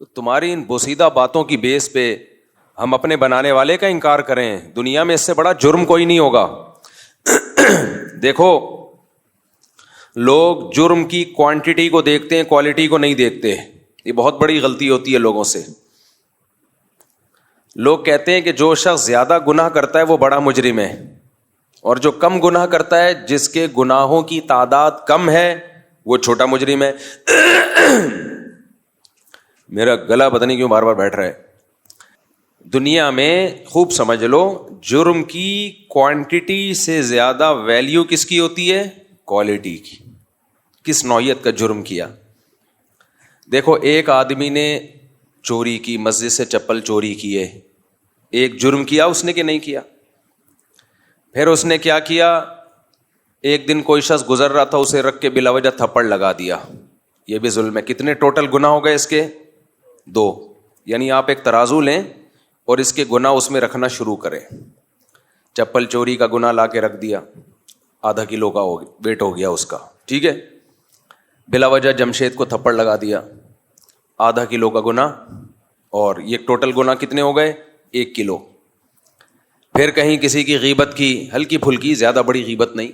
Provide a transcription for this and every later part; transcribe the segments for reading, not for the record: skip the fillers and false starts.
تو تمہاری ان بوسیدہ باتوں کی بیس پہ ہم اپنے بنانے والے کا انکار کریں؟ دنیا میں اس سے بڑا جرم کوئی نہیں ہوگا. دیکھو لوگ جرم کی کوانٹٹی کو دیکھتے ہیں, کوالٹی کو نہیں دیکھتے. یہ بہت بڑی غلطی ہوتی ہے لوگوں سے. لوگ کہتے ہیں کہ جو شخص زیادہ گناہ کرتا ہے وہ بڑا مجرم ہے, اور جو کم گناہ کرتا ہے, جس کے گناہوں کی تعداد کم ہے, وہ چھوٹا مجرم ہے. میرا گلا پتہ نہیں کیوں بار بار بیٹھ رہا ہے. دنیا میں خوب سمجھ لو, جرم کی کوانٹٹی سے زیادہ ویلیو کس کی ہوتی ہے؟ کوالٹی کی. کس نوعیت کا جرم کیا. دیکھو ایک آدمی نے چوری کی, مسجد سے چپل چوری کیے, ایک جرم کیا اس نے کہ نہیں کیا. پھر اس نے کیا کیا, ایک دن کوئی شخص گزر رہا تھا, اسے رکھ کے بلا وجہ تھپڑ لگا دیا. یہ بھی ظلم ہے. کتنے ٹوٹل گناہ ہو گئے اس کے؟ 2. یعنی آپ ایک ترازو لیں اور اس کے گناہ اس میں رکھنا شروع کریں. چپل چوری کا گناہ لا کے رکھ دیا, ½ کلو کا ویٹ ہو گیا اس کا, ٹھیک ہے. بلا وجہ جمشید کو تھپڑ لگا دیا, ½ کلو کا گناہ, اور یہ ٹوٹل گناہ کتنے ہو گئے؟ 1 کلو. پھر کہیں کسی کی غیبت کی, ہلکی پھلکی, زیادہ بڑی غیبت نہیں,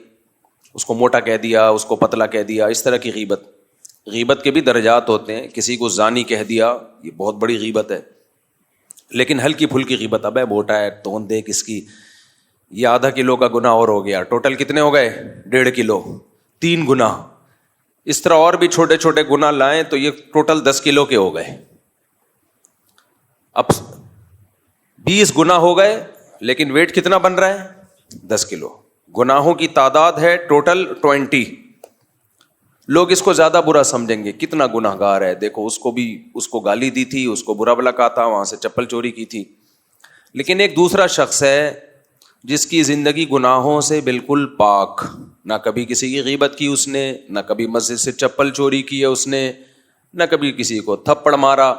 اس کو موٹا کہہ دیا, اس کو پتلا کہہ دیا, اس طرح کی غیبت. غیبت کے بھی درجات ہوتے ہیں. کسی کو زانی کہہ دیا, یہ بہت بڑی غیبت ہے. لیکن ہلکی پھلکی غیبت, ابے موٹا ہے, تون دیکھ اس کی, یہ ½ کلو کا گناہ اور ہو گیا. ٹوٹل کتنے ہو گئے؟ 1.5 کلو. 3 گناہ. اس طرح اور بھی چھوٹے چھوٹے گناہ لائیں تو یہ ٹوٹل 10 کلو کے ہو گئے. اب 20 گناہ ہو گئے, لیکن ویٹ کتنا بن رہا ہے؟ 10 کلو. گناہوں کی تعداد ہے ٹوٹل 20. لوگ اس کو زیادہ برا سمجھیں گے, کتنا گناہ گار ہے, دیکھو اس کو گالی دی تھی, اس کو برا بلا کہا تھا, وہاں سے چپل چوری کی تھی. لیکن ایک دوسرا شخص ہے جس کی زندگی گناہوں سے بالکل پاک, نہ کبھی کسی کی غیبت کی اس نے, نہ کبھی مسجد سے چپل چوری کی ہے اس نے, نہ کبھی کسی کو تھپڑ مارا.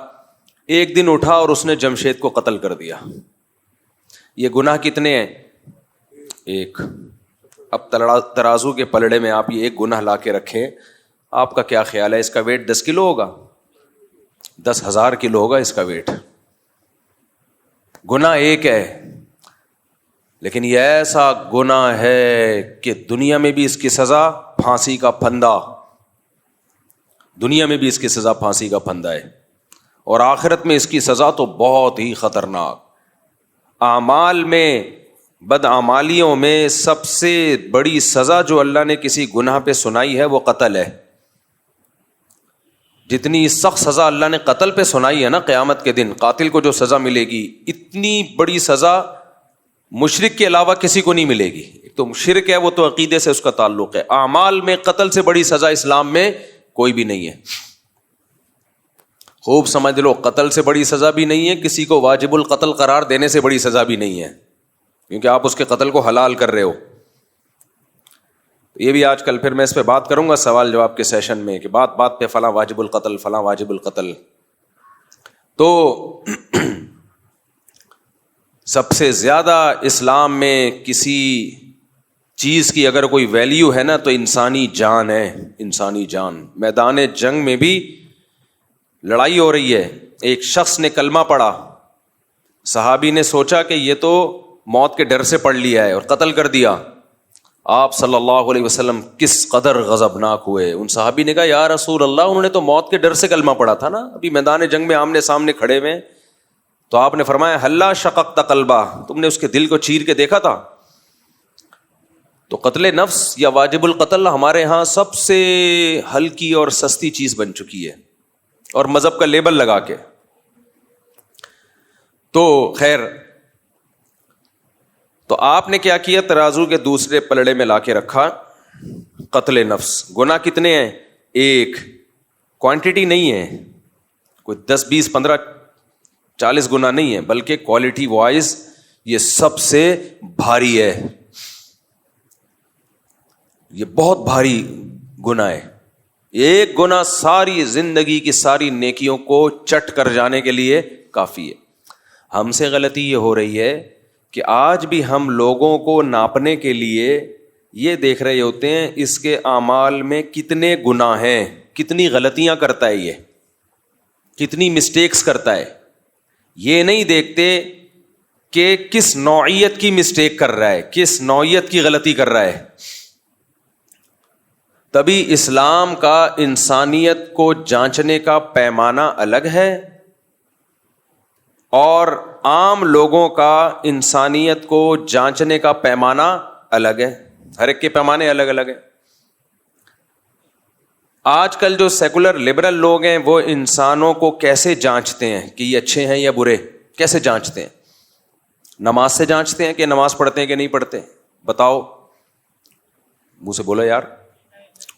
ایک دن اٹھا اور اس نے جمشید کو قتل کر دیا. یہ گناہ کتنے ہیں؟ 1. اب ترازو کے پلڑے میں آپ یہ ایک گناہ لا کے رکھیں, آپ کا کیا خیال ہے, اس کا ویٹ 10 کلو ہوگا؟ 10,000 کلو ہوگا اس کا ویٹ. گناہ ایک ہے, لیکن یہ ایسا گناہ ہے کہ دنیا میں بھی اس کی سزا پھانسی کا پھندا. دنیا میں بھی اس کی سزا پھانسی کا پھندا ہے, اور آخرت میں اس کی سزا تو بہت ہی خطرناک. اعمال میں, بدعمالیوں میں سب سے بڑی سزا جو اللہ نے کسی گناہ پہ سنائی ہے وہ قتل ہے. جتنی سخت سزا اللہ نے قتل پہ سنائی ہے نا, قیامت کے دن قاتل کو جو سزا ملے گی, اتنی بڑی سزا مشرک کے علاوہ کسی کو نہیں ملے گی. ایک تو شرک ہے, وہ تو عقیدے سے اس کا تعلق ہے. اعمال میں قتل سے بڑی سزا اسلام میں کوئی بھی نہیں ہے. خوب سمجھ لو, قتل سے بڑی سزا بھی نہیں ہے, کسی کو واجب القتل قرار دینے سے بڑی سزا بھی نہیں ہے, کیونکہ آپ اس کے قتل کو حلال کر رہے ہو. یہ بھی آج کل پھر میں اس پہ بات کروں گا سوال جواب کے سیشن میں, کہ بات بات پہ فلاں واجب القتل, فلاں واجب القتل. تو سب سے زیادہ اسلام میں کسی چیز کی اگر کوئی ویلیو ہے نا تو انسانی جان ہے. انسانی جان. میدان جنگ میں بھی لڑائی ہو رہی ہے, ایک شخص نے کلمہ پڑھا, صحابی نے سوچا کہ یہ تو موت کے ڈر سے پڑھ لیا ہے اور قتل کر دیا. آپ صلی اللہ علیہ وسلم کس قدر غضبناک ہوئے. ان صحابی نے کہا یا رسول اللہ, انہوں نے تو موت کے ڈر سے کلمہ پڑھا تھا نا, ابھی میدان جنگ میں آمنے سامنے کھڑے ہوئے. تو آپ نے فرمایا ہلا شققت قلبہ, تم نے اس کے دل کو چیر کے دیکھا تھا. تو قتل نفس یا واجب القتل ہمارے ہاں سب سے ہلکی اور سستی چیز بن چکی ہے, اور مذہب کا لیبل لگا کے. تو خیر, تو آپ نے کیا کیا, ترازو کے دوسرے پلڑے میں لا کے رکھا قتل نفس. گناہ کتنے ہیں؟ 1. کوانٹٹی نہیں ہے, کوئی 10 20 15 40 گناہ نہیں ہے, بلکہ کوالٹی وائز یہ سب سے بھاری ہے. یہ بہت بھاری گناہ ہے. ایک گناہ ساری زندگی کی ساری نیکیوں کو چٹ کر جانے کے لیے کافی ہے. ہم سے غلطی یہ ہو رہی ہے کہ آج بھی ہم لوگوں کو ناپنے کے لیے یہ دیکھ رہے ہوتے ہیں اس کے اعمال میں کتنے گناہ ہیں, کتنی غلطیاں کرتا ہے یہ. کتنی مسٹیکس کرتا ہے. یہ نہیں دیکھتے کہ کس نوعیت کی مسٹیک کر رہا ہے, کس نوعیت کی غلطی کر رہا ہے. تبھی اسلام کا انسانیت کو جانچنے کا پیمانہ الگ ہے اور عام لوگوں کا انسانیت کو جانچنے کا پیمانہ الگ ہے. ہر ایک کے پیمانے الگ الگ ہیں. آج کل جو سیکولر لبرل لوگ ہیں وہ انسانوں کو کیسے جانچتے ہیں کہ یہ اچھے ہیں یا برے؟ کیسے جانچتے ہیں؟ نماز سے جانچتے ہیں کہ نماز پڑھتے ہیں کہ نہیں پڑھتے؟ بتاؤ, منہ سے بولو یار.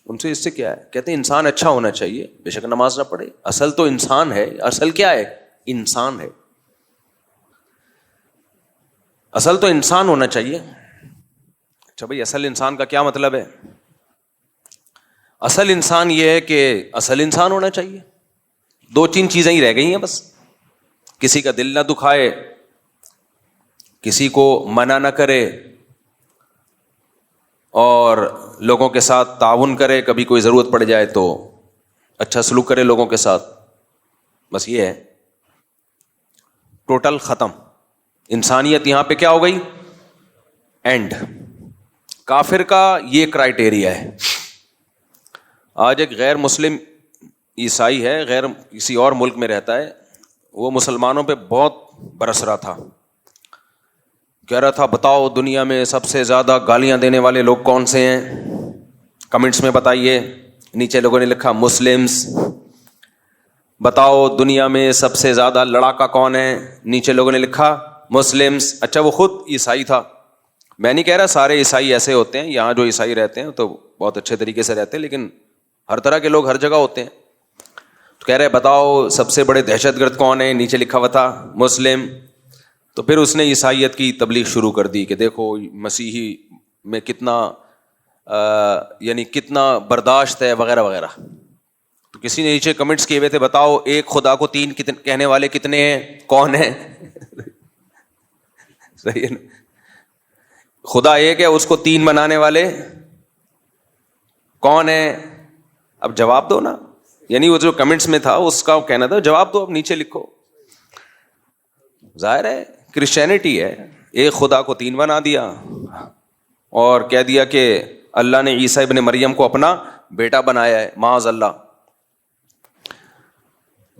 ان سے اس سے کیا ہے؟ کہتے ہیں انسان اچھا ہونا چاہیے, بے شک نماز نہ پڑھے. اصل تو انسان ہے. اصل کیا ہے؟ انسان ہے. اصل تو انسان ہونا چاہیے. اچھا بھائی, اصل انسان کا کیا مطلب ہے؟ اصل انسان یہ ہے کہ اصل انسان ہونا چاہیے. 2-3 چیزیں ہی رہ گئی ہیں بس. کسی کا دل نہ دکھائے, کسی کو منع نہ کرے, اور لوگوں کے ساتھ تعاون کرے. کبھی کوئی ضرورت پڑ جائے تو اچھا سلوک کرے لوگوں کے ساتھ. بس یہ ہے. ٹوٹل ختم. انسانیت یہاں پہ کیا ہو گئی؟ اینڈ. کافر کا یہ کرائٹیریا ہے. آج ایک غیر مسلم عیسائی ہے, غیر کسی اور ملک میں رہتا ہے, وہ مسلمانوں پہ بہت برس رہا تھا. کہہ رہا تھا بتاؤ دنیا میں سب سے زیادہ گالیاں دینے والے لوگ کون سے ہیں؟ کمنٹس میں بتائیے. نیچے لوگوں نے لکھا مسلمز. بتاؤ دنیا میں سب سے زیادہ لڑاکا کون ہے؟ نیچے لوگوں نے لکھا مسلمز. اچھا وہ خود عیسائی تھا. میں نہیں کہہ رہا سارے عیسائی ایسے ہوتے ہیں, یہاں جو عیسائی رہتے ہیں تو بہت اچھے طریقے سے رہتے ہیں, لیکن ہر طرح کے لوگ ہر جگہ ہوتے ہیں. تو کہہ رہے بتاؤ سب سے بڑے دہشت گرد کون ہیں؟ نیچے لکھا ہوا تھا مسلم. تو پھر اس نے عیسائیت کی تبلیغ شروع کر دی کہ دیکھو مسیحی میں کتنا یعنی کتنا برداشت ہے وغیرہ وغیرہ. تو کسی نے نیچے کمنٹس کیے ہوئے تھے بتاؤ ایک خدا کو 3 کہنے والے کتنے ہیں؟ کون ہیں؟ صحیح ہے نا. خدا ایک ہے, اس کو 3 بنانے والے کون ہیں؟ اب جواب دو نا. یعنی وہ جو کمنٹس میں تھا اس کا کہنا تھا جواب دو, اب نیچے لکھو. ظاہر ہے کرسچینٹی ہے, ایک خدا کو 3 بنا دیا اور کہہ دیا کہ اللہ نے عیسیٰ ابن مریم کو اپنا بیٹا بنایا ہے, معاذ اللہ.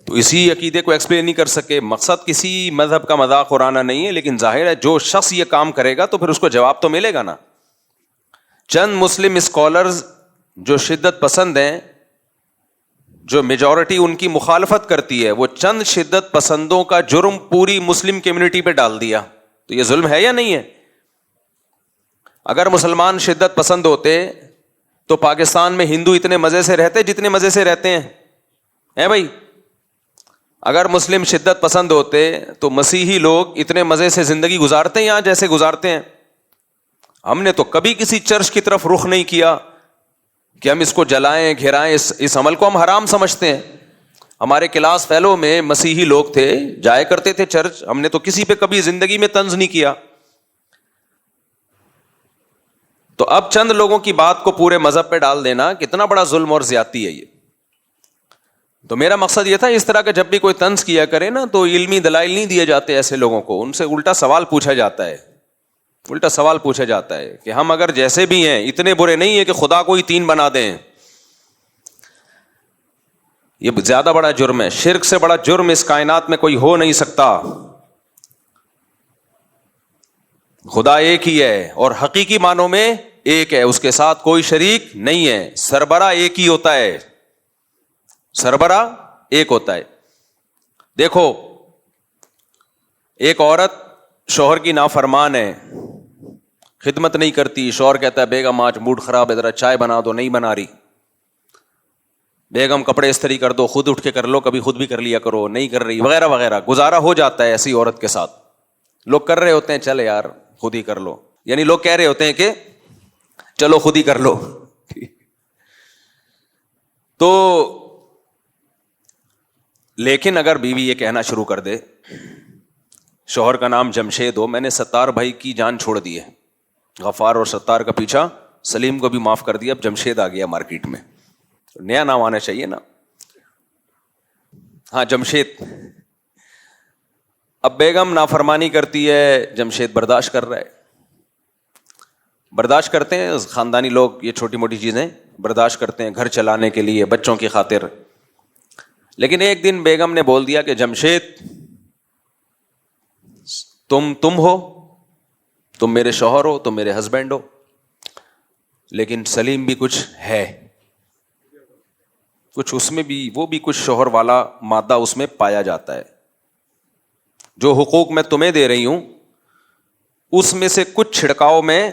تو اسی عقیدے کو ایکسپلین نہیں کر سکے. مقصد کسی مذہب کا مذاق اڑانا نہیں ہے, لیکن ظاہر ہے جو شخص یہ کام کرے گا تو پھر اس کو جواب تو ملے گا نا. چند مسلم اسکالرز جو شدت پسند ہیں, جو میجورٹی ان کی مخالفت کرتی ہے, وہ چند شدت پسندوں کا جرم پوری مسلم کمیونٹی پہ ڈال دیا. تو یہ ظلم ہے یا نہیں ہے؟ اگر مسلمان شدت پسند ہوتے تو پاکستان میں ہندو اتنے مزے سے رہتے جتنے مزے سے رہتے ہیں بھائی. اگر مسلم شدت پسند ہوتے تو مسیحی لوگ اتنے مزے سے زندگی گزارتے ہیں یہاں جیسے گزارتے ہیں. ہم نے تو کبھی کسی چرچ کی طرف رخ نہیں کیا کہ ہم اس کو جلائیں گھرائیں. اس عمل کو ہم حرام سمجھتے ہیں. ہمارے کلاس فیلو میں مسیحی لوگ تھے, جایا کرتے تھے چرچ. ہم نے تو کسی پہ کبھی زندگی میں طنز نہیں کیا. تو اب چند لوگوں کی بات کو پورے مذہب پہ ڈال دینا کتنا بڑا ظلم اور زیادتی ہے یہ. تو میرا مقصد یہ تھا اس طرح کا جب بھی کوئی طنز کیا کرے نا تو علمی دلائل نہیں دیے جاتے ایسے لوگوں کو, ان سے الٹا سوال پوچھا جاتا ہے. الٹا سوال پوچھا جاتا ہے کہ ہم اگر جیسے بھی ہیں اتنے برے نہیں ہیں کہ خدا کو ہی 3 بنا دیں. یہ زیادہ بڑا جرم ہے. شرک سے بڑا جرم اس کائنات میں کوئی ہو نہیں سکتا. خدا ایک ہی ہے اور حقیقی معنوں میں ایک ہے, اس کے ساتھ کوئی شریک نہیں ہے. سربراہ ایک ہی ہوتا ہے, سربراہ ایک ہوتا ہے. دیکھو ایک عورت شوہر کی نافرمان ہے, خدمت نہیں کرتی. شوہر کہتا ہے بیگم آج موڈ خراب ہے, ذرا چائے بنا دو, نہیں بنا رہی. بیگم کپڑے استری کر دو, خود اٹھ کے کر لو, کبھی خود بھی کر لیا کرو, نہیں کر رہی, وغیرہ وغیرہ. گزارا ہو جاتا ہے ایسی عورت کے ساتھ. لوگ کر رہے ہوتے ہیں چلے یار خود ہی کر لو, یعنی لوگ کہہ رہے ہوتے ہیں کہ چلو خود ہی کر لو. تو لیکن اگر بیوی یہ کہنا شروع کر دے, شوہر کا نام جمشید ہو, میں نے ستار بھائی کی جان چھوڑ دی ہے, غفار اور ستار کا پیچھا, سلیم کو بھی معاف کر دیا, اب جمشید آ گیا مارکیٹ میں, نیا نام آنا چاہیے نا. ہاں جمشید. اب بیگم نافرمانی کرتی ہے, جمشید برداشت کر رہا ہے. برداشت کرتے ہیں خاندانی لوگ, یہ چھوٹی موٹی چیزیں برداشت کرتے ہیں گھر چلانے کے لیے, بچوں کی خاطر. لیکن ایک دن بیگم نے بول دیا کہ جمشید تم ہو, تم میرے شوہر ہو, تم میرے ہسبینڈ ہو, لیکن سلیم بھی کچھ ہے, کچھ اس میں بھی, وہ بھی کچھ شوہر والا مادہ اس میں پایا جاتا ہے. جو حقوق میں تمہیں دے رہی ہوں اس میں سے کچھ چھڑکاؤ میں,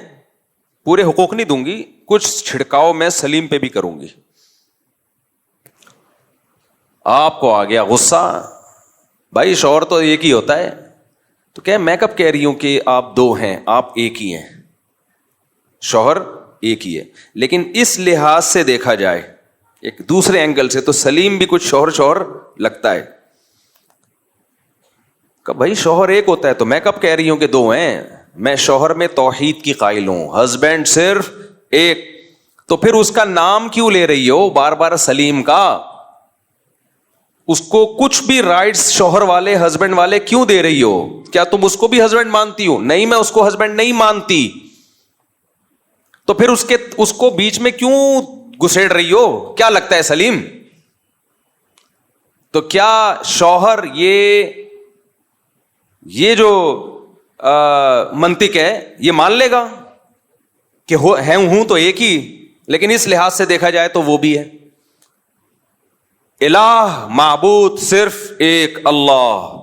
پورے حقوق نہیں دوں گی, کچھ چھڑکاؤ میں سلیم پہ بھی کروں گی. آپ کو آ گیا غصہ, بھائی شوہر تو ایک ہی ہوتا ہے. تو کہ میں کب کہہ رہی ہوں کہ آپ دو ہیں, آپ ایک ہی ہیں, شوہر ایک ہی ہے. لیکن اس لحاظ سے دیکھا جائے ایک دوسرے اینگل سے تو سلیم بھی کچھ شوہر لگتا ہے. کہ بھائی شوہر ایک ہوتا ہے, تو میں کب کہہ رہی ہوں کہ دو ہیں. میں شوہر میں توحید کی قائل ہوں, ہسبینڈ صرف ایک. تو پھر اس کا نام کیوں لے رہی ہو بار بار سلیم کا؟ اس کو کچھ بھی رائٹس شوہر والے, ہسبینڈ والے کیوں دے رہی ہو؟ کیا تم اس کو بھی ہسبینڈ مانتی ہو؟ نہیں, میں اس کو ہسبینڈ نہیں مانتی. تو پھر اس کو بیچ میں کیوں گھسیڑ رہی ہو؟ کیا لگتا ہے سلیم؟ تو کیا شوہر یہ جو منطق ہے یہ مان لے گا کہ ہوں تو ایک ہی, لیکن اس لحاظ سے دیکھا جائے تو وہ بھی ہے. الہ معبود صرف ایک اللہ.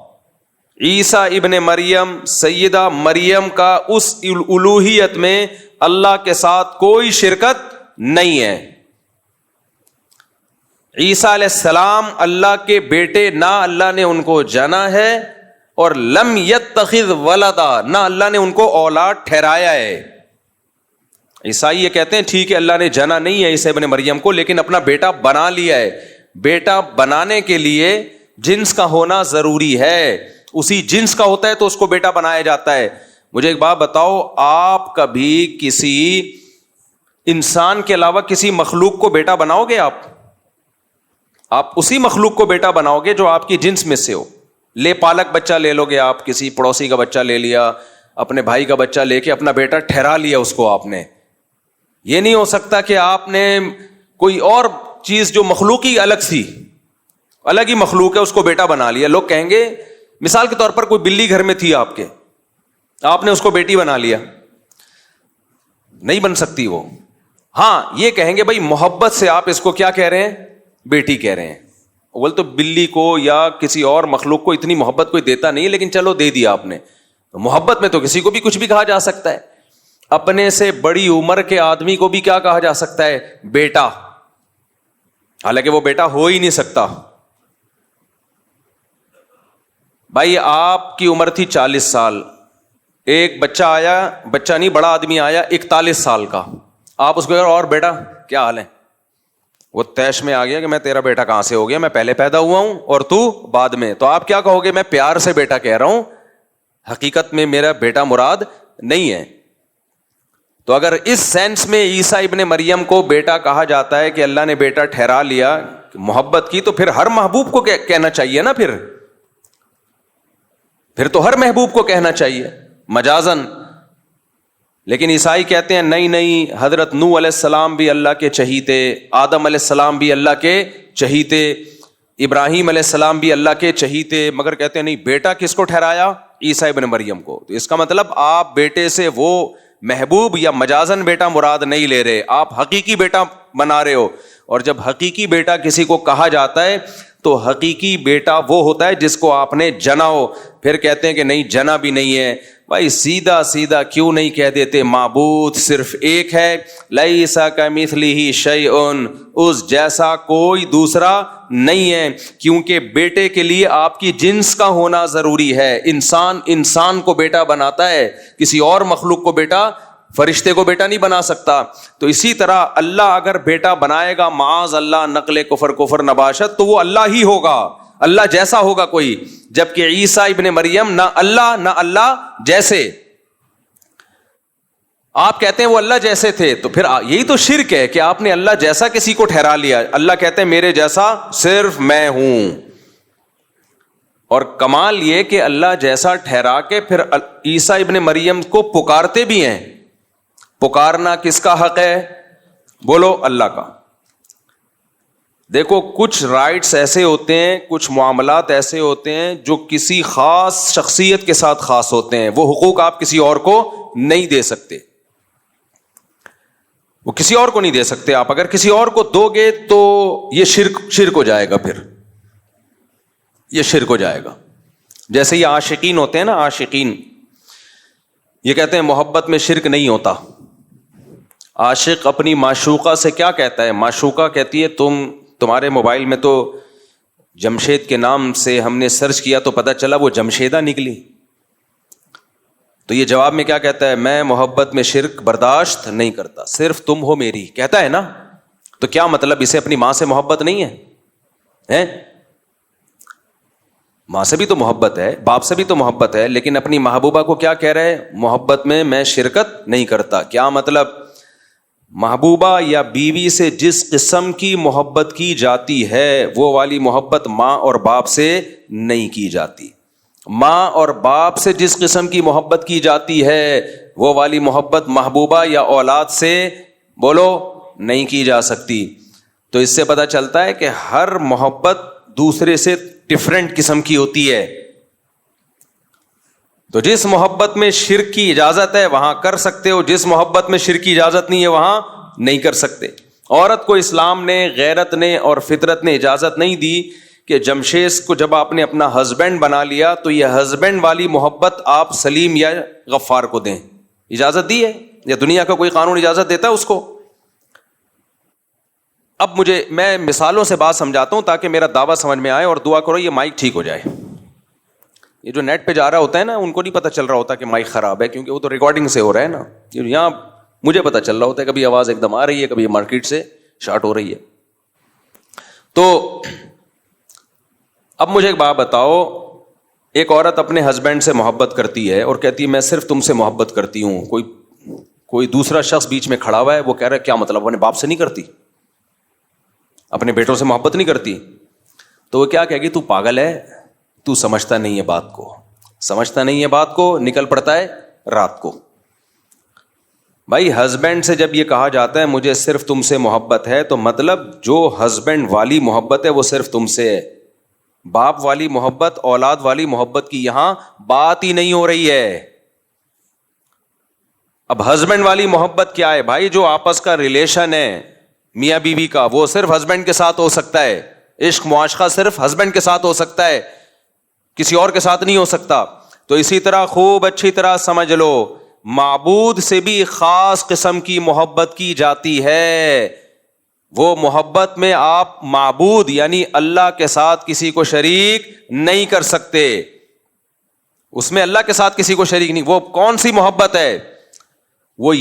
عیسیٰ ابن مریم, سیدہ مریم کا اس الوہیت میں اللہ کے ساتھ کوئی شرکت نہیں ہے. عیسیٰ علیہ السلام اللہ کے بیٹے, نہ اللہ نے ان کو جانا ہے, اور لم یتخذ ولدا, نہ اللہ نے ان کو اولاد ٹھہرایا ہے. عیسائی یہ کہتے ہیں ٹھیک ہے اللہ نے جانا نہیں ہے عیسیٰ ابن مریم کو, لیکن اپنا بیٹا بنا لیا ہے. بیٹا بنانے کے لیے جنس کا ہونا ضروری ہے, اسی جنس کا ہوتا ہے تو اس کو بیٹا بنایا جاتا ہے. مجھے ایک بات بتاؤ, آپ کبھی کسی انسان کے علاوہ کسی مخلوق کو بیٹا بناؤ گے؟ آپ اسی مخلوق کو بیٹا بناؤ گے جو آپ کی جنس میں سے ہو. لے پالک بچہ لے لو گے آپ, کسی پڑوسی کا بچہ لے لیا, اپنے بھائی کا بچہ لے کے اپنا بیٹا ٹھہرا لیا اس کو آپ نے. یہ نہیں ہو سکتا کہ آپ نے کوئی اور چیز جو مخلوق ہی الگ ہی مخلوق ہے اس کو بیٹا بنا لیا. لوگ کہیں گے, مثال کے طور پر کوئی بلی گھر میں تھی آپ کے, آپ نے اس کو بیٹی بنا لیا, نہیں بن سکتی وہ. ہاں یہ کہیں گے بھائی محبت سے آپ اس کو کیا کہہ رہے ہیں, بیٹی کہہ رہے ہیں. اول تو بلی کو یا کسی اور مخلوق کو اتنی محبت کوئی دیتا نہیں, لیکن چلو دے دیا آپ نے. محبت میں تو کسی کو بھی کچھ بھی کہا جا سکتا ہے. اپنے سے بڑی عمر کے آدمی کو بھی کیا کہا جا سکتا ہے, بیٹا, حالانکہ وہ بیٹا ہو ہی نہیں سکتا. بھائی آپ کی عمر تھی 40 سال, ایک بچہ آیا, بچہ نہیں بڑا آدمی آیا 41 سال کا, آپ اس کو کہہ رہے اور بیٹا کیا حال ہے؟ وہ تیش میں آ گیا کہ میں تیرا بیٹا کہاں سے ہو گیا, میں پہلے پیدا ہوا ہوں اور تو بعد میں. تو آپ کیا کہو گے؟ میں پیار سے بیٹا کہہ رہا ہوں, حقیقت میں میرا بیٹا مراد نہیں ہے. تو اگر اس سینس میں عیسیٰ ابن مریم کو بیٹا کہا جاتا ہے کہ اللہ نے بیٹا ٹھہرا لیا محبت کی, تو پھر ہر محبوب کو کہنا چاہیے نا, پھر تو ہر محبوب کو کہنا چاہیے مجازن. لیکن عیسائی کہتے ہیں نہیں, حضرت نوح علیہ السلام بھی اللہ کے چہیتے, آدم علیہ السلام بھی اللہ کے چہیتے, ابراہیم علیہ السلام بھی اللہ کے چہیتے, مگر کہتے ہیں نہیں, بیٹا کس کو ٹھہرایا؟ عیسیٰ ابن مریم کو. تو اس کا مطلب آپ بیٹے سے وہ محبوب یا مجازن بیٹا مراد نہیں لے رہے, آپ حقیقی بیٹا بنا رہے ہو. اور جب حقیقی بیٹا کسی کو کہا جاتا ہے تو حقیقی بیٹا وہ ہوتا ہے جس کو آپ نے جنا ہو. پھر کہتے ہیں کہ نہیں جنا بھی نہیں ہے. بھائی سیدھا کیوں نہیں کہہ دیتے معبود صرف ایک ہے, لیس کمثلہ شیء, اس جیسا کوئی دوسرا نہیں ہے. کیونکہ بیٹے کے لیے آپ کی جنس کا ہونا ضروری ہے. انسان کو بیٹا بناتا ہے, کسی اور مخلوق کو بیٹا, فرشتے کو بیٹا نہیں بنا سکتا. تو اسی طرح اللہ اگر بیٹا بنائے گا معاذ اللہ نقل کفر نباشت, تو وہ اللہ ہی ہوگا, اللہ جیسا ہوگا کوئی. جبکہ عیسیٰ ابن مریم نہ اللہ جیسے, آپ کہتے ہیں وہ اللہ جیسے تھے, تو پھر یہی تو شرک ہے کہ آپ نے اللہ جیسا کسی کو ٹھہرا لیا. اللہ کہتے ہیں میرے جیسا صرف میں ہوں. اور کمال یہ کہ اللہ جیسا ٹھہرا کے پھر عیسیٰ ابن مریم کو پکارتے بھی ہیں. پکارنا کس کا حق ہے؟ بولو اللہ کا. دیکھو کچھ رائٹس ایسے ہوتے ہیں, کچھ معاملات ایسے ہوتے ہیں جو کسی خاص شخصیت کے ساتھ خاص ہوتے ہیں, وہ حقوق آپ کسی اور کو نہیں دے سکتے, وہ کسی اور کو نہیں دے سکتے. آپ اگر کسی اور کو دو گے تو یہ شرک ہو جائے گا, پھر یہ شرک ہو جائے گا. جیسے یہ عاشقین ہوتے ہیں نا, عاشقین یہ کہتے ہیں محبت میں شرک نہیں ہوتا. عاشق اپنی معشوقہ سے کیا کہتا ہے؟ معشوقہ کہتی ہے تمہارے موبائل میں تو جمشید کے نام سے ہم نے سرچ کیا تو پتہ چلا وہ جمشیدہ نکلی. تو یہ جواب میں کیا کہتا ہے؟ میں محبت میں شرک برداشت نہیں کرتا, صرف تم ہو میری. کہتا ہے نا, تو کیا مطلب اسے اپنی ماں سے محبت نہیں ہے؟ ماں سے بھی تو محبت ہے, باپ سے بھی تو محبت ہے, لیکن اپنی محبوبہ کو کیا کہہ رہے ہیں؟ محبت میں شرکت نہیں کرتا. کیا مطلب؟ محبوبہ یا بیوی سے جس قسم کی محبت کی جاتی ہے وہ والی محبت ماں اور باپ سے نہیں کی جاتی. ماں اور باپ سے جس قسم کی محبت کی جاتی ہے وہ والی محبت محبوبہ یا اولاد سے بولو نہیں کی جا سکتی. تو اس سے پتہ چلتا ہے کہ ہر محبت دوسرے سے ڈفرینٹ قسم کی ہوتی ہے. تو جس محبت میں شرک کی اجازت ہے وہاں کر سکتے ہو, جس محبت میں شرک کی اجازت نہیں ہے وہاں نہیں کر سکتے. عورت کو اسلام نے, غیرت نے اور فطرت نے اجازت نہیں دی کہ جمشید کو جب آپ نے اپنا ہسبینڈ بنا لیا تو یہ ہسبینڈ والی محبت آپ سلیم یا غفار کو دیں. اجازت دی ہے؟ یا دنیا کا کوئی قانون اجازت دیتا ہے اس کو؟ اب میں مثالوں سے بات سمجھاتا ہوں تاکہ میرا دعویٰ سمجھ میں آئے, اور دعا کرو یہ مائک ٹھیک ہو جائے. یہ جو نیٹ پہ جا رہا ہوتا ہے نا, ان کو نہیں پتہ چل رہا ہوتا کہ مائک خراب ہے, کیونکہ وہ تو ریکارڈنگ سے ہو رہا ہے نا. یہاں مجھے پتہ چل رہا ہوتا ہے کبھی آواز ایک دم آ رہی ہے, کبھی مارکیٹ سے شارٹ ہو رہی ہے. تو اب مجھے ایک بات بتاؤ, ایک عورت اپنے ہسبینڈ سے محبت کرتی ہے اور کہتی ہے میں صرف تم سے محبت کرتی ہوں, کوئی دوسرا شخص بیچ میں کھڑا ہوا ہے, وہ کہہ رہا ہے کیا مطلب اپنے باپ سے نہیں کرتی, اپنے بیٹوں سے محبت نہیں کرتی؟ تو وہ کیا کہے گی؟ تو پاگل ہے, تو سمجھتا نہیں ہے بات کو, سمجھتا نہیں ہے بات کو, نکل پڑتا ہے رات کو. بھائی ہسبینڈ سے جب یہ کہا جاتا ہے مجھے صرف تم سے محبت ہے, تو مطلب جو ہسبینڈ والی محبت ہے وہ صرف تم سے ہے. باپ والی محبت, اولاد والی محبت کی یہاں بات ہی نہیں ہو رہی ہے. اب ہسبینڈ والی محبت کیا ہے بھائی؟ جو آپس کا ریلیشن ہے میاں بیوی کا, وہ صرف ہسبینڈ کے ساتھ ہو سکتا ہے. عشق معاشقہ صرف ہسبینڈ کے ساتھ ہو سکتا ہے, کسی اور کے ساتھ نہیں ہو سکتا. تو اسی طرح خوب اچھی طرح سمجھ لو, معبود سے بھی خاص قسم کی محبت کی جاتی ہے. وہ محبت میں آپ معبود یعنی اللہ کے ساتھ کسی کو شریک نہیں کر سکتے, اس میں اللہ کے ساتھ کسی کو شریک نہیں. وہ کون سی محبت ہے؟ وہ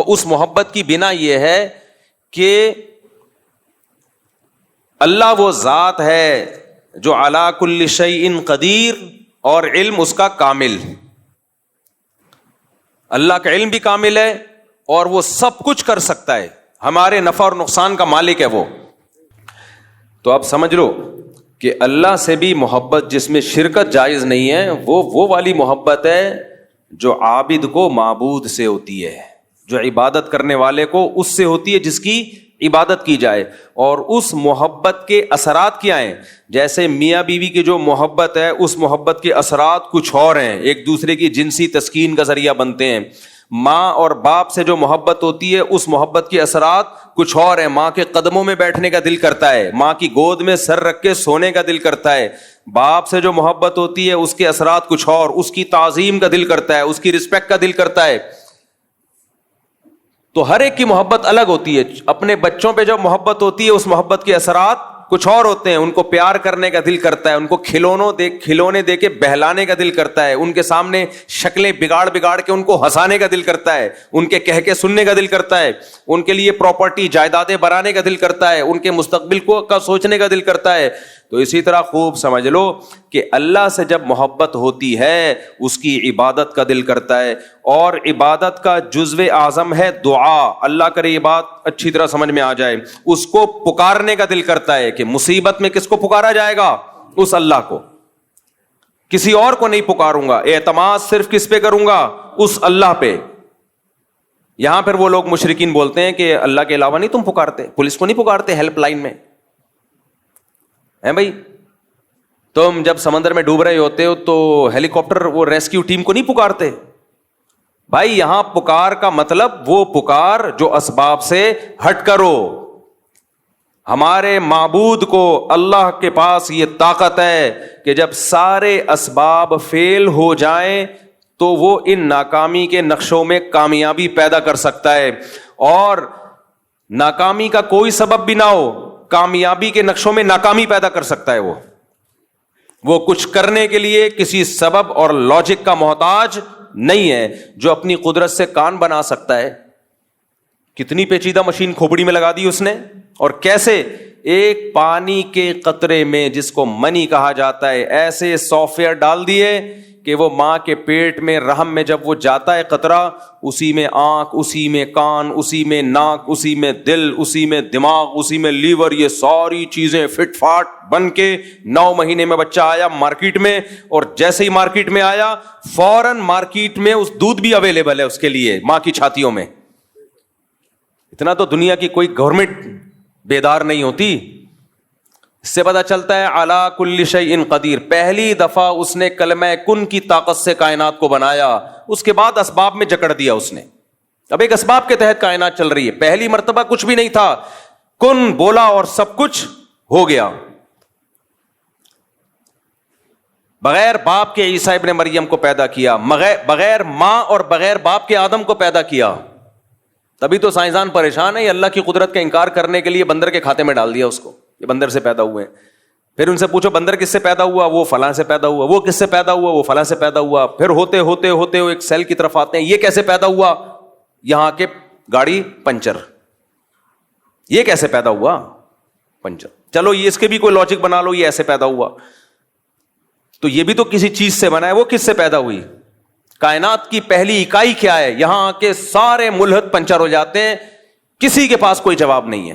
اس محبت کی بنا یہ ہے کہ اللہ وہ ذات ہے جو علی کل شیء قدیر اور علم اس کا کامل. اللہ کا علم بھی کامل ہے اور وہ سب کچھ کر سکتا ہے, ہمارے نفع اور نقصان کا مالک ہے وہ. تو آپ سمجھ لو کہ اللہ سے بھی محبت جس میں شرکت جائز نہیں ہے, وہ والی محبت ہے جو عابد کو معبود سے ہوتی ہے, جو عبادت کرنے والے کو اس سے ہوتی ہے جس کی عبادت کی جائے. اور اس محبت کے اثرات کیا ہیں؟ جیسے میاں بیوی کی جو محبت ہے اس محبت کے اثرات کچھ اور ہیں, ایک دوسرے کی جنسی تسکین کا ذریعہ بنتے ہیں. ماں اور باپ سے جو محبت ہوتی ہے اس محبت کے اثرات کچھ اور ہیں. ماں کے قدموں میں بیٹھنے کا دل کرتا ہے, ماں کی گود میں سر رکھ کے سونے کا دل کرتا ہے. باپ سے جو محبت ہوتی ہے اس کے اثرات کچھ اور, اس کی تعظیم کا دل کرتا ہے, اس کی رسپیکٹ کا دل کرتا ہے. تو ہر ایک کی محبت الگ ہوتی ہے. اپنے بچوں پہ جو محبت ہوتی ہے اس محبت کے اثرات کچھ اور ہوتے ہیں. ان کو پیار کرنے کا دل کرتا ہے, ان کو کھلونے دے کے بہلانے کا دل کرتا ہے, ان کے سامنے شکلیں بگاڑ کے ان کو ہنسانے کا دل کرتا ہے, ان کے کہہ کے سننے کا دل کرتا ہے, ان کے لیے پراپرٹی جائیدادیں بنانے کا دل کرتا ہے, ان کے مستقبل کا سوچنے کا دل کرتا ہے. تو اسی طرح خوب سمجھ لو کہ اللہ سے جب محبت ہوتی ہے اس کی عبادت کا دل کرتا ہے, اور عبادت کا جزو اعظم ہے دعا. اللہ کرے یہ بات اچھی طرح سمجھ میں آ جائے. اس کو پکارنے کا دل کرتا ہے کہ مصیبت میں کس کو پکارا جائے گا؟ اس اللہ کو. کسی اور کو نہیں پکاروں گا، اعتماد صرف کس پہ کروں گا؟ اس اللہ پہ۔ یہاں پھر وہ لوگ مشرکین بولتے ہیں کہ اللہ کے علاوہ نہیں تم پکارتے، پولیس کو نہیں پکارتے ہیلپ لائن میں ہیں بھائی؟ تم جب سمندر میں ڈوب رہے ہوتے ہو تو ہیلی کاپٹر وہ ریسکیو ٹیم کو نہیں پکارتے؟ بھائی یہاں پکار کا مطلب وہ پکار جو اسباب سے ہٹ کرو۔ ہمارے معبود کو، اللہ کے پاس یہ طاقت ہے کہ جب سارے اسباب فیل ہو جائیں تو وہ ان ناکامی کے نقشوں میں کامیابی پیدا کر سکتا ہے، اور ناکامی کا کوئی سبب بھی نہ ہو، کامیابی کے نقشوں میں ناکامی پیدا کر سکتا ہے۔ وہ کچھ کرنے کے لیے کسی سبب اور لاجک کا محتاج نہیں ہے۔ جو اپنی قدرت سے کان بنا سکتا ہے، کتنی پیچیدہ مشین کھوپڑی میں لگا دی اس نے، اور کیسے ایک پانی کے قطرے میں جس کو منی کہا جاتا ہے ایسے سافٹ ویئر ڈال دیے کہ وہ ماں کے پیٹ میں رحم میں جب وہ جاتا ہے قطرہ، اسی میں آنکھ، اسی میں کان، اسی میں ناک، اسی میں دل، اسی میں دماغ، اسی میں لیور، یہ ساری چیزیں فٹ فاٹ بن کے 9 مہینے میں بچہ آیا مارکیٹ میں، اور جیسے ہی مارکیٹ میں آیا فوراً مارکیٹ میں اس دودھ بھی اویلیبل ہے اس کے لیے ماں کی چھاتیوں میں۔ اتنا تو دنیا کی کوئی گورنمنٹ بیدار نہیں ہوتی۔ اس سے پتہ چلتا ہے علی کل شیء قدیر۔ پہلی دفعہ اس نے کلمہ کن کی طاقت سے کائنات کو بنایا، اس کے بعد اسباب میں جکڑ دیا اس نے۔ اب ایک اسباب کے تحت کائنات چل رہی ہے، پہلی مرتبہ کچھ بھی نہیں تھا، کن بولا اور سب کچھ ہو گیا۔ بغیر باپ کے عیسیٰ ابن مریم کو پیدا کیا، بغیر ماں اور بغیر باپ کے آدم کو پیدا کیا۔ تبھی تو سائنسدان پریشان ہے، یہ اللہ کی قدرت کا انکار کرنے کے لیے بندر کے کھاتے میں ڈال دیا اس کو، یہ بندر سے پیدا ہوئے ہیں۔ پھر ان سے پوچھو بندر کس سے پیدا ہوا؟ وہ فلاں سے پیدا ہوا۔ وہ کس سے پیدا ہوا؟ وہ فلاں سے پیدا ہوا۔ پھر ہوتے ہوتے ہوتے ایک سیل کی طرف آتے ہیں، یہ کیسے پیدا ہوا؟ یہاں کے گاڑی پنچر، یہ کیسے پیدا ہوا؟ پنچر۔ چلو یہ اس کے بھی کوئی لاجک بنا لو، یہ ایسے پیدا ہوا، تو یہ بھی تو کسی چیز سے بنا ہے، وہ کس سے پیدا ہوئی؟ کائنات کی پہلی اکائی کیا ہے؟ یہاں کے سارے ملحد پنچر ہو جاتے ہیں، کسی کے پاس کوئی جواب نہیں ہے۔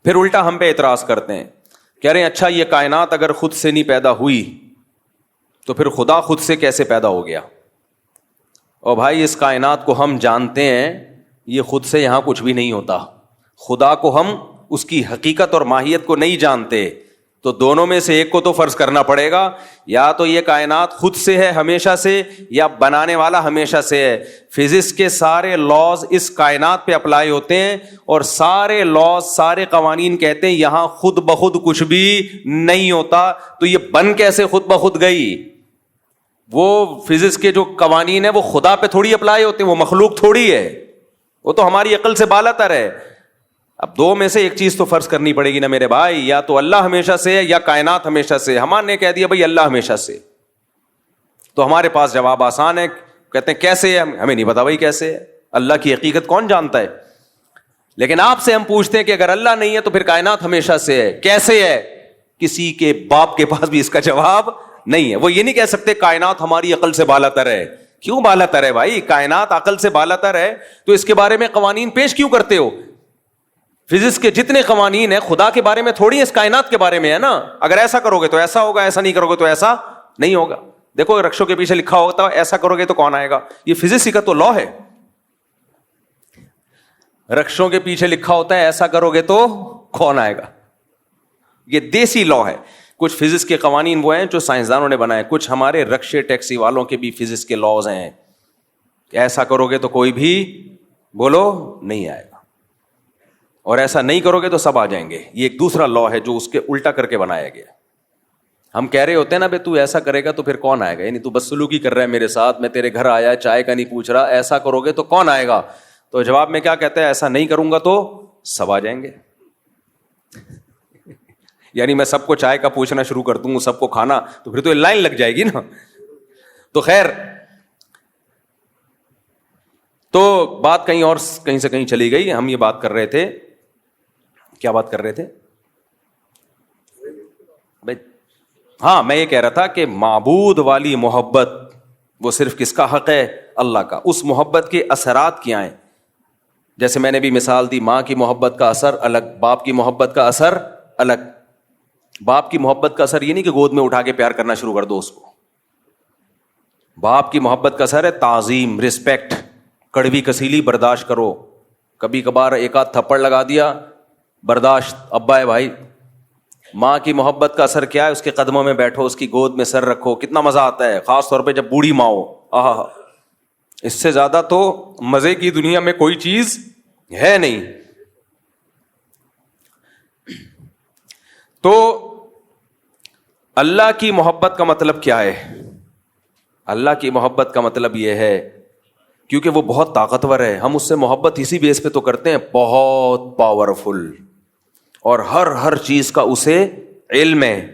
پھر الٹا ہم پہ اعتراض کرتے ہیں، کہہ رہے ہیں اچھا یہ کائنات اگر خود سے نہیں پیدا ہوئی تو پھر خدا خود سے کیسے پیدا ہو گیا؟ اور بھائی اس کائنات کو ہم جانتے ہیں، یہ خود سے یہاں کچھ بھی نہیں ہوتا۔ خدا کو ہم اس کی حقیقت اور ماہیت کو نہیں جانتے، تو دونوں میں سے ایک کو تو فرض کرنا پڑے گا، یا تو یہ کائنات خود سے ہے ہمیشہ سے، یا بنانے والا ہمیشہ سے ہے۔ فزکس کے سارے لاز اس کائنات پہ اپلائی ہوتے ہیں، اور سارے لاز، سارے قوانین کہتے ہیں یہاں خود بخود کچھ بھی نہیں ہوتا، تو یہ بن کیسے خود بخود گئی؟ وہ فزکس کے جو قوانین ہیں وہ خدا پہ تھوڑی اپلائی ہوتے ہیں، وہ مخلوق تھوڑی ہے، وہ تو ہماری عقل سے بالا تر ہے۔ اب دو میں سے ایک چیز تو فرض کرنی پڑے گی نا میرے بھائی، یا تو اللہ ہمیشہ سے ہے یا کائنات ہمیشہ سے۔ ہمارے نے کہہ دیا بھائی اللہ ہمیشہ سے، تو ہمارے پاس جواب آسان ہے، کہتے ہیں کیسے ہے؟ ہمیں نہیں پتا بھائی کیسے ہے، اللہ کی حقیقت کون جانتا ہے؟ لیکن آپ سے ہم پوچھتے ہیں کہ اگر اللہ نہیں ہے تو پھر کائنات ہمیشہ سے ہے، کیسے ہے؟ کسی کے باپ کے پاس بھی اس کا جواب نہیں ہے۔ وہ یہ نہیں کہہ سکتے کائنات ہماری عقل سے بالا تر ہے۔ کیوں بالا تر ہے بھائی؟ کائنات عقل سے بالا تر ہے تو اس کے بارے میں قوانین پیش کیوں کرتے ہو؟ فزکس کے جتنے قوانین ہیں خدا کے بارے میں تھوڑی، اس کائنات کے بارے میں ہے نا۔ اگر ایسا کرو گے تو ایسا ہوگا، ایسا نہیں کرو گے تو ایسا نہیں ہوگا۔ دیکھو رکشوں کے پیچھے لکھا ہوتا ہے ایسا کرو گے تو کون آئے گا، یہ فزکس کا تو لا ہے۔ رکشوں کے پیچھے لکھا ہوتا ہے ایسا کرو گے تو کون آئے گا، یہ دیسی لا ہے۔ کچھ فزکس کے قوانین وہ ہیں جو سائنسدانوں نے بنائے، کچھ ہمارے رکشے ٹیکسی والوں کے بھی فزکس کے لاز ہیں، ایسا کرو گے تو کوئی بھی بولو نہیں آئے گا، اور ایسا نہیں کرو گے تو سب آ جائیں گے۔ یہ ایک دوسرا لا ہے جو اس کے الٹا کر کے بنایا گیا۔ ہم کہہ رہے ہوتے ہیں نا بھائی تو ایسا کرے گا تو پھر کون آئے گا، یعنی تو بدسلوکی کر رہا ہے میرے ساتھ، میں تیرے گھر آیا چائے کا نہیں پوچھ رہا، ایسا کرو گے تو کون آئے گا؟ تو جواب میں کیا کہتے ہیں، ایسا نہیں کروں گا تو سب آ جائیں گے۔ یعنی میں سب کو چائے کا پوچھنا شروع کر دوں، سب کو کھانا، تو پھر تو لائن لگ جائے گی نا۔ تو خیر، تو بات کہیں اور کہیں سے کہیں چلی گئی۔ ہم یہ بات کر رہے تھے، کیا بات کر رہے تھے بھائی؟ ہاں میں یہ کہہ رہا تھا کہ معبود والی محبت وہ صرف کس کا حق ہے؟ اللہ کا۔ اس محبت کے اثرات کیا ہیں؟ جیسے میں نے بھی مثال دی، ماں کی محبت کا اثر الگ، باپ کی محبت کا اثر الگ۔ باپ کی محبت کا اثر یہ نہیں کہ گود میں اٹھا کے پیار کرنا شروع کر دو اس کو. باپ کی محبت کا اثر ہے تعظیم, رسپیکٹ, کڑوی کسیلی برداشت کرو. کبھی کبھار ایک آدھ تھپڑ لگا دیا, برداشت, ابا ہے بھائی. ماں کی محبت کا اثر کیا ہے؟ اس کے قدموں میں بیٹھو, اس کی گود میں سر رکھو, کتنا مزہ آتا ہے, خاص طور پہ جب بوڑھی ماں ہو. آہا, اس سے زیادہ تو مزے کی دنیا میں کوئی چیز ہے نہیں. تو اللہ کی محبت کا مطلب کیا ہے؟ اللہ کی محبت کا مطلب یہ ہے, کیونکہ وہ بہت طاقتور ہے, ہم اس سے محبت اسی بیس پہ تو کرتے ہیں, بہت پاورفل, اور ہر چیز کا اسے علم ہے.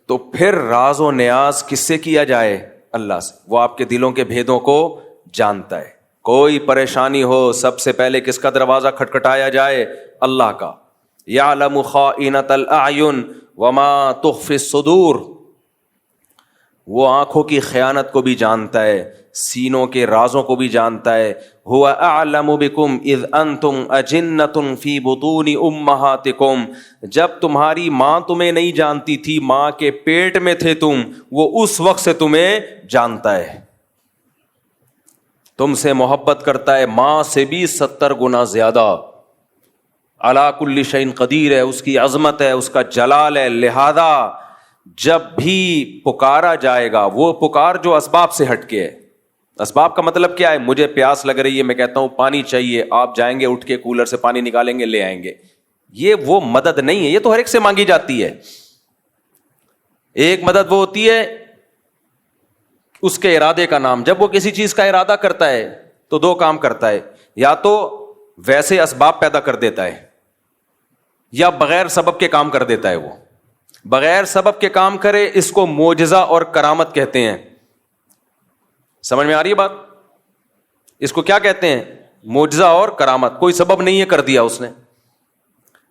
تو پھر راز و نیاز کس سے کیا جائے؟ اللہ سے. وہ آپ کے دلوں کے بھیدوں کو جانتا ہے. کوئی پریشانی ہو, سب سے پہلے کس کا دروازہ کھٹکھٹایا جائے؟ اللہ کا. یعلم خائنۃ الاعین وما تخفی الصدور. وہ آنکھوں کی خیانت کو بھی جانتا ہے, سینوں کے رازوں کو بھی جانتا ہے. هو اعلم بکم اذ انتم اجنۃ فی بطون امہاتکم. جب تمہاری ماں تمہیں نہیں جانتی تھی, ماں کے پیٹ میں تھے تم, وہ اس وقت سے تمہیں جانتا ہے, تم سے محبت کرتا ہے, ماں سے بھی 70 گنا زیادہ. علی کل شیء قدیر ہے, اس کی عظمت ہے, اس کا جلال ہے. لہذا جب بھی پکارا جائے گا, وہ پکار جو اسباب سے ہٹ کے ہے. اسباب کا مطلب کیا ہے؟ مجھے پیاس لگ رہی ہے, میں کہتا ہوں پانی چاہیے, آپ جائیں گے اٹھ کے کولر سے پانی نکالیں گے, لے آئیں گے. یہ وہ مدد نہیں ہے, یہ تو ہر ایک سے مانگی جاتی ہے. ایک مدد وہ ہوتی ہے اس کے ارادے کا نام. جب وہ کسی چیز کا ارادہ کرتا ہے تو 2 کام کرتا ہے, یا تو ویسے اسباب پیدا کر دیتا ہے, یا بغیر سبب کے کام کر دیتا ہے. وہ بغیر سبب کے کام کرے, اس کو معجزہ اور کرامت کہتے ہیں. سمجھ میں آ رہی ہے بات؟ اس کو کیا کہتے ہیں؟ معجزہ اور کرامت. کوئی سبب نہیں ہے, کر دیا اس نے.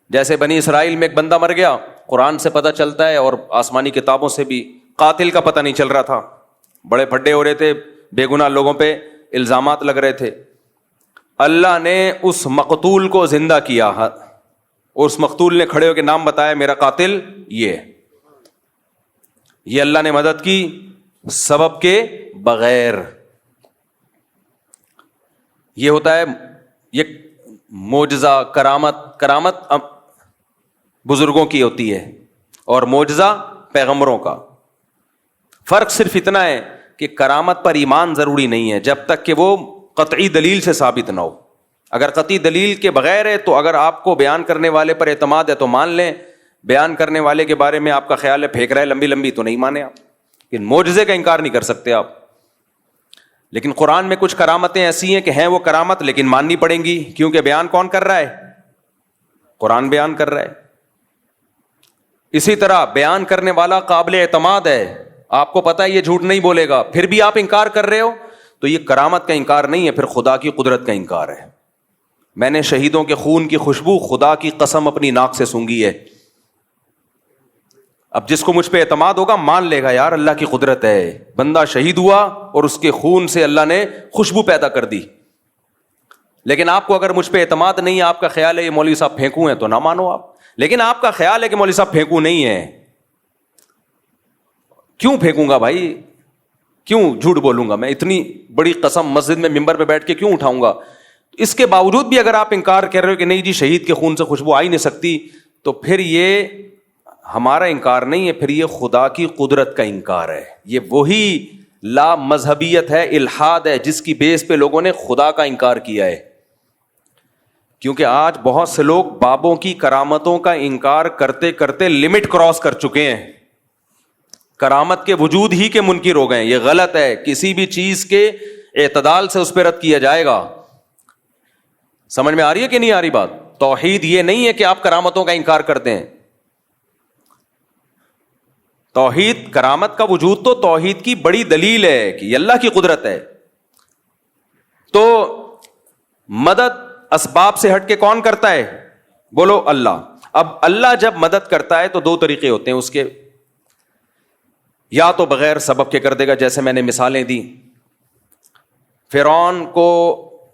جیسے بنی اسرائیل میں ایک بندہ مر گیا, قرآن سے پتہ چلتا ہے اور آسمانی کتابوں سے بھی. قاتل کا پتہ نہیں چل رہا تھا, بڑے پھڈے ہو رہے تھے, بے گناہ لوگوں پہ الزامات لگ رہے تھے. اللہ نے اس مقتول کو زندہ کیا, اور اس مقتول نے کھڑے ہو کے نام بتایا, میرا قاتل یہ. یہ اللہ نے مدد کی سبب کے بغیر. یہ ہوتا ہے یہ معجزہ. کرامت بزرگوں کی ہوتی ہے اور معجزہ پیغمبروں کا. فرق صرف اتنا ہے کہ کرامت پر ایمان ضروری نہیں ہے جب تک کہ وہ قطعی دلیل سے ثابت نہ ہو. اگر قطعی دلیل کے بغیر ہے تو اگر آپ کو بیان کرنے والے پر اعتماد ہے تو مان لیں, بیان کرنے والے کے بارے میں آپ کا خیال ہے پھینک رہا ہے لمبی تو نہیں مانے آپ. لیکن معجزے کا انکار نہیں کر سکتے آپ. لیکن قرآن میں کچھ کرامتیں ایسی ہیں کہ ہیں وہ کرامت لیکن ماننی پڑیں گی, کیونکہ بیان کون کر رہا ہے؟ قرآن بیان کر رہا ہے. اسی طرح بیان کرنے والا قابل اعتماد ہے, آپ کو پتا ہے یہ جھوٹ نہیں بولے گا, پھر بھی آپ انکار کر رہے ہو, تو یہ کرامت کا انکار نہیں ہے, پھر خدا کی قدرت کا انکار ہے. میں نے شہیدوں کے خون کی خوشبو خدا کی قسم اپنی ناک سے سونگھی ہے. اب جس کو مجھ پہ اعتماد ہوگا مان لے گا یار اللہ کی قدرت ہے. بندہ شہید ہوا اور اس کے خون سے اللہ نے خوشبو پیدا کر دی. لیکن آپ کو اگر مجھ پہ اعتماد نہیں ہے, آپ کا خیال ہے یہ مولوی صاحب پھینکو ہیں, تو نہ مانو آپ. لیکن آپ کا خیال ہے کہ مولوی صاحب پھینکو نہیں ہے, کیوں پھینکوں گا بھائی, کیوں جھوٹ بولوں گا میں, اتنی بڑی قسم مسجد میں ممبر پہ بیٹھ کے کیوں اٹھاؤں گا. اس کے باوجود بھی اگر آپ انکار کر رہے ہو کہ نہیں جی شہید کے خون سے خوشبو آ ہی نہیں سکتی, تو پھر یہ ہمارا انکار نہیں ہے, پھر یہ خدا کی قدرت کا انکار ہے. یہ وہی لا مذہبیت ہے, الحاد ہے, جس کی بیس پہ لوگوں نے خدا کا انکار کیا ہے. کیونکہ آج بہت سے لوگ بابوں کی کرامتوں کا انکار کرتے کرتے لمٹ کراس کر چکے ہیں, کرامت کے وجود ہی کے منکر ہو گئے. یہ غلط ہے. کسی بھی چیز کے اعتدال سے اس پہ رد کیا جائے گا. سمجھ میں آ رہی ہے کہ نہیں آ رہی بات؟ توحید یہ نہیں ہے کہ آپ کرامتوں کا انکار کرتے ہیں. توحید, کرامت کا وجود تو توحید کی بڑی دلیل ہے کہ یہ اللہ کی قدرت ہے. تو مدد اسباب سے ہٹ کے کون کرتا ہے؟ بولو اللہ. اب اللہ جب مدد کرتا ہے تو 2 طریقے ہوتے ہیں اس کے. یا تو بغیر سبب کے کر دے گا, جیسے میں نے مثالیں دی. فرعون کو,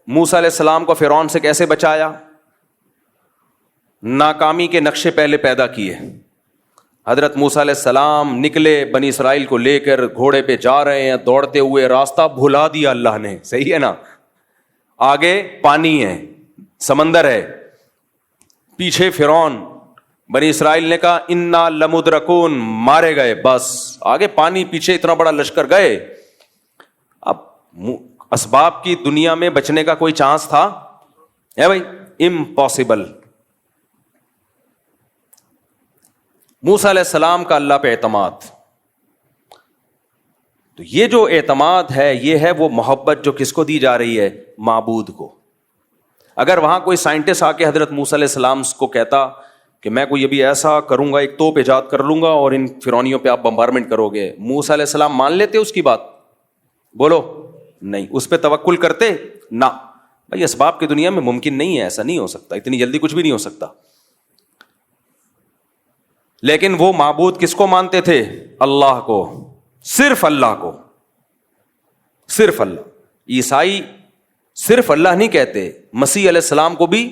موسیٰ علیہ السلام کو فرعون سے کیسے بچایا؟ ناکامی کے نقشے پہلے پیدا کیے. حضرت موسیٰ علیہ السلام نکلے بنی اسرائیل کو لے کر, گھوڑے پہ جا رہے ہیں دوڑتے ہوئے, راستہ بھلا دیا اللہ نے, صحیح ہے نا, آگے پانی ہے, سمندر ہے, پیچھے فرعون. بنی اسرائیل نے کہا انا لمدرکون, مارے گئے, بس آگے پانی, پیچھے اتنا بڑا لشکر گئے. اب اسباب کی دنیا میں بچنے کا کوئی چانس تھا ہے بھائی؟ امپاسبل. موسیٰ علیہ السلام کا اللہ پہ اعتماد, تو یہ جو اعتماد ہے یہ ہے وہ محبت جو کس کو دی جا رہی ہے؟ معبود کو. اگر وہاں کوئی سائنٹسٹ آ کے حضرت موسیٰ علیہ السلام کو کہتا کہ میں کوئی ابھی ایسا کروں گا, ایک توپ ایجاد کر لوں گا اور ان فرعونیوں پہ آپ بمبارمنٹ کرو گے, موسیٰ علیہ السلام مان لیتے اس کی بات؟ بولو نہیں. اس پہ توکل کرتے؟ نہ بھائی, اسباب کی دنیا میں ممکن نہیں ہے, ایسا نہیں ہو سکتا, اتنی جلدی کچھ بھی نہیں ہو سکتا. لیکن وہ معبود کس کو مانتے تھے؟ اللہ کو, صرف اللہ کو, صرف اللہ. عیسائی صرف اللہ نہیں کہتے, مسیح علیہ السلام کو بھی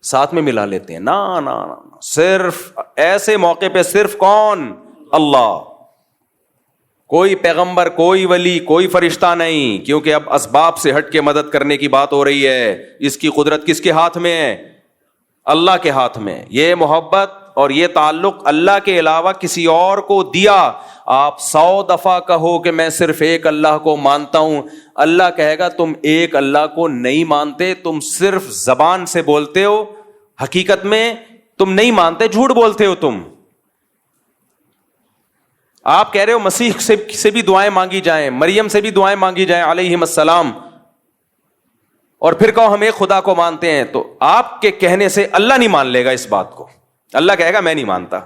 ساتھ میں ملا لیتے ہیں. نا نا نا, صرف ایسے موقع پہ صرف کون؟ اللہ. کوئی پیغمبر, کوئی ولی, کوئی فرشتہ نہیں, کیونکہ اب اسباب سے ہٹ کے مدد کرنے کی بات ہو رہی ہے. اس کی قدرت کس کے ہاتھ میں ہے؟ اللہ کے ہاتھ میں. یہ محبت اور یہ تعلق اللہ کے علاوہ کسی اور کو دیا. آپ 100 دفعہ کہو کہ میں صرف ایک اللہ کو مانتا ہوں, اللہ کہے گا تم ایک اللہ کو نہیں مانتے, تم صرف زبان سے بولتے ہو, حقیقت میں تم نہیں مانتے, جھوٹ بولتے ہو تم. آپ کہہ رہے ہو مسیح سے بھی دعائیں مانگی جائیں, مریم سے بھی دعائیں مانگی جائیں علیہم السلام, اور پھر کہو ہم ایک خدا کو مانتے ہیں, تو آپ کے کہنے سے اللہ نہیں مان لے گا اس بات کو. اللہ کہے گا میں نہیں مانتا,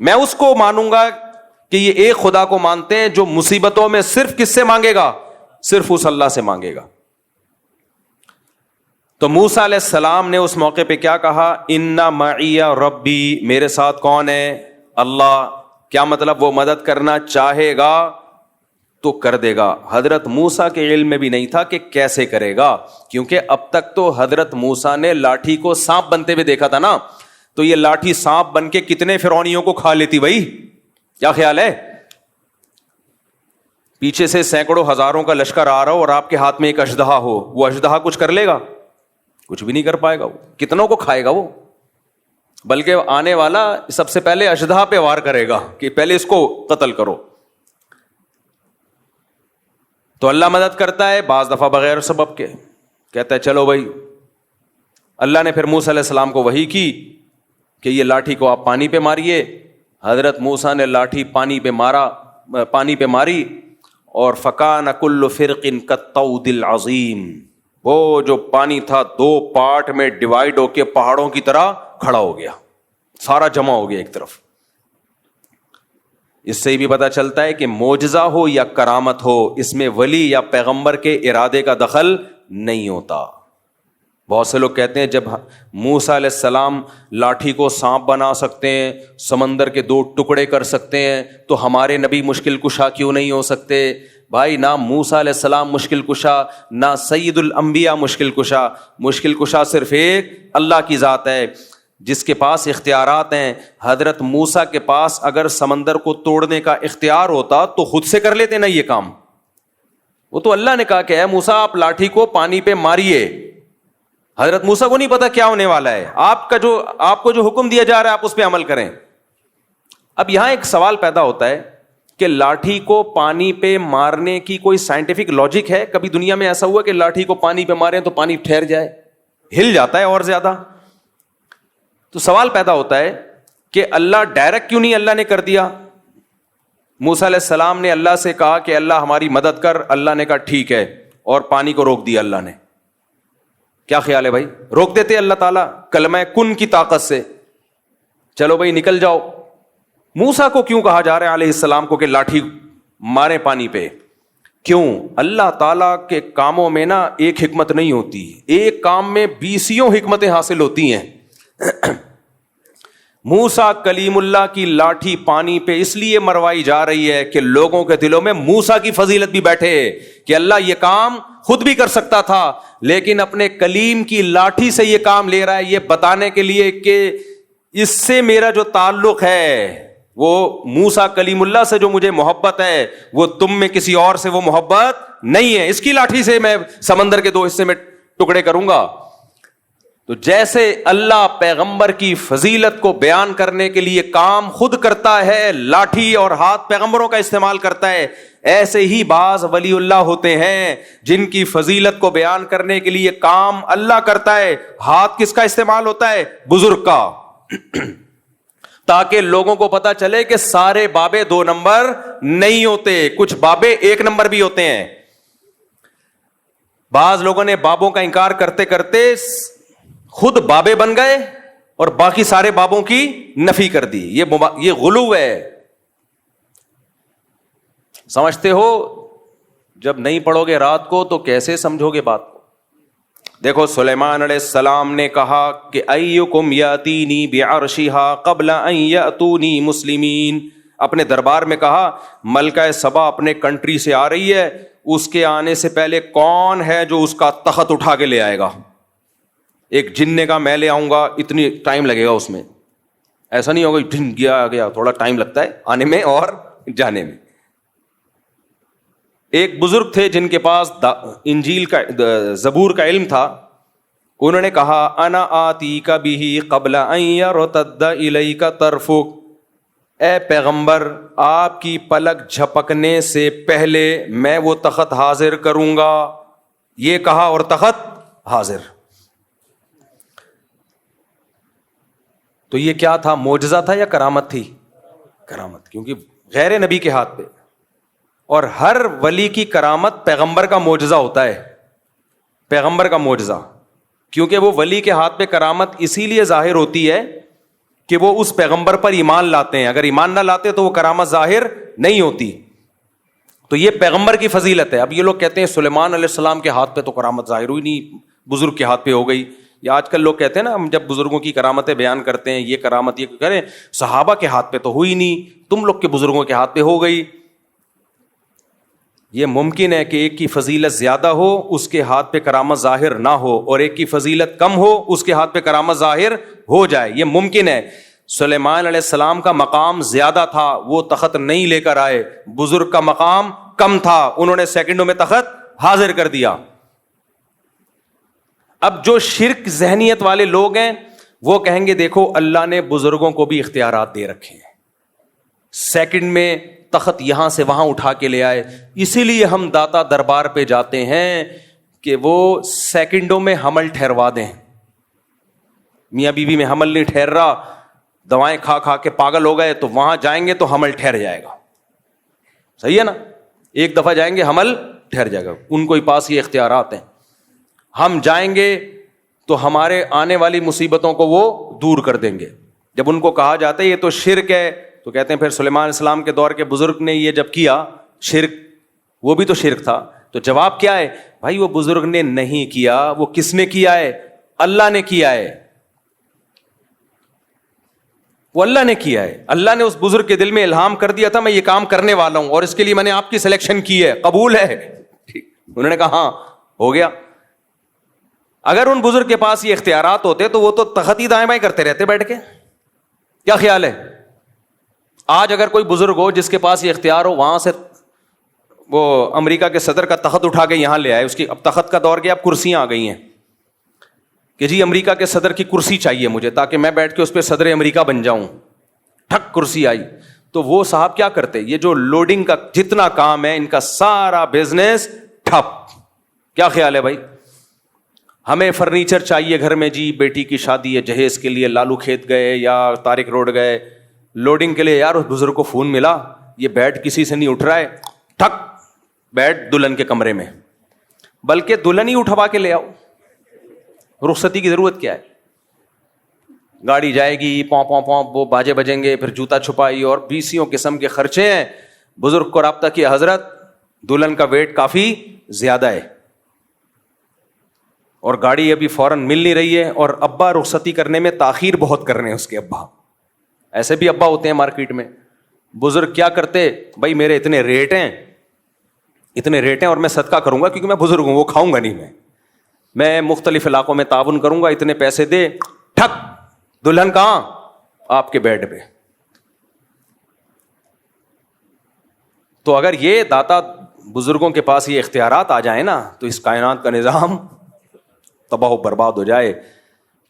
میں اس کو مانوں گا کہ یہ ایک خدا کو مانتے ہیں جو مصیبتوں میں صرف کس سے مانگے گا؟ صرف اس اللہ سے مانگے گا. تو موسیٰ علیہ السلام نے اس موقع پہ کیا کہا؟ ان معی ربی, میرے ساتھ کون ہے؟ اللہ. کیا مطلب؟ وہ مدد کرنا چاہے گا تو کر دے گا. حضرت موسیٰ کے علم میں بھی نہیں تھا کہ کیسے کرے گا, کیونکہ اب تک تو حضرت موسیٰ نے لاٹھی کو سانپ بنتے ہوئے دیکھا تھا نا, تو یہ لاٹھی سانپ بن کے کتنے فرعونیوں کو کھا لیتی بھائی؟ کیا خیال ہے؟ پیچھے سے سینکڑوں ہزاروں کا لشکر آ رہا ہو اور آپ کے ہاتھ میں ایک اژدہا ہو, وہ اژدہا کچھ کر لے گا؟ کچھ بھی نہیں کر پائے گا. وہ کتنوں کو کھائے گا وہ؟ بلکہ آنے والا سب سے پہلے اژدہا پہ وار کرے گا کہ پہلے اس کو قتل کرو. تو اللہ مدد کرتا ہے بعض دفعہ بغیر سبب کے, کہتا ہے چلو بھائی. اللہ نے پھر موسیٰ علیہ السلام کو وحی کی کہ یہ لاٹھی کو آپ پانی پہ ماریے. حضرت موسیٰ نے لاٹھی پانی پہ ماری اور فکان کل فرق کالطود العظیم, وہ جو پانی تھا 2 پارٹ میں ڈیوائیڈ ہو کے پہاڑوں کی طرح کھڑا ہو گیا, سارا جمع ہو گیا ایک طرف. اس سے بھی پتہ چلتا ہے کہ معجزہ ہو یا کرامت ہو, اس میں ولی یا پیغمبر کے ارادے کا دخل نہیں ہوتا. بہت سے لوگ کہتے ہیں جب موسیٰ علیہ السلام لاٹھی کو سانپ بنا سکتے ہیں, سمندر کے 2 ٹکڑے کر سکتے ہیں, تو ہمارے نبی مشکل کشا کیوں نہیں ہو سکتے؟ بھائی نہ موسیٰ علیہ السلام مشکل کشا, نہ سید الانبیاء مشکل کشا. مشکل کشا صرف ایک اللہ کی ذات ہے جس کے پاس اختیارات ہیں. حضرت موسیٰ کے پاس اگر سمندر کو توڑنے کا اختیار ہوتا تو خود سے کر لیتے نا یہ کام. وہ تو اللہ نے کہا کہ اے موسیٰ آپ لاٹھی کو پانی پہ ماریے. حضرت موسیٰ کو نہیں پتا کیا ہونے والا ہے, آپ کو جو حکم دیا جا رہا ہے آپ اس پہ عمل کریں. اب یہاں ایک سوال پیدا ہوتا ہے کہ لاٹھی کو پانی پہ مارنے کی کوئی سائنٹیفک لاجک ہے؟ کبھی دنیا میں ایسا ہوا کہ لاٹھی کو پانی پہ ماریں تو پانی ٹھہر جائے؟ ہل جاتا ہے اور زیادہ. تو سوال پیدا ہوتا ہے کہ اللہ ڈائریکٹ کیوں نہیں اللہ نے کر دیا؟ موسیٰ علیہ السلام نے اللہ سے کہا کہ اللہ ہماری مدد کر, اللہ نے کہا ٹھیک ہے, اور پانی کو روک دیا اللہ نے. کیا خیال ہے بھائی؟ روک دیتے اللہ تعالیٰ کلمہ کن کی طاقت سے, چلو بھائی نکل جاؤ. موسیٰ کو کیوں کہا جا رہا ہے علیہ السلام کو کہ لاٹھی مارے پانی پہ؟ کیوں؟ اللہ تعالیٰ کے کاموں میں نا ایک حکمت نہیں ہوتی, ایک کام میں 20 حکمتیں حاصل ہوتی ہیں. موسیٰ کلیم اللہ کی لاٹھی پانی پہ اس لیے مروائی جا رہی ہے کہ لوگوں کے دلوں میں موسیٰ کی فضیلت بھی بیٹھے کہ اللہ یہ کام خود بھی کر سکتا تھا لیکن اپنے کلیم کی لاٹھی سے یہ کام لے رہا ہے, یہ بتانے کے لیے کہ اس سے میرا جو تعلق ہے وہ موسیٰ کلیم اللہ سے جو مجھے محبت ہے وہ تم میں کسی اور سے وہ محبت نہیں ہے. اس کی لاٹھی سے میں سمندر کے 2 حصے میں ٹکڑے کروں گا. تو جیسے اللہ پیغمبر کی فضیلت کو بیان کرنے کے لیے کام خود کرتا ہے, لاٹھی اور ہاتھ پیغمبروں کا استعمال کرتا ہے, ایسے ہی بعض ولی اللہ ہوتے ہیں جن کی فضیلت کو بیان کرنے کے لیے کام اللہ کرتا ہے. ہاتھ کس کا استعمال ہوتا ہے؟ بزرگ کا, تاکہ لوگوں کو پتا چلے کہ سارے بابے 2 نمبر نہیں ہوتے, کچھ بابے 1 نمبر بھی ہوتے ہیں. بعض لوگوں نے بابوں کا انکار کرتے کرتے خود بابے بن گئے اور باقی سارے بابوں کی نفی کر دی. یہ غلو ہے. سمجھتے ہو؟ جب نہیں پڑھو گے رات کو تو کیسے سمجھو گے بات کو؟ دیکھو سلیمان علیہ السلام نے کہا کہ ایکم یاتینی بعرشہا قبل ان یاتونی مسلمین. اپنے دربار میں کہا ملکہ سبا اپنے کنٹری سے آ رہی ہے, اس کے آنے سے پہلے کون ہے جو اس کا تخت اٹھا کے لے آئے گا؟ ایک جننے کا میں لے آؤں گا, اتنی ٹائم لگے گا اس میں. ایسا نہیں ہوگا جن گیا, تھوڑا ٹائم لگتا ہے آنے میں اور جانے میں. ایک بزرگ تھے جن کے پاس انجیل کا زبور کا علم تھا. انہوں نے کہا انا آتیک بہ قبل ان یرتد الیک طرفک, اے پیغمبر آپ کی پلک جھپکنے سے پہلے میں وہ تخت حاضر کروں گا. یہ کہا اور تخت حاضر. تو یہ کیا تھا؟ معجزہ تھا یا کرامت تھی؟ کرامت, کیونکہ غیر نبی کے ہاتھ پہ. اور ہر ولی کی کرامت پیغمبر کا معجزہ ہوتا ہے, پیغمبر کا معجزہ, کیونکہ وہ ولی کے ہاتھ پہ کرامت اسی لیے ظاہر ہوتی ہے کہ وہ اس پیغمبر پر ایمان لاتے ہیں. اگر ایمان نہ لاتے تو وہ کرامت ظاہر نہیں ہوتی. تو یہ پیغمبر کی فضیلت ہے. اب یہ لوگ کہتے ہیں سلیمان علیہ السلام کے ہاتھ پہ تو کرامت ظاہر ہوئی نہیں, بزرگ کے ہاتھ پہ ہو گئی. یا آج کل لوگ کہتے ہیں نا, ہم جب بزرگوں کی کرامتیں بیان کرتے ہیں, یہ کرامت یہ کریں, صحابہ کے ہاتھ پہ تو ہوئی نہیں, تم لوگ کے بزرگوں کے ہاتھ پہ ہو گئی. یہ ممکن ہے کہ ایک کی فضیلت زیادہ ہو اس کے ہاتھ پہ کرامت ظاہر نہ ہو, اور ایک کی فضیلت کم ہو اس کے ہاتھ پہ کرامت ظاہر ہو جائے. یہ ممکن ہے. سلیمان علیہ السلام کا مقام زیادہ تھا, وہ تخت نہیں لے کر آئے. بزرگ کا مقام کم تھا, انہوں نے سیکنڈوں میں تخت حاضر کر دیا. اب جو شرک ذہنیت والے لوگ ہیں وہ کہیں گے دیکھو اللہ نے بزرگوں کو بھی اختیارات دے رکھے ہیں, سیکنڈ میں تخت یہاں سے وہاں اٹھا کے لے آئے. اسی لیے ہم داتا دربار پہ جاتے ہیں کہ وہ سیکنڈوں میں حمل ٹھہروا دیں. میاں بیوی میں حمل نہیں ٹھہر رہا, دوائیں کھا کھا کے پاگل ہو گئے, تو وہاں جائیں گے تو حمل ٹھہر جائے گا. صحیح ہے نا؟ ایک دفعہ جائیں گے حمل ٹھہر جائے گا. ان کو پاس یہ اختیارات ہیں. ہم جائیں گے تو ہمارے آنے والی مصیبتوں کو وہ دور کر دیں گے. جب ان کو کہا جاتا ہے یہ تو شرک ہے, تو کہتے ہیں پھر سلیمان علیہ السلام کے دور کے بزرگ نے یہ جب کیا شرک, وہ بھی تو شرک تھا. تو جواب کیا ہے بھائی؟ وہ بزرگ نے نہیں کیا, وہ کس نے کیا ہے؟ اللہ نے کیا ہے. وہ اللہ نے کیا ہے. اللہ نے اس بزرگ کے دل میں الہام کر دیا تھا میں یہ کام کرنے والا ہوں, اور اس کے لیے میں نے آپ کی سلیکشن کی ہے, قبول ہے. انہوں نے کہا ہاں ہو گیا. اگر ان بزرگ کے پاس یہ اختیارات ہوتے تو وہ تو تخت ہی دائیں بائیں کرتے رہتے بیٹھ کے. کیا خیال ہے؟ آج اگر کوئی بزرگ ہو جس کے پاس یہ اختیار ہو, وہاں سے وہ امریکہ کے صدر کا تخت اٹھا کے یہاں لے آئے, اس کی اب تخت کا دور گیا, اب کرسیاں آ گئی ہیں کہ جی امریکہ کے صدر کی کرسی چاہیے مجھے تاکہ میں بیٹھ کے اس پہ صدر امریکہ بن جاؤں. ٹھک کرسی آئی. تو وہ صاحب کیا کرتے؟ یہ جو لوڈنگ کا جتنا کام ہے ان کا سارا بزنس ٹھپ. کیا خیال ہے بھائی؟ ہمیں فرنیچر چاہیے گھر میں, جی بیٹی کی شادی ہے, جہیز کے لیے لالو کھیت گئے یا طارق روڈ گئے, لوڈنگ کے لیے یار اس بزرگ کو فون ملا, یہ بیڈ کسی سے نہیں اٹھ رہا ہے, ٹھک بیڈ دلہن کے کمرے میں. بلکہ دلہن ہی اٹھوا کے لے آؤ, رخصتی کی ضرورت کیا ہے؟ گاڑی جائے گی, پاؤں پاؤں پاؤں وہ باجے بجیں گے, پھر جوتا چھپائی اور 20 قسم کے خرچے ہیں. بزرگ کو رابطہ کیا حضرت دلہن کا ویٹ کافی زیادہ ہے اور گاڑی ابھی فوراً مل نہیں رہی ہے, اور ابا رخصتی کرنے میں تاخیر بہت کر رہے ہیں اس کے ابا. ایسے بھی ابا ہوتے ہیں مارکیٹ میں. بزرگ کیا کرتے؟ بھائی میرے اتنے ریٹ ہیں اور میں صدقہ کروں گا کیونکہ میں بزرگ ہوں, وہ کھاؤں گا نہیں, میں مختلف علاقوں میں تعاون کروں گا, اتنے پیسے دے. ٹھک دلہن کہاں؟ آپ کے بیڈ پہ. تو اگر یہ داتا بزرگوں کے پاس یہ اختیارات آ جائیں نا تو اس کائنات کا نظام تباہ و برباد ہو جائے.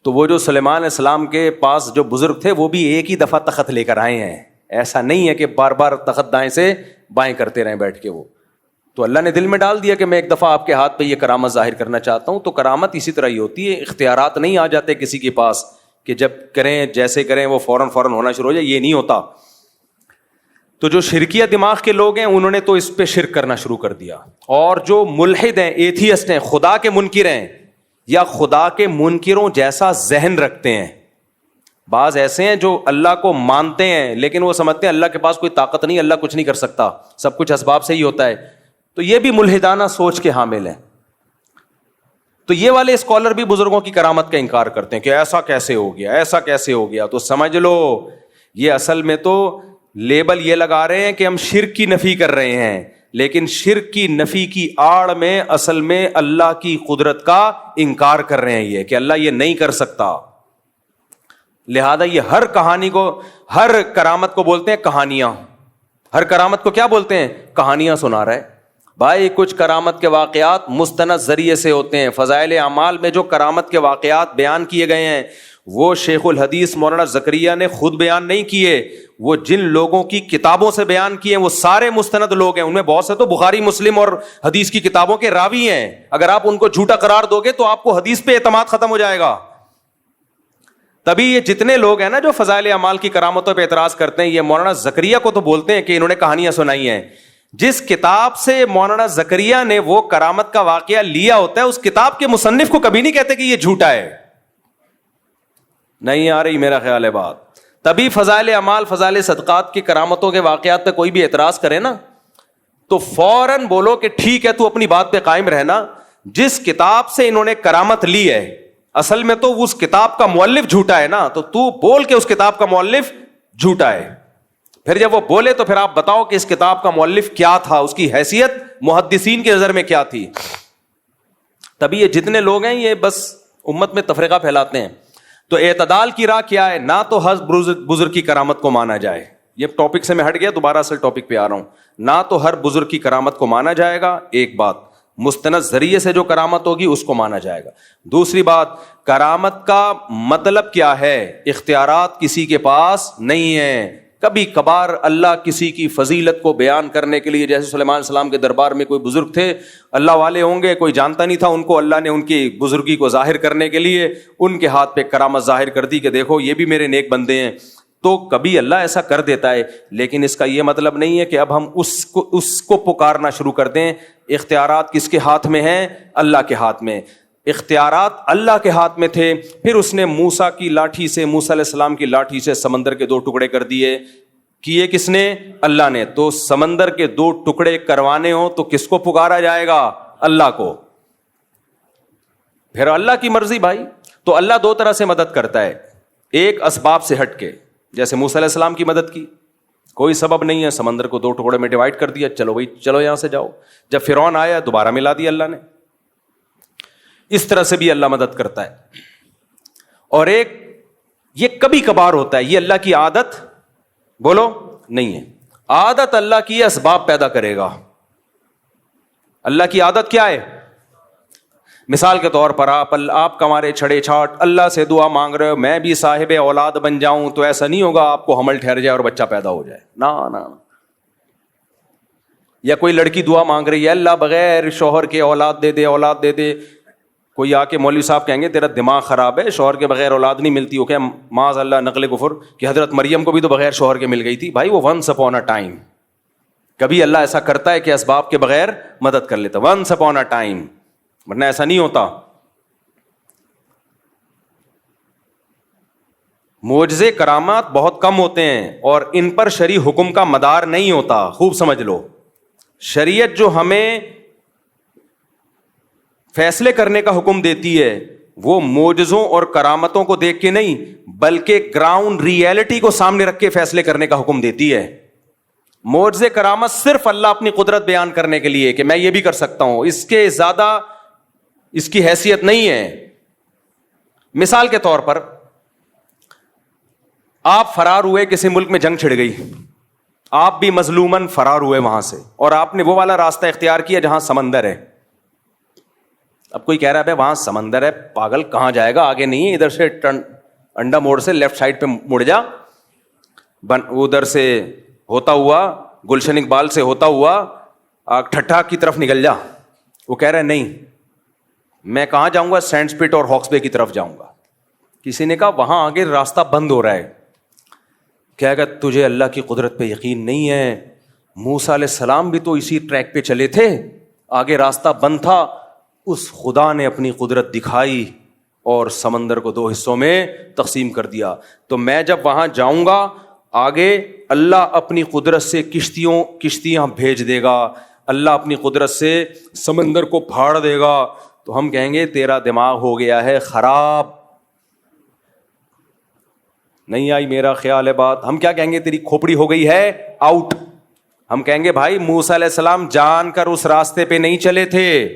تو وہ جو سلیمان علیہ السلام کے پاس جو بزرگ تھے وہ بھی ایک ہی دفعہ تخت لے کر آئے ہیں, ایسا نہیں ہے کہ بار بار تخت دائیں سے بائیں کرتے رہیں بیٹھ کے. وہ تو اللہ نے دل میں ڈال دیا کہ میں ایک دفعہ آپ کے ہاتھ پہ یہ کرامت ظاہر کرنا چاہتا ہوں. تو کرامت اسی طرح ہی ہوتی ہے, اختیارات نہیں آ جاتے کسی کے پاس کہ جب کریں جیسے کریں وہ فوراً ہونا شروع ہو جائے, یہ نہیں ہوتا. تو جو شرکیہ دماغ کے لوگ ہیں انہوں نے تو اس پہ شرک کرنا شروع کر دیا. اور جو ملحد ہیں, ایتھیسٹ ہیں, خدا کے منکر ہیں یا خدا کے منکروں جیسا ذہن رکھتے ہیں, بعض ایسے ہیں جو اللہ کو مانتے ہیں لیکن وہ سمجھتے ہیں اللہ کے پاس کوئی طاقت نہیں, اللہ کچھ نہیں کر سکتا, سب کچھ اسباب سے ہی ہوتا ہے. تو یہ بھی ملحدانہ سوچ کے حامل ہیں. تو یہ والے اسکالر بھی بزرگوں کی کرامت کا انکار کرتے ہیں کہ ایسا کیسے ہو گیا, ایسا کیسے ہو گیا. تو سمجھ لو یہ اصل میں تو لیبل یہ لگا رہے ہیں کہ ہم شرک کی نفی کر رہے ہیں, لیکن شرک کی نفی کی آڑ میں اصل میں اللہ کی قدرت کا انکار کر رہے ہیں, یہ کہ اللہ یہ نہیں کر سکتا. لہذا یہ ہر کہانی کو, ہر کرامت کو بولتے ہیں کہانیاں. ہر کرامت کو کیا بولتے ہیں؟ کہانیاں سنا رہا ہے. بھائی کچھ کرامت کے واقعات مستند ذریعے سے ہوتے ہیں. فضائل اعمال میں جو کرامت کے واقعات بیان کیے گئے ہیں وہ شیخ الحدیث مولانا زکریا نے خود بیان نہیں کیے, وہ جن لوگوں کی کتابوں سے بیان کیے ہیں وہ سارے مستند لوگ ہیں. ان میں بہت سے تو بخاری مسلم اور حدیث کی کتابوں کے راوی ہیں. اگر آپ ان کو جھوٹا قرار دو گے تو آپ کو حدیث پہ اعتماد ختم ہو جائے گا. تبھی یہ جتنے لوگ ہیں نا جو فضائل اعمال کی کرامتوں پہ اعتراض کرتے ہیں, یہ مولانا زکریا کو تو بولتے ہیں کہ انہوں نے کہانیاں سنائی ہیں. جس کتاب سے مولانا زکریا نے وہ کرامت کا واقعہ لیا ہوتا ہے اس کتاب کے مصنف کو کبھی نہیں کہتے کہ یہ جھوٹا ہے. نہیں آ رہی میرا خیال ہے بات. تبھی فضائل اعمال, فضائل صدقات کی کرامتوں کے واقعات پہ کوئی بھی اعتراض کرے نا تو فوراً بولو کہ ٹھیک ہے تو اپنی بات پہ قائم رہنا. جس کتاب سے انہوں نے کرامت لی ہے اصل میں تو اس کتاب کا مؤلف جھوٹا ہے نا, تو بول کہ اس کتاب کا مؤلف جھوٹا ہے. پھر جب وہ بولے تو پھر آپ بتاؤ کہ اس کتاب کا مؤلف کیا تھا, اس کی حیثیت محدثین کی نظر میں کیا تھی. تبھی یہ جتنے لوگ ہیں یہ بس امت میں تفرقہ پھیلاتے ہیں. تو اعتدال کی راہ کیا ہے؟ نہ تو ہر بزرگ کی کرامت کو مانا جائے, یہ ٹاپک سے میں ہٹ گیا, دوبارہ اصل ٹاپک پہ آ رہا ہوں. نہ تو ہر بزرگ کی کرامت کو مانا جائے گا, ایک بات. مستند ذریعے سے جو کرامت ہوگی اس کو مانا جائے گا. دوسری بات, کرامت کا مطلب کیا ہے؟ اختیارات کسی کے پاس نہیں ہے. کبھی کبھار اللہ کسی کی فضیلت کو بیان کرنے کے لیے, جیسے سلیمان علیہ السلام کے دربار میں کوئی بزرگ تھے, اللہ والے ہوں گے, کوئی جانتا نہیں تھا ان کو, اللہ نے ان کی بزرگی کو ظاہر کرنے کے لیے ان کے ہاتھ پہ کرامت ظاہر کر دی کہ دیکھو یہ بھی میرے نیک بندے ہیں. تو کبھی اللہ ایسا کر دیتا ہے, لیکن اس کا یہ مطلب نہیں ہے کہ اب ہم اس کو پکارنا شروع کر دیں. اختیارات کس کے ہاتھ میں ہیں؟ اللہ کے ہاتھ میں. اختیارات اللہ کے ہاتھ میں تھے, پھر اس نے موسیٰ کی لاٹھی سے, موسیٰ علیہ السلام کی لاٹھی سے سمندر کے 2 ٹکڑے کر دیے. کیے کس نے؟ اللہ نے. تو سمندر کے 2 ٹکڑے کروانے ہو تو کس کو پکارا جائے گا؟ اللہ کو. پھر اللہ کی مرضی بھائی. تو اللہ 2 طرح سے مدد کرتا ہے, ایک اسباب سے ہٹ کے, جیسے موسیٰ علیہ السلام کی مدد کی, کوئی سبب نہیں ہے, سمندر کو 2 ٹکڑے میں ڈیوائڈ کر دیا, چلو بھائی چلو یہاں سے جاؤ. جب فرعون آیا دوبارہ ملا دیا اللہ نے. اس طرح سے بھی اللہ مدد کرتا ہے. اور ایک یہ کبھی کبھار ہوتا ہے, یہ اللہ کی عادت بولو نہیں ہے. عادت اللہ کی اسباب پیدا کرے گا. اللہ کی عادت کیا ہے؟ مثال کے طور پر آپ کمارے چھڑے چھاٹ اللہ سے دعا مانگ رہے ہو میں بھی صاحب اولاد بن جاؤں, تو ایسا نہیں ہوگا آپ کو حمل ٹھہر جائے اور بچہ پیدا ہو جائے. نہ. یا کوئی لڑکی دعا مانگ رہی ہے اللہ بغیر شوہر کے اولاد دے دے, اولاد دے دے. کوئی آ کے مولوی صاحب کہیں گے تیرا دماغ خراب ہے, شوہر کے بغیر اولاد نہیں ملتی. وہ کہ معاذ اللہ نقل کفر, کہ حضرت مریم کو بھی تو بغیر شوہر کے مل گئی تھی. بھائی وہ ونس اپون اے ٹائم. کبھی اللہ ایسا کرتا ہے کہ اسباب کے بغیر مدد کر لیتا, ونس اپون اے ٹائم, ورنہ ایسا نہیں ہوتا. معجزے کرامات بہت کم ہوتے ہیں اور ان پر شرعی حکم کا مدار نہیں ہوتا. خوب سمجھ لو, شریعت جو ہمیں فیصلے کرنے کا حکم دیتی ہے وہ معجزوں اور کرامتوں کو دیکھ کے نہیں بلکہ گراؤنڈ ریئلٹی کو سامنے رکھ کے فیصلے کرنے کا حکم دیتی ہے. معجزے کرامت صرف اللہ اپنی قدرت بیان کرنے کے لیے کہ میں یہ بھی کر سکتا ہوں, اس کے زیادہ اس کی حیثیت نہیں ہے. مثال کے طور پر آپ فرار ہوئے, کسی ملک میں جنگ چھڑ گئی, آپ بھی مظلومن فرار ہوئے وہاں سے, اور آپ نے وہ والا راستہ اختیار کیا جہاں سمندر ہے. اب کوئی کہہ رہا ہے بھائی وہاں سمندر ہے, پاگل کہاں جائے گا, آگے نہیں ہے, ادھر سے انڈا موڑ سے لیفٹ سائڈ پہ مڑ جا, ادھر سے ہوتا ہوا گلشن اقبال سے ہوتا ہوا ٹھٹھا کی طرف نکل جا. وہ کہہ رہے نہیں, میں کہاں جاؤں گا, سینڈ سپٹ اور ہاکس بے کی طرف جاؤں گا. کسی نے کہا وہاں آگے راستہ بند ہو رہا ہے. کیا کہ تجھے اللہ کی قدرت پہ یقین نہیں ہے, موسیٰ علیہ السلام بھی تو اسی ٹریک پہ چلے تھے, آگے راستہ بند تھا, اس خدا نے اپنی قدرت دکھائی اور سمندر کو 2 حصوں میں تقسیم کر دیا. تو میں جب وہاں جاؤں گا آگے اللہ اپنی قدرت سے کشتیاں بھیج دے گا, اللہ اپنی قدرت سے سمندر کو پھاڑ دے گا. تو ہم کہیں گے تیرا دماغ ہو گیا ہے خراب. نہیں آئی میرا خیال ہے بات. ہم کیا کہیں گے, تیری کھوپڑی ہو گئی ہے آؤٹ. ہم کہیں گے بھائی موسیٰ علیہ السلام جان کر اس راستے پہ نہیں چلے تھے,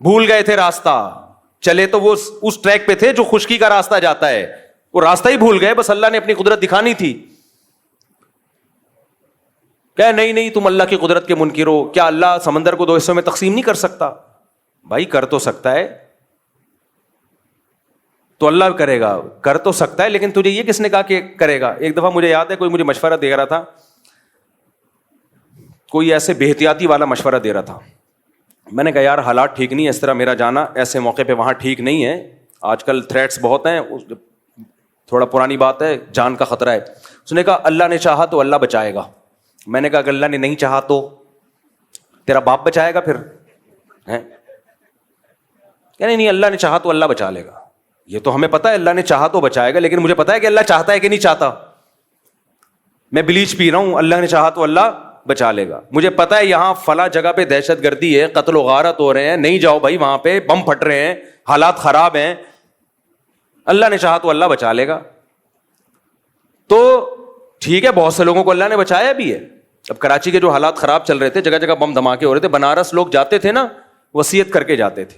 بھول گئے تھے راستہ. چلے تو وہ اس ٹریک پہ تھے جو خشکی کا راستہ جاتا ہے, وہ راستہ ہی بھول گئے, بس اللہ نے اپنی قدرت دکھانی تھی. کہ نہیں تم اللہ کی قدرت کے منکر ہو, کیا اللہ سمندر کو 2 حصوں میں تقسیم نہیں کر سکتا؟ بھائی کر تو سکتا ہے, تو اللہ کرے گا, کر تو سکتا ہے, لیکن تجھے یہ کس نے کہا کہ کرے گا؟ ایک دفعہ مجھے یاد ہے کوئی مجھے مشورہ دے رہا تھا, کوئی ایسے بے احتیاطی والا مشورہ دے رہا تھا. میں نے کہا یار حالات ٹھیک نہیں ہے, اس طرح میرا جانا ایسے موقع پہ وہاں ٹھیک نہیں ہے, آج کل تھریٹس بہت ہیں, تھوڑا پرانی بات ہے, جان کا خطرہ ہے. اس نے کہا اللہ نے چاہا تو اللہ بچائے گا. میں نے کہا اگر اللہ نے نہیں چاہا تو تیرا باپ بچائے گا پھر؟ نہیں اللہ نے چاہا تو اللہ بچا لے گا. یہ تو ہمیں پتا ہے اللہ نے چاہا تو بچائے گا, لیکن مجھے پتا ہے کہ اللہ چاہتا ہے کہ نہیں چاہتا. میں بلیچ پی رہا ہوں, اللہ نے چاہا تو اللہ بچا لے گا. مجھے پتا ہے یہاں فلاں جگہ پہ دہشت گردی ہے, قتل و غارت ہو رہے ہیں, نہیں جاؤ بھائی, وہاں پہ بم پھٹ رہے ہیں, حالات خراب ہیں, اللہ نے چاہا تو اللہ بچا لے گا. تو ٹھیک ہے, بہت سے لوگوں کو اللہ نے بچایا بھی ہے. اب کراچی کے جو حالات خراب چل رہے تھے, جگہ جگہ بم دھماکے ہو رہے تھے, بنارس لوگ جاتے تھے نا, وصیت کر کے جاتے تھے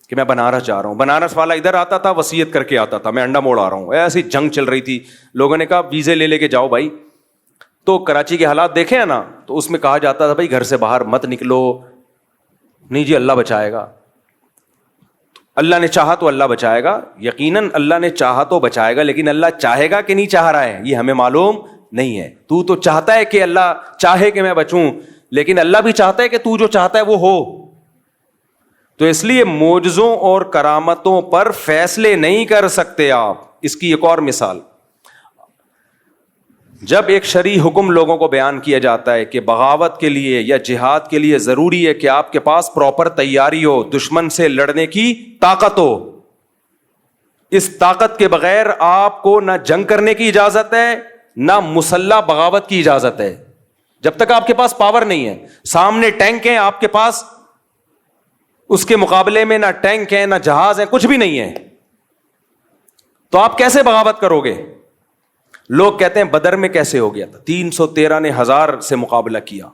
کہ میں بنارس جا رہا ہوں. بنارس والا ادھر آتا تھا, وصیت کر کے آتا تھا میں انڈا موڑ آ رہا ہوں. ایسی جنگ چل رہی تھی, لوگوں نے کہا ویزے لے کے جاؤ بھائی. تو کراچی کے حالات دیکھے ہیں نا, تو اس میں کہا جاتا تھا بھائی گھر سے باہر مت نکلو. نہیں جی اللہ بچائے گا. اللہ نے چاہا تو اللہ بچائے گا, یقیناً اللہ نے چاہا تو بچائے گا, لیکن اللہ چاہے گا کہ نہیں چاہ رہا ہے یہ ہمیں معلوم نہیں ہے. تو چاہتا ہے کہ اللہ چاہے کہ میں بچوں, لیکن اللہ بھی چاہتا ہے کہ تو جو چاہتا ہے وہ ہو. تو اس لیے معجزوں اور کرامتوں پر فیصلے نہیں کر سکتے آپ. اس کی ایک اور مثال, جب ایک شرعی حکم لوگوں کو بیان کیا جاتا ہے کہ بغاوت کے لیے یا جہاد کے لیے ضروری ہے کہ آپ کے پاس پراپر تیاری ہو, دشمن سے لڑنے کی طاقت ہو. اس طاقت کے بغیر آپ کو نہ جنگ کرنے کی اجازت ہے, نہ مسلح بغاوت کی اجازت ہے. جب تک آپ کے پاس پاور نہیں ہے, سامنے ٹینک ہیں آپ کے پاس, اس کے مقابلے میں نہ ٹینک ہے نہ جہاز ہے, کچھ بھی نہیں ہے, تو آپ کیسے بغاوت کرو گے؟ لوگ کہتے ہیں بدر میں کیسے ہو گیا تھا, 313 نے 1000 سے مقابلہ کیا,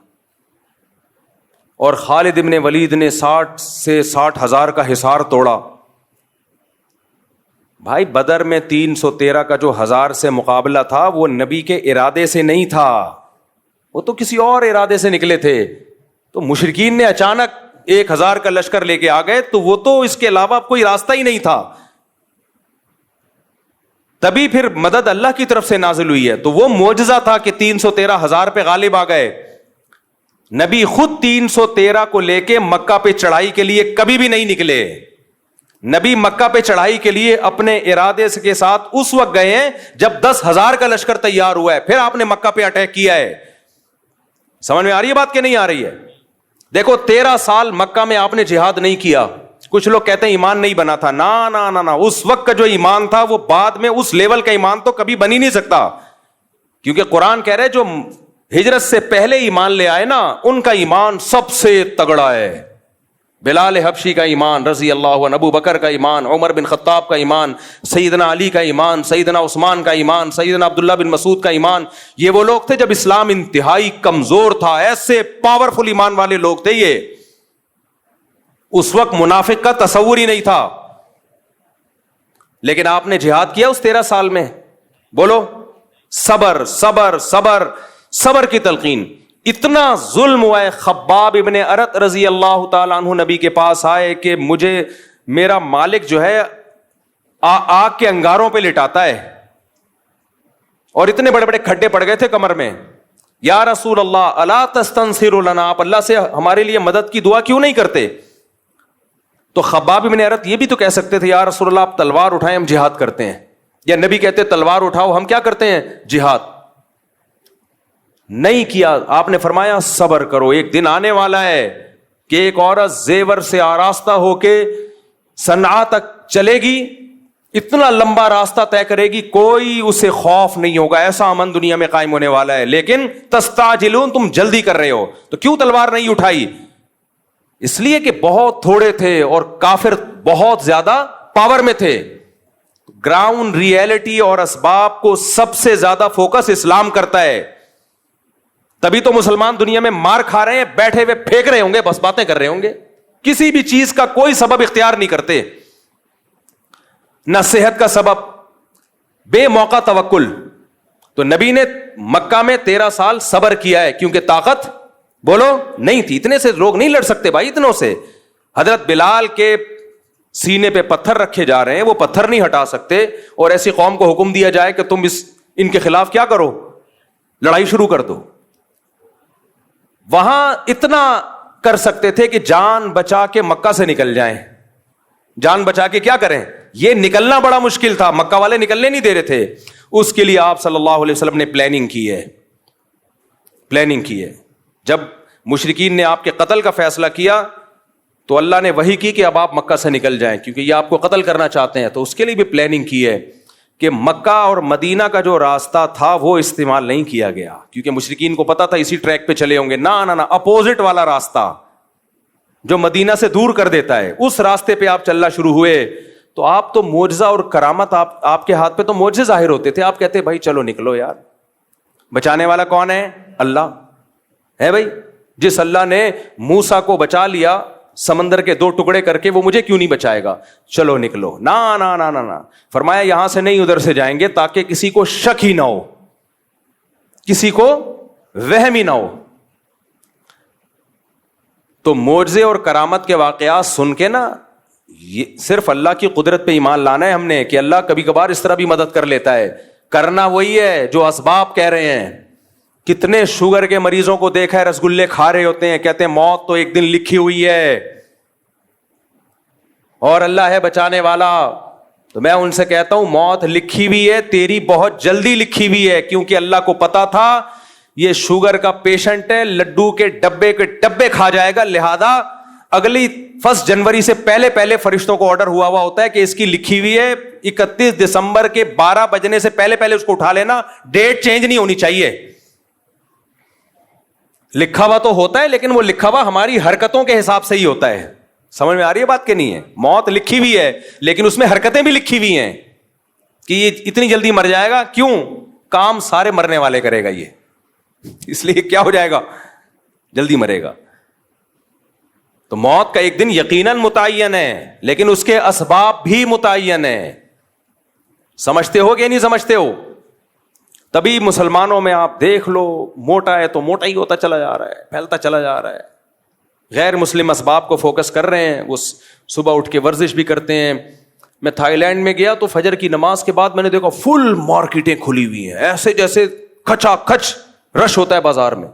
اور خالد ابن ولید نے 60 سے 60,000 کا حصار توڑا. بھائی بدر میں 313 کا جو 1000 سے مقابلہ تھا وہ نبی کے ارادے سے نہیں تھا, وہ تو کسی اور ارادے سے نکلے تھے. تو مشرکین نے اچانک 1000 کا لشکر لے کے آ گئے, تو وہ تو اس کے علاوہ کوئی راستہ ہی نہیں تھا. تبھی پھر مدد اللہ کی طرف سے نازل ہوئی ہے. تو وہ معجزہ تھا کہ 313,000 پہ غالب آ گئے. نبی خود 313 کو لے کے مکہ پہ چڑھائی کے لیے کبھی بھی نہیں نکلے. نبی مکہ پہ چڑھائی کے لیے اپنے ارادے کے ساتھ اس وقت گئے ہیں جب 10,000 کا لشکر تیار ہوا ہے, پھر آپ نے مکہ پہ اٹیک کیا ہے. سمجھ میں آ رہی ہے بات کہ نہیں آ رہی ہے؟ دیکھو 13 سال مکہ میں آپ نے جہاد نہیں کیا. کچھ لوگ کہتے ہیں ایمان نہیں بنا تھا. نا, اس وقت کا جو ایمان تھا وہ بعد میں اس لیول کا ایمان تو کبھی بن ہی نہیں سکتا, کیونکہ قرآن کہہ رہے جو ہجرت سے پہلے ایمان لے آئے نا ان کا ایمان سب سے تگڑا ہے. بلال حبشی کا ایمان رضی اللہ عنہ, ابو بکر کا ایمان, عمر بن خطاب کا ایمان, سیدنا علی کا ایمان, سیدنا عثمان کا ایمان, سیدنا عبداللہ بن مسعود کا ایمان. یہ وہ لوگ تھے جب اسلام انتہائی کمزور تھا, ایسے پاورفل ایمان والے لوگ تھے یہ. اس وقت منافق کا تصور ہی نہیں تھا, لیکن آپ نے جہاد کیا اس 13 سال میں. بولو صبر صبر صبر صبر کی تلقین. اتنا ظلم ہوا ہے. خباب ابن ارت رضی اللہ تعالیٰ عنہ نبی کے پاس آئے کہ مجھے میرا مالک جو ہے آگ کے انگاروں پہ لٹاتا ہے, اور اتنے بڑے بڑے کھڈے پڑ گئے تھے کمر میں. یا رسول اللہ الا تستنصر لنا, آپ اللہ سے ہمارے لیے مدد کی دعا کیوں نہیں کرتے؟ تو خباب ابن ارت یہ بھی تو کہہ سکتے تھے یا رسول اللہ آپ تلوار اٹھائیں ہم جہاد کرتے ہیں, یا نبی کہتے تلوار اٹھاؤ ہم کیا کرتے ہیں جہاد. نہیں کیا. آپ نے فرمایا صبر کرو, ایک دن آنے والا ہے کہ ایک عورت زیور سے آراستہ ہو کے صنعاء تک چلے گی, اتنا لمبا راستہ طے کرے گی, کوئی اسے خوف نہیں ہوگا, ایسا امن دنیا میں قائم ہونے والا ہے. لیکن تستعجلون, تم جلدی کر رہے ہو. تو کیوں تلوار نہیں اٹھائی؟ اس لیے کہ بہت تھوڑے تھے اور کافر بہت زیادہ پاور میں تھے. گراؤنڈ ریئلٹی اور اسباب کو سب سے زیادہ فوکس اسلام کرتا ہے. تبھی تو مسلمان دنیا میں مار کھا رہے ہیں, بیٹھے ہوئے پھینک رہے ہوں گے, بس باتیں کر رہے ہوں گے, کسی بھی چیز کا کوئی سبب اختیار نہیں کرتے. نہ صحت کا سبب, بے موقع توکل. تو نبی نے مکہ میں 13 سال صبر کیا ہے کیونکہ طاقت بولو نہیں تھی. اتنے سے لوگ نہیں لڑ سکتے بھائی, اتنوں سے. حضرت بلال کے سینے پہ پتھر رکھے جا رہے ہیں, وہ پتھر نہیں ہٹا سکتے, اور ایسی قوم کو حکم دیا جائے کہ تم ان کے خلاف کیا کرو, لڑائی شروع کر دو. وہاں اتنا کر سکتے تھے کہ جان بچا کے مکہ سے نکل جائیں. جان بچا کے کیا کریں؟ یہ نکلنا بڑا مشکل تھا, مکہ والے نکلنے نہیں دے رہے تھے. اس کے لیے آپ صلی اللہ علیہ وسلم نے پلاننگ کی ہے. جب مشرکین نے آپ کے قتل کا فیصلہ کیا تو اللہ نے وحی کی کہ اب آپ مکہ سے نکل جائیں کیونکہ یہ آپ کو قتل کرنا چاہتے ہیں. تو اس کے لیے بھی پلاننگ کی ہے کہ مکہ اور مدینہ کا جو راستہ تھا وہ استعمال نہیں کیا گیا کیونکہ مشرکین کو پتا تھا اسی ٹریک پہ چلے ہوں گے. نہ اپوزٹ والا راستہ جو مدینہ سے دور کر دیتا ہے, اس راستے پہ آپ چلنا شروع ہوئے. تو آپ تو معجزہ اور کرامت, آپ کے ہاتھ پہ تو معجزے ظاہر ہوتے تھے. آپ کہتے بھائی چلو نکلو یار, بچانے والا کون ہے؟ اللہ ہے بھائی. جس اللہ نے موسیٰ کو بچا لیا سمندر کے 2 ٹکڑے کر کے, وہ مجھے کیوں نہیں بچائے گا؟ چلو نکلو. نہ فرمایا یہاں سے نہیں ادھر سے جائیں گے تاکہ کسی کو شک ہی نہ ہو, کسی کو وہم ہی نہ ہو. تو معجزے اور کرامت کے واقعات سن کے نا, یہ صرف اللہ کی قدرت پہ ایمان لانا ہے ہم نے کہ اللہ کبھی کبھار اس طرح بھی مدد کر لیتا ہے. کرنا وہی ہے جو اسباب کہہ رہے ہیں. کتنے شوگر کے مریضوں کو دیکھا ہے رسگلے کھا رہے ہوتے ہیں, کہتے ہیں موت تو ایک دن لکھی ہوئی ہے اور اللہ ہے بچانے والا. تو میں ان سے کہتا ہوں موت لکھی ہوئی ہے, تیری بہت جلدی لکھی ہوئی ہے, کیونکہ اللہ کو پتا تھا یہ شوگر کا پیشنٹ ہے, لڈو کے ڈبے کھا جائے گا, لہذا اگلی 1 جنوری سے پہلے فرشتوں کو آرڈر ہوا ہوتا ہے کہ اس کی لکھی ہوئی ہے 31 دسمبر کے 12 بجنے سے پہلے اس کو اٹھا لینا, ڈیٹ چینج نہیں ہونی چاہیے. لکھا ہوا تو ہوتا ہے لیکن وہ لکھا ہوا ہماری حرکتوں کے حساب سے ہی ہوتا ہے. سمجھ میں آ رہی ہے بات کہ نہیں ہے؟ موت لکھی ہوئی ہے لیکن اس میں حرکتیں بھی لکھی ہوئی ہیں کہ یہ اتنی جلدی مر جائے گا. کیوں؟ کام سارے مرنے والے کرے گا یہ, اس لیے کیا ہو جائے گا, جلدی مرے گا. تو موت کا ایک دن یقیناً متعین ہے لیکن اس کے اسباب بھی متعین ہیں. سمجھتے ہو کہ نہیں سمجھتے ہو؟ تبھی مسلمانوں میں آپ دیکھ لو, موٹا ہے تو موٹا ہی ہوتا چلا جا رہا ہے, پھیلتا چلا جا رہا ہے. غیر مسلم اسباب کو فوکس کر رہے ہیں, وہ صبح اٹھ کے ورزش بھی کرتے ہیں. میں تھائی لینڈ میں گیا تو فجر کی نماز کے بعد میں نے دیکھا فل مارکیٹیں کھلی ہوئی ہیں, ایسے جیسے کھچا کھچ رش ہوتا ہے بازار میں.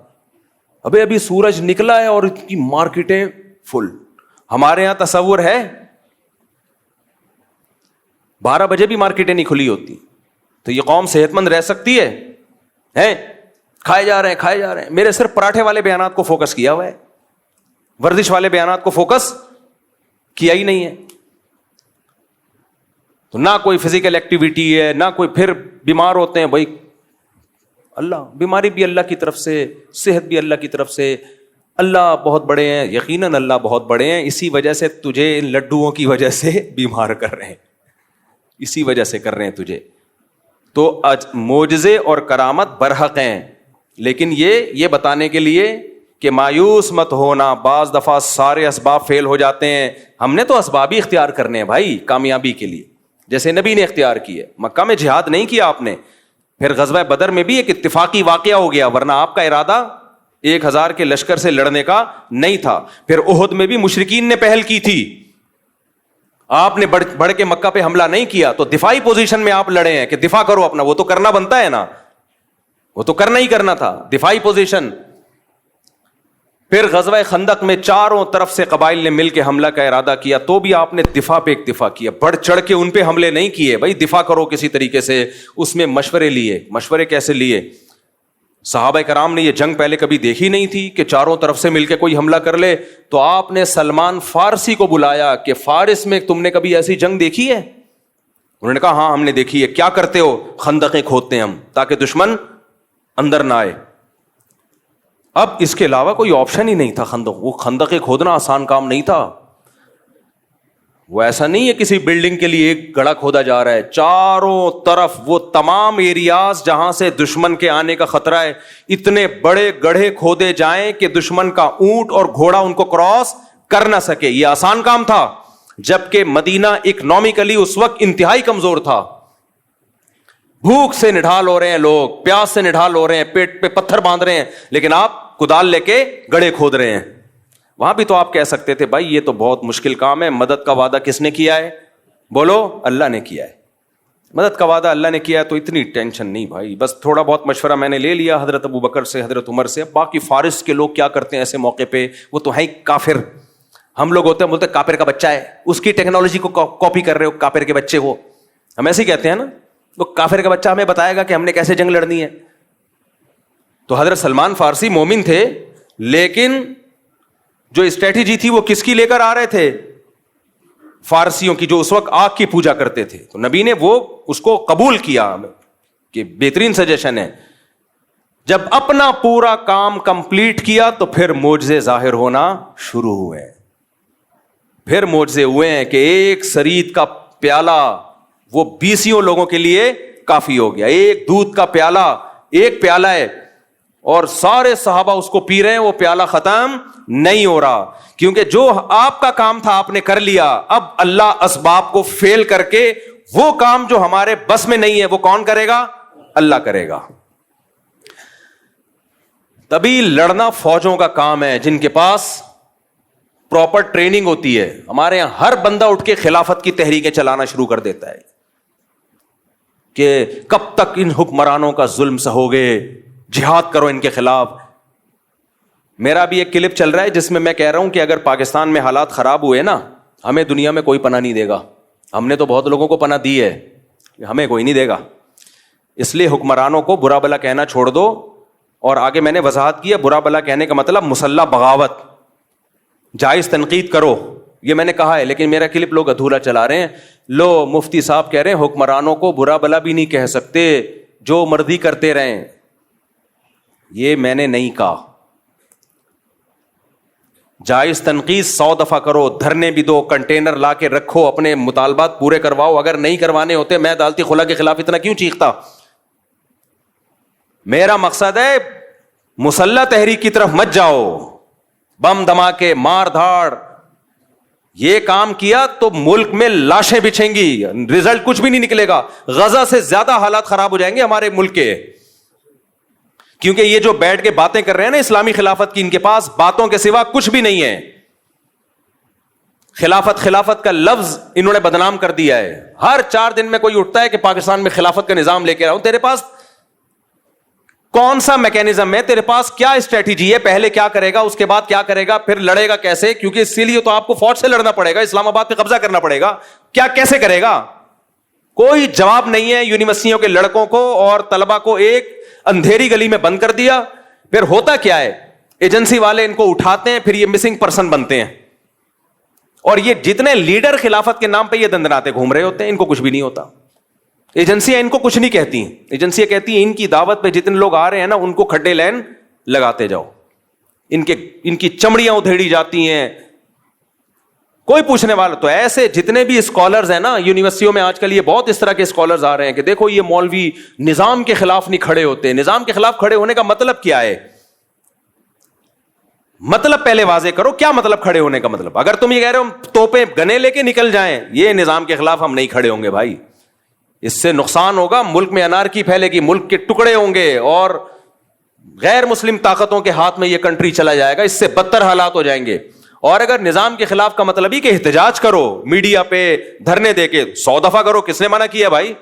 ابھی سورج نکلا ہے اور ان کی مارکیٹیں فل. ہمارے یہاں تصور ہے 12 بجے بھی مارکیٹیں نہیں کھلی ہوتی. تو یہ قوم صحت مند رہ سکتی ہے؟ کھائے جا رہے ہیں. میرے صرف پراٹھے والے بیانات کو فوکس کیا ہوا ہے, ورزش والے بیانات کو فوکس کیا ہی نہیں ہے. تو نہ کوئی فزیکل ایکٹیویٹی ہے, نہ کوئی, پھر بیمار ہوتے ہیں بھائی. اللہ, بیماری بھی اللہ کی طرف سے, صحت بھی اللہ کی طرف سے. اللہ بہت بڑے ہیں, یقیناً اللہ بہت بڑے ہیں, اسی وجہ سے تجھے ان لڈوؤں کی وجہ سے بیمار کر رہے ہیں, اسی وجہ سے کر رہے ہیں تجھے. تو معجزے اور کرامت برحق ہیں, لیکن یہ بتانے کے لیے کہ مایوس مت ہونا. بعض دفعہ سارے اسباب فیل ہو جاتے ہیں, ہم نے تو اسباب ہی اختیار کرنے ہیں بھائی کامیابی کے لیے, جیسے نبی نے اختیار کیے. مکہ میں جہاد نہیں کیا آپ نے, پھر غزوہ بدر میں بھی ایک اتفاقی واقعہ ہو گیا، ورنہ آپ کا ارادہ 1000 کے لشکر سے لڑنے کا نہیں تھا. پھر احد میں بھی مشرکین نے پہل کی تھی، آپ نے بڑھ کے مکہ پہ حملہ نہیں کیا، تو دفاعی پوزیشن میں آپ لڑے ہیں کہ دفاع کرو اپنا، وہ تو کرنا بنتا ہے نا، وہ تو کرنا ہی کرنا تھا، دفاعی پوزیشن. پھر غزوہ خندق میں چاروں طرف سے قبائل نے مل کے حملہ کا ارادہ کیا، تو بھی آپ نے دفاع پہ اکتفا کیا، بڑھ چڑھ کے ان پہ حملے نہیں کیے. بھائی دفاع کرو کسی طریقے سے، اس میں مشورے لیے. مشورے کیسے لیے؟ صحابہ کرام نے یہ جنگ پہلے کبھی دیکھی نہیں تھی کہ چاروں طرف سے مل کے کوئی حملہ کر لے. تو آپ نے سلمان فارسی کو بلایا کہ فارس میں تم نے کبھی ایسی جنگ دیکھی ہے؟ انہوں نے کہا ہاں ہم نے دیکھی ہے. کیا کرتے ہو؟ خندقیں کھودتے ہیں ہم تاکہ دشمن اندر نہ آئے. اب اس کے علاوہ کوئی آپشن ہی نہیں تھا. وہ خندقیں کھودنا آسان کام نہیں تھا. وہ ایسا نہیں ہے کسی بلڈنگ کے لیے ایک گڑھا کھودا جا رہا ہے، چاروں طرف وہ تمام ایریاز جہاں سے دشمن کے آنے کا خطرہ ہے، اتنے بڑے گڑھے کھودے جائیں کہ دشمن کا اونٹ اور گھوڑا ان کو کراس کر نہ سکے. یہ آسان کام تھا، جبکہ مدینہ اکنامکلی اس وقت انتہائی کمزور تھا. بھوک سے نڈھال ہو رہے ہیں لوگ، پیاس سے نڈھال ہو رہے ہیں، پیٹ پہ پتھر باندھ رہے ہیں، لیکن آپ کدال لے کے گڑھے کھود رہے ہیں. وہاں بھی تو آپ کہہ سکتے تھے بھائی یہ تو بہت مشکل کام ہے. مدد کا وعدہ کس نے کیا ہے؟ بولو، اللہ نے کیا ہے. مدد کا وعدہ اللہ نے کیا ہے تو اتنی ٹینشن نہیں بھائی. بس تھوڑا بہت مشورہ میں نے لے لیا حضرت ابو بکر سے، حضرت عمر سے. باقی فارس کے لوگ کیا کرتے ہیں ایسے موقع پہ؟ وہ تو ہے کافر. ہم لوگ ہوتے ہیں بولتے کافر کا بچہ ہے، اس کی ٹیکنالوجی کو کاپی کر رہے ہو، کافر کے بچے ہو. ہم ایسے ہی کہتے ہیں نا، وہ کافر کا بچہ ہمیں بتائے گا کہ ہم نے کیسے جنگ لڑنی ہے. تو حضرت سلمان فارسی مومن تھے، لیکن جو اسٹریٹجی تھی وہ کس کی لے کر آ رہے تھے؟ فارسیوں کی، جو اس وقت آگ کی پوجا کرتے تھے. تو نبی نے وہ اس کو قبول کیا کہ بہترین سجیشن ہے. جب اپنا پورا کام کمپلیٹ کیا تو پھر معجزے ظاہر ہونا شروع ہوئے. پھر معجزے ہوئے ہیں کہ ایک سرید کا پیالہ وہ 20 لوگوں کے لیے کافی ہو گیا. ایک دودھ کا پیالہ، ایک پیالہ ہے اور سارے صحابہ اس کو پی رہے ہیں، وہ پیالہ ختم نہیں ہو رہا، کیونکہ جو آپ کا کام تھا آپ نے کر لیا. اب اللہ اسباب کو فیل کر کے وہ کام جو ہمارے بس میں نہیں ہے وہ کون کرے گا؟ اللہ کرے گا. تبھی لڑنا فوجوں کا کام ہے جن کے پاس پراپر ٹریننگ ہوتی ہے. ہمارے یہاں ہر بندہ اٹھ کے خلافت کی تحریکیں چلانا شروع کر دیتا ہے کہ کب تک ان حکمرانوں کا ظلم سہوگے، جہاد کرو ان کے خلاف. میرا بھی ایک کلپ چل رہا ہے جس میں میں کہہ رہا ہوں کہ اگر پاکستان میں حالات خراب ہوئے نا، ہمیں دنیا میں کوئی پناہ نہیں دے گا. ہم نے تو بہت لوگوں کو پناہ دی ہے، ہمیں کوئی نہیں دے گا. اس لیے حکمرانوں کو برا بلا کہنا چھوڑ دو. اور آگے میں نے وضاحت کی ہے، برا بلا کہنے کا مطلب مسلح بغاوت، جائز تنقید کرو، یہ میں نے کہا ہے. لیکن میرا کلپ لوگ ادھورا چلا رہے ہیں. لو مفتی صاحب کہہ رہے ہیں حکمرانوں کو برا بلا بھی نہیں کہہ سکتے، جو مرضی کرتے رہیں. یہ میں نے نہیں کہا. جائز تنقید 100 دفعہ کرو، دھرنے بھی دو، کنٹینر لا کے رکھو، اپنے مطالبات پورے کرواؤ. اگر نہیں کروانے ہوتے میں عدالتی خلا کے خلاف اتنا کیوں چیختا؟ میرا مقصد ہے مسلح تحریک کی طرف مت جاؤ، بم دھماکے، مار دھاڑ. یہ کام کیا تو ملک میں لاشیں بچھیں گی، رزلٹ کچھ بھی نہیں نکلے گا. غزہ سے زیادہ حالات خراب ہو جائیں گے ہمارے ملک کے، کیونکہ یہ جو بیٹھ کے باتیں کر رہے ہیں نا اسلامی خلافت کی، ان کے پاس باتوں کے سوا کچھ بھی نہیں ہے. خلافت کا لفظ انہوں نے بدنام کر دیا ہے. ہر 4 دن میں کوئی اٹھتا ہے کہ پاکستان میں خلافت کا نظام لے کے آؤں. تیرے پاس کون سا میکینزم ہے؟ تیرے پاس کیا اسٹریٹجی ہے؟ پہلے کیا کرے گا، اس کے بعد کیا کرے گا، پھر لڑے گا کیسے؟ کیونکہ اس لیے تو آپ کو فوج سے لڑنا پڑے گا، اسلام آباد پہ قبضہ کرنا پڑے گا. کیا کیسے کرے گا؟ کوئی جواب نہیں ہے. یونیورسٹیوں کے لڑکوں کو اور طلبہ کو ایک اندھیری گلی میں بند کر دیا. پھر ہوتا کیا ہے؟ ایجنسی والے ان کو اٹھاتے ہیں، پھر یہ مسنگ پرسن بنتے ہیں. اور یہ جتنے لیڈر خلافت کے نام پہ یہ دندناتے گھوم رہے ہوتے ہیں، ان کو کچھ بھی نہیں ہوتا. ایجنسیاں ان کو کچھ نہیں کہتی. ایجنسیاں کہتی ہیں ان کی دعوت پہ جتنے لوگ آ رہے ہیں نا ان کو کھڈے لین لگاتے جاؤ، ان کی چمڑیاں ادھیڑی جاتی ہیں. کوئی پوچھنے والا تو ایسے جتنے بھی اسکالرز ہیں نا یونیورسٹیوں میں آج کل، یہ بہت اس طرح کے اسکالرز آ رہے ہیں کہ دیکھو یہ مولوی نظام کے خلاف نہیں کھڑے ہوتے. نظام کے خلاف کھڑے ہونے کا مطلب کیا ہے؟ مطلب پہلے واضح کرو، کیا مطلب کھڑے ہونے کا مطلب؟ اگر تم یہ کہہ رہے ہو توپیں گنے لے کے نکل جائیں، یہ نظام کے خلاف ہم نہیں کھڑے ہوں گے بھائی. اس سے نقصان ہوگا, ملک میں انارکی پھیلے گی, ملک کے ٹکڑے ہوں گے اور غیر مسلم طاقتوں کے ہاتھ میں یہ کنٹری چلا جائے گا, اس سے بدتر حالات ہو جائیں گے. اور اگر نظام کے خلاف کا مطلب ہی کہ احتجاج کرو, میڈیا پہ دھرنے دے کے 100 دفعہ کرو, کس نے منع کیا بھائی؟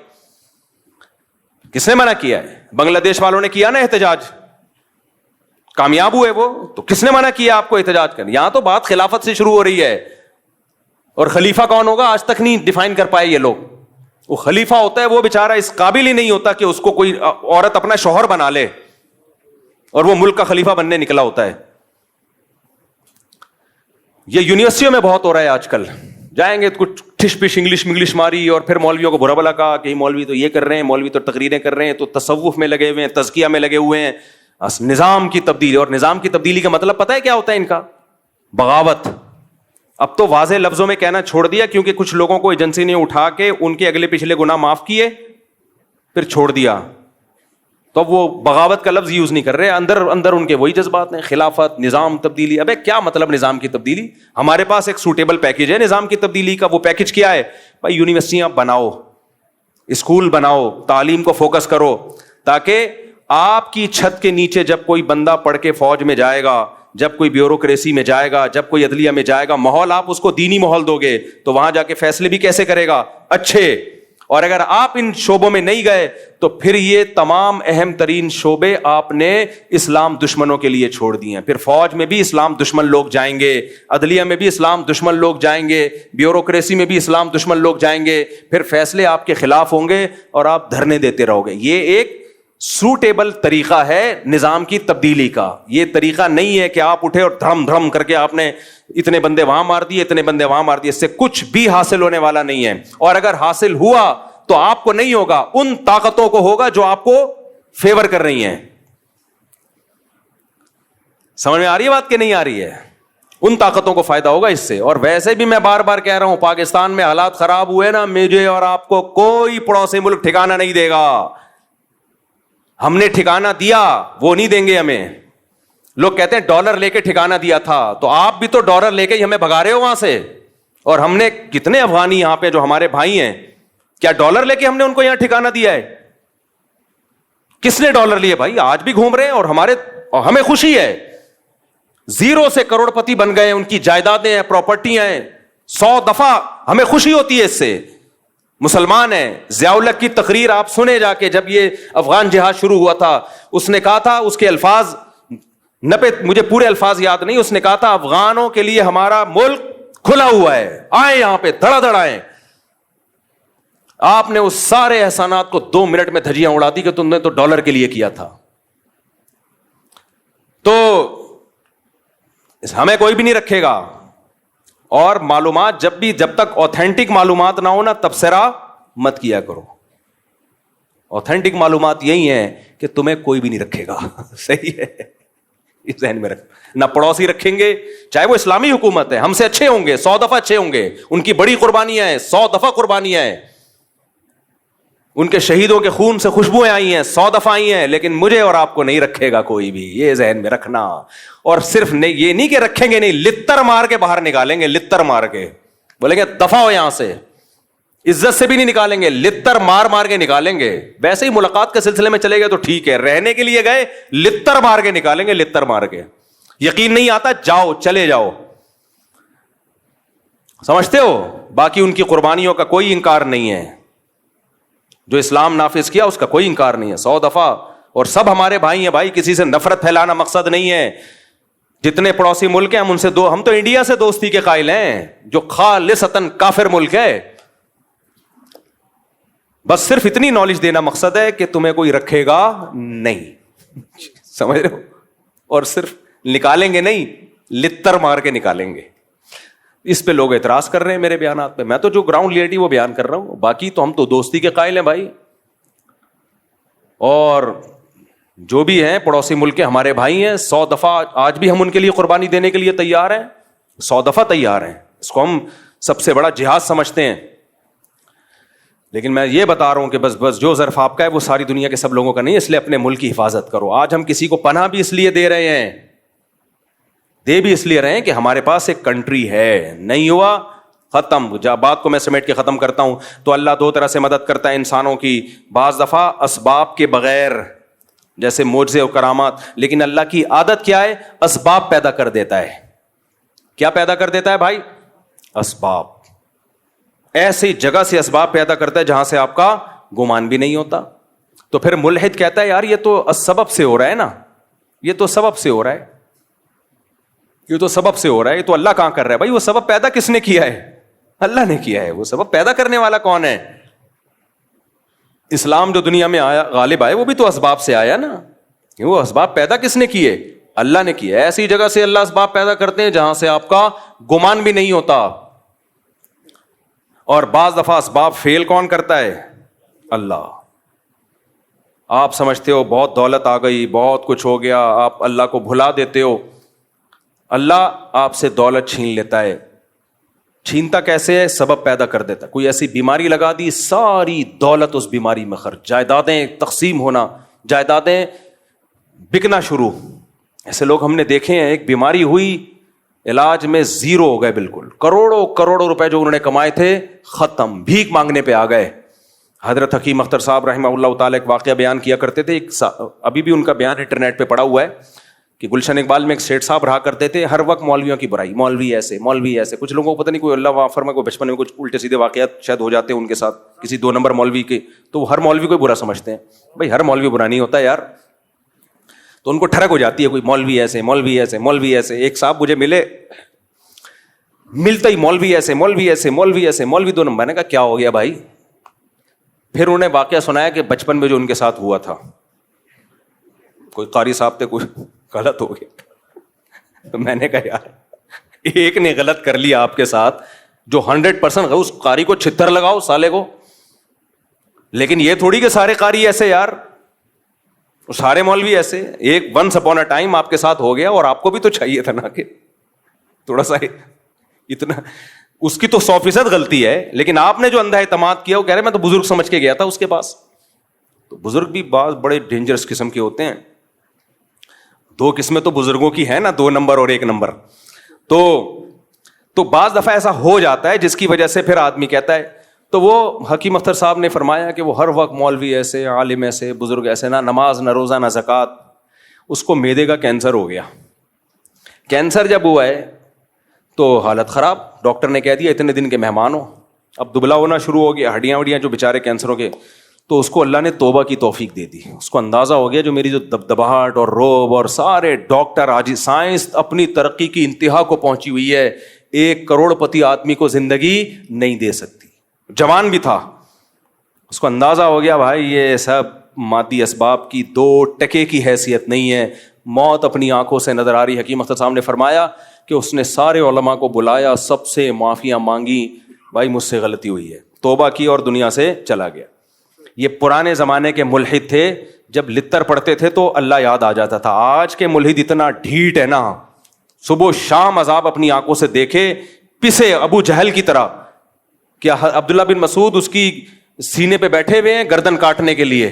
کس نے منع کیا ہے؟ بنگلہ دیش والوں نے کیا نا احتجاج, کامیاب ہوئے وہ, تو کس نے منع کیا آپ کو احتجاج کرنے؟ یہاں تو بات خلافت سے شروع ہو رہی ہے. اور خلیفہ کون ہوگا آج تک نہیں ڈیفائن کر پائے یہ لوگ. وہ خلیفہ ہوتا ہے وہ بیچارہ اس قابل ہی نہیں ہوتا کہ اس کو کوئی عورت اپنا شوہر بنا لے, اور وہ ملک کا خلیفہ بننے نکلا ہوتا ہے. یہ یونیورسٹیوں میں بہت ہو رہا ہے آج کل, جائیں گے کچھ ٹھش پش انگلش ماری, اور پھر مولویوں کو برا بلا کہا کہ مولوی تو یہ کر رہے ہیں, مولوی تو تقریریں کر رہے ہیں, تو تصوف میں لگے ہوئے ہیں, تزکیہ میں لگے ہوئے ہیں, نظام کی تبدیلی. اور نظام کی تبدیلی کا مطلب پتہ ہے کیا ہوتا ہے ان کا؟ بغاوت. اب تو واضح لفظوں میں کہنا چھوڑ دیا, کیونکہ کچھ لوگوں کو ایجنسی نے اٹھا کے ان کے اگلے پچھلے گناہ معاف کیے پھر چھوڑ دیا, تو وہ بغاوت کا لفظ یوز نہیں کر رہے. اندر ان کے وہی جذبات ہیں, خلافت, نظام تبدیلی. ابے کیا مطلب نظام کی تبدیلی؟ ہمارے پاس ایک سوٹیبل پیکج ہے نظام کی تبدیلی کا. وہ پیکج کیا ہے بھائی؟ یونیورسٹیاں بناؤ, اسکول بناؤ, تعلیم کو فوکس کرو, تاکہ آپ کی چھت کے نیچے جب کوئی بندہ پڑھ کے فوج میں جائے گا, جب کوئی بیوروکریسی میں جائے گا, جب کوئی عدلیہ میں جائے گا, ماحول آپ اس کو دینی ماحول دو گے تو وہاں جا کے فیصلے بھی کیسے کرے گا؟ اچھے. اور اگر آپ ان شعبوں میں نہیں گئے تو پھر یہ تمام اہم ترین شعبے آپ نے اسلام دشمنوں کے لیے چھوڑ دیے ہیں. پھر فوج میں بھی اسلام دشمن لوگ جائیں گے, عدلیہ میں بھی اسلام دشمن لوگ جائیں گے, بیوروکریسی میں بھی اسلام دشمن لوگ جائیں گے, پھر فیصلے آپ کے خلاف ہوں گے اور آپ دھرنے دیتے رہو گے. یہ ایک سوٹیبل طریقہ ہے نظام کی تبدیلی کا. یہ طریقہ نہیں ہے کہ آپ اٹھے اور دھرم دھرم کر کے آپ نے اتنے بندے وہاں مار دیے, اتنے بندے وہاں مار دیے. اس سے کچھ بھی حاصل ہونے والا نہیں ہے. اور اگر حاصل ہوا تو آپ کو نہیں ہوگا, ان طاقتوں کو ہوگا جو آپ کو فیور کر رہی ہیں. سمجھ میں آ رہی ہے بات کہ نہیں آ رہی ہے؟ ان طاقتوں کو فائدہ ہوگا اس سے. اور ویسے بھی میں بار بار کہہ رہا ہوں, پاکستان میں حالات خراب ہوئے نا, مجھے اور آپ کو کوئی پڑوسی ملک ٹھکانہ نہیں دے گا. ہم نے ٹھکانہ دیا, وہ نہیں دیں گے ہمیں. لوگ کہتے ہیں ڈالر لے کے ٹھکانہ دیا تھا, تو آپ بھی تو ڈالر لے کے ہی ہمیں بھگا رہے ہو وہاں سے. اور ہم نے کتنے افغانی یہاں پہ جو ہمارے بھائی ہیں, کیا ڈالر لے کے ہم نے ان کو یہاں ٹھکانہ دیا ہے؟ کس نے ڈالر لیے بھائی؟ آج بھی گھوم رہے ہیں, اور ہمیں خوشی ہے. 0 سے کروڑ پتی بن گئے, ان کی جائیدادیں ہیں, پراپرٹیاں ہیں. 100 دفعہ ہمیں خوشی ہوتی ہے اس سے. مسلمان ہیں. ضیاء الحق کی تقریر آپ سنے جا کے, جب یہ افغان جہاد شروع ہوا تھا, اس نے کہا تھا, اس کے الفاظ مجھے پورے الفاظ یاد نہیں, اس نے کہا تھا افغانوں کے لیے ہمارا ملک کھلا ہوا ہے, آئے یہاں پہ دھڑا دھڑ آئے. آپ نے اس سارے احسانات کو 2 منٹ میں دھجیاں اڑا دی کہ تم نے تو ڈالر کے لیے کیا تھا. تو ہمیں کوئی بھی نہیں رکھے گا. اور معلومات جب تک اوتھینٹک معلومات نہ ہو نا, تبصرہ مت کیا کرو. اوتھینٹک معلومات یہی ہیں کہ تمہیں کوئی بھی نہیں رکھے گا. صحیح ہے, اس ذہن میں رکھ. نہ پڑوسی رکھیں گے, چاہے وہ اسلامی حکومت ہے, ہم سے اچھے ہوں گے, 100 دفعہ اچھے ہوں گے, ان کی بڑی قربانیاں ہیں, 100 دفعہ قربانیاں ہیں, ان کے شہیدوں کے خون سے خوشبوئیں آئی ہیں, 100 دفعہ آئی ہیں, لیکن مجھے اور آپ کو نہیں رکھے گا کوئی بھی. یہ ذہن میں رکھنا. اور صرف یہ نہیں کہ رکھیں گے نہیں, لتر مار کے باہر نکالیں گے, لتر مار کے بولیں گے دفع ہو یہاں سے. عزت سے بھی نہیں نکالیں گے, لتر مار کے نکالیں گے. ویسے ہی ملاقات کے سلسلے میں چلے گئے تو ٹھیک ہے, رہنے کے لیے گئے, لتر مار کے نکالیں گے, لتر مار کے. یقین نہیں آتا, جاؤ, چلے جاؤ. سمجھتے ہو؟ باقی ان کی قربانیوں کا کوئی انکار نہیں ہے. جو اسلام نافذ کیا اس کا کوئی انکار نہیں ہے, 100 دفعہ. اور سب ہمارے بھائی ہیں بھائی, کسی سے نفرت پھیلانا مقصد نہیں ہے. جتنے پڑوسی ملک ہیں ہم تو انڈیا سے دوستی کے قائل ہیں, جو خالصتاً کافر ملک ہے. بس صرف اتنی نالج دینا مقصد ہے کہ تمہیں کوئی رکھے گا نہیں. سمجھ رہے ہو؟ اور صرف نکالیں گے نہیں, لتر مار کے نکالیں گے. اس پہ لوگ اعتراض کر رہے ہیں میرے بیانات پہ. میں تو جو گراؤنڈ ریئلٹی وہ بیان کر رہا ہوں. باقی تو ہم تو دوستی کے قائل ہیں بھائی, اور جو بھی ہیں پڑوسی ملک کے ہمارے بھائی ہیں, 100 دفعہ آج بھی ہم ان کے لیے قربانی دینے کے لیے تیار ہیں, 100 دفعہ تیار ہیں. اس کو ہم سب سے بڑا جہاد سمجھتے ہیں. لیکن میں یہ بتا رہا ہوں کہ بس جو ظرف آپ کا ہے وہ ساری دنیا کے سب لوگوں کا نہیں, اس لیے اپنے ملک کی حفاظت کرو. آج ہم کسی کو پناہ بھی اس لیے دے رہے ہیں, دے بھی اس لیے رہے ہیں کہ ہمارے پاس ایک کنٹری ہے. نہیں ہوا ختم. بات کو میں سمیٹ کے ختم کرتا ہوں. تو اللہ دو طرح سے مدد کرتا ہے انسانوں کی. بعض دفعہ اسباب کے بغیر, جیسے معجزے اور کرامات, لیکن اللہ کی عادت کیا ہے؟ اسباب پیدا کر دیتا ہے. کیا پیدا کر دیتا ہے بھائی؟ اسباب. ایسی جگہ سے اسباب پیدا کرتا ہے جہاں سے آپ کا گمان بھی نہیں ہوتا. تو پھر ملحد کہتا ہے یار یہ تو سبب سے ہو رہا ہے نا, یہ تو سبب سے ہو رہا ہے, یہ تو سبب سے ہو رہا ہے, یہ تو اللہ کہاں کر رہا ہے؟ بھائی وہ سبب پیدا کس نے کیا ہے؟ اللہ نے کیا ہے. وہ سبب پیدا کرنے والا کون ہے؟ اسلام جو دنیا میں آیا, غالب آئے, وہ بھی تو اسباب سے آیا نا. وہ اسباب پیدا کس نے کیے؟ اللہ نے کیا. ایسی جگہ سے اللہ اسباب پیدا کرتے ہیں جہاں سے آپ کا گمان بھی نہیں ہوتا. اور بعض دفعہ اسباب فیل کون کرتا ہے؟ اللہ. آپ سمجھتے ہو بہت دولت آ گئی, بہت کچھ ہو گیا, آپ اللہ کو بھلا دیتے ہو. اللہ آپ سے دولت چھین لیتا ہے. چھینتا کیسے ہے؟ سبب پیدا کر دیتا. کوئی ایسی بیماری لگا دی, ساری دولت اس بیماری میں خرچ, جائیدادیں تقسیم ہونا, جائیدادیں بکنا شروع. ایسے لوگ ہم نے دیکھے ہیں, ایک بیماری ہوئی, علاج میں زیرو ہو گئے بالکل. کروڑوں کروڑوں روپے جو انہوں نے کمائے تھے ختم, بھیک مانگنے پہ آ گئے. حضرت حکیم اختر صاحب رحمہ اللہ تعالیٰ ایک واقعہ بیان کیا کرتے تھے, ابھی بھی ان کا بیان انٹرنیٹ پہ پڑا ہوا ہے, کہ گلشن اقبال میں ایک سیٹھ صاحب رہا کرتے تھے, ہر وقت مولویوں کی برائی, مولوی ایسے مولوی ایسے. کچھ لوگوں کو پتہ نہیں, کوئی اللہ وافر میں کوئی بچپن میں کچھ الٹے سیدھے واقعات شاید ہو جاتے ہیں ان کے ساتھ, کسی 2 نمبر مولوی کے, تو وہ ہر مولوی کو برا سمجھتے ہیں. بھائی ہر مولوی برا نہیں ہوتا یار. تو ان کو ٹھڑک ہو جاتی ہے, کوئی مولوی ایسے مولوی ایسے مولوی ایسے. ایک صاحب مجھے ملے, ملتا ہی مولوی ایسے مولوی ایسے مولوی ایسے مولوی 2 نمبر. نے کہا کیا ہو گیا بھائی؟ پھر انہیں واقعہ سنایا کہ بچپن میں جو ان کے ساتھ ہوا تھا, کوئی قاری صاحب تھے, کوئی غلط ہو گیا. تو میں نے کہا یار ایک نے غلط کر لیا آپ کے ساتھ, جو 100% اس قاری کو چھتر لگاؤ سالے کو. لیکن یہ تھوڑی کہ سارے قاری ایسے یار, سارے مولوی ایسے. ایک ونس اپون اے ٹائم آپ کے ساتھ ہو گیا, اور آپ کو بھی تو چاہیے تھا نا کہ تھوڑا سا اتنا. اس کی تو 100% غلطی ہے, لیکن آپ نے جو اندھا اعتماد کیا, وہ کہہ رہے میں تو بزرگ سمجھ کے گیا تھا اس کے پاس. تو بزرگ بھی بعض بڑے ڈینجرس قسم کے ہوتے ہیں. 2 قسمیں تو بزرگوں کی ہیں نا, 2 نمبر اور 1 نمبر. تو بعض دفعہ ایسا ہو جاتا ہے جس کی وجہ سے پھر آدمی کہتا ہے. تو وہ حکیم اختر صاحب نے فرمایا کہ وہ ہر وقت مولوی ایسے, عالم ایسے, بزرگ ایسے, نہ نماز نہ روزہ نہ زکوٰۃ. اس کو معدے کا کینسر ہو گیا. کینسر جب ہوا ہے تو حالت خراب. ڈاکٹر نے کہہ دیا اتنے دن کے مہمان ہو. اب دبلا ہونا شروع ہو گیا, ہڈیاں وڈیاں جو بیچارے کینسروں کے. تو اس کو اللہ نے توبہ کی توفیق دے دی. اس کو اندازہ ہو گیا جو میری جو دبدباہٹ اور روب, اور سارے ڈاکٹر آج سائنس اپنی ترقی کی انتہا کو پہنچی ہوئی ہے, 1 کروڑپتی آدمی کو زندگی نہیں دے سکتی. جوان بھی تھا. اس کو اندازہ ہو گیا بھائی یہ سب مادی اسباب کی 2 ٹکے کی حیثیت نہیں ہے. موت اپنی آنکھوں سے نظر آ رہی. حکیم اختر صاحب نے فرمایا کہ اس نے سارے علماء کو بلایا, سب سے معافیاں مانگی, بھائی مجھ سے غلطی ہوئی ہے, توبہ کی اور دنیا سے چلا گیا. یہ پرانے زمانے کے ملحد تھے, جب لتر پڑھتے تھے تو اللہ یاد آ جاتا تھا. آج کے ملحد اتنا ڈھیٹ ہے نا, صبح و شام عذاب اپنی آنکھوں سے دیکھے, پسے ابو جہل کی طرح. کیا عبداللہ بن مسعود اس کی سینے پہ بیٹھے ہوئے ہیں گردن کاٹنے کے لیے.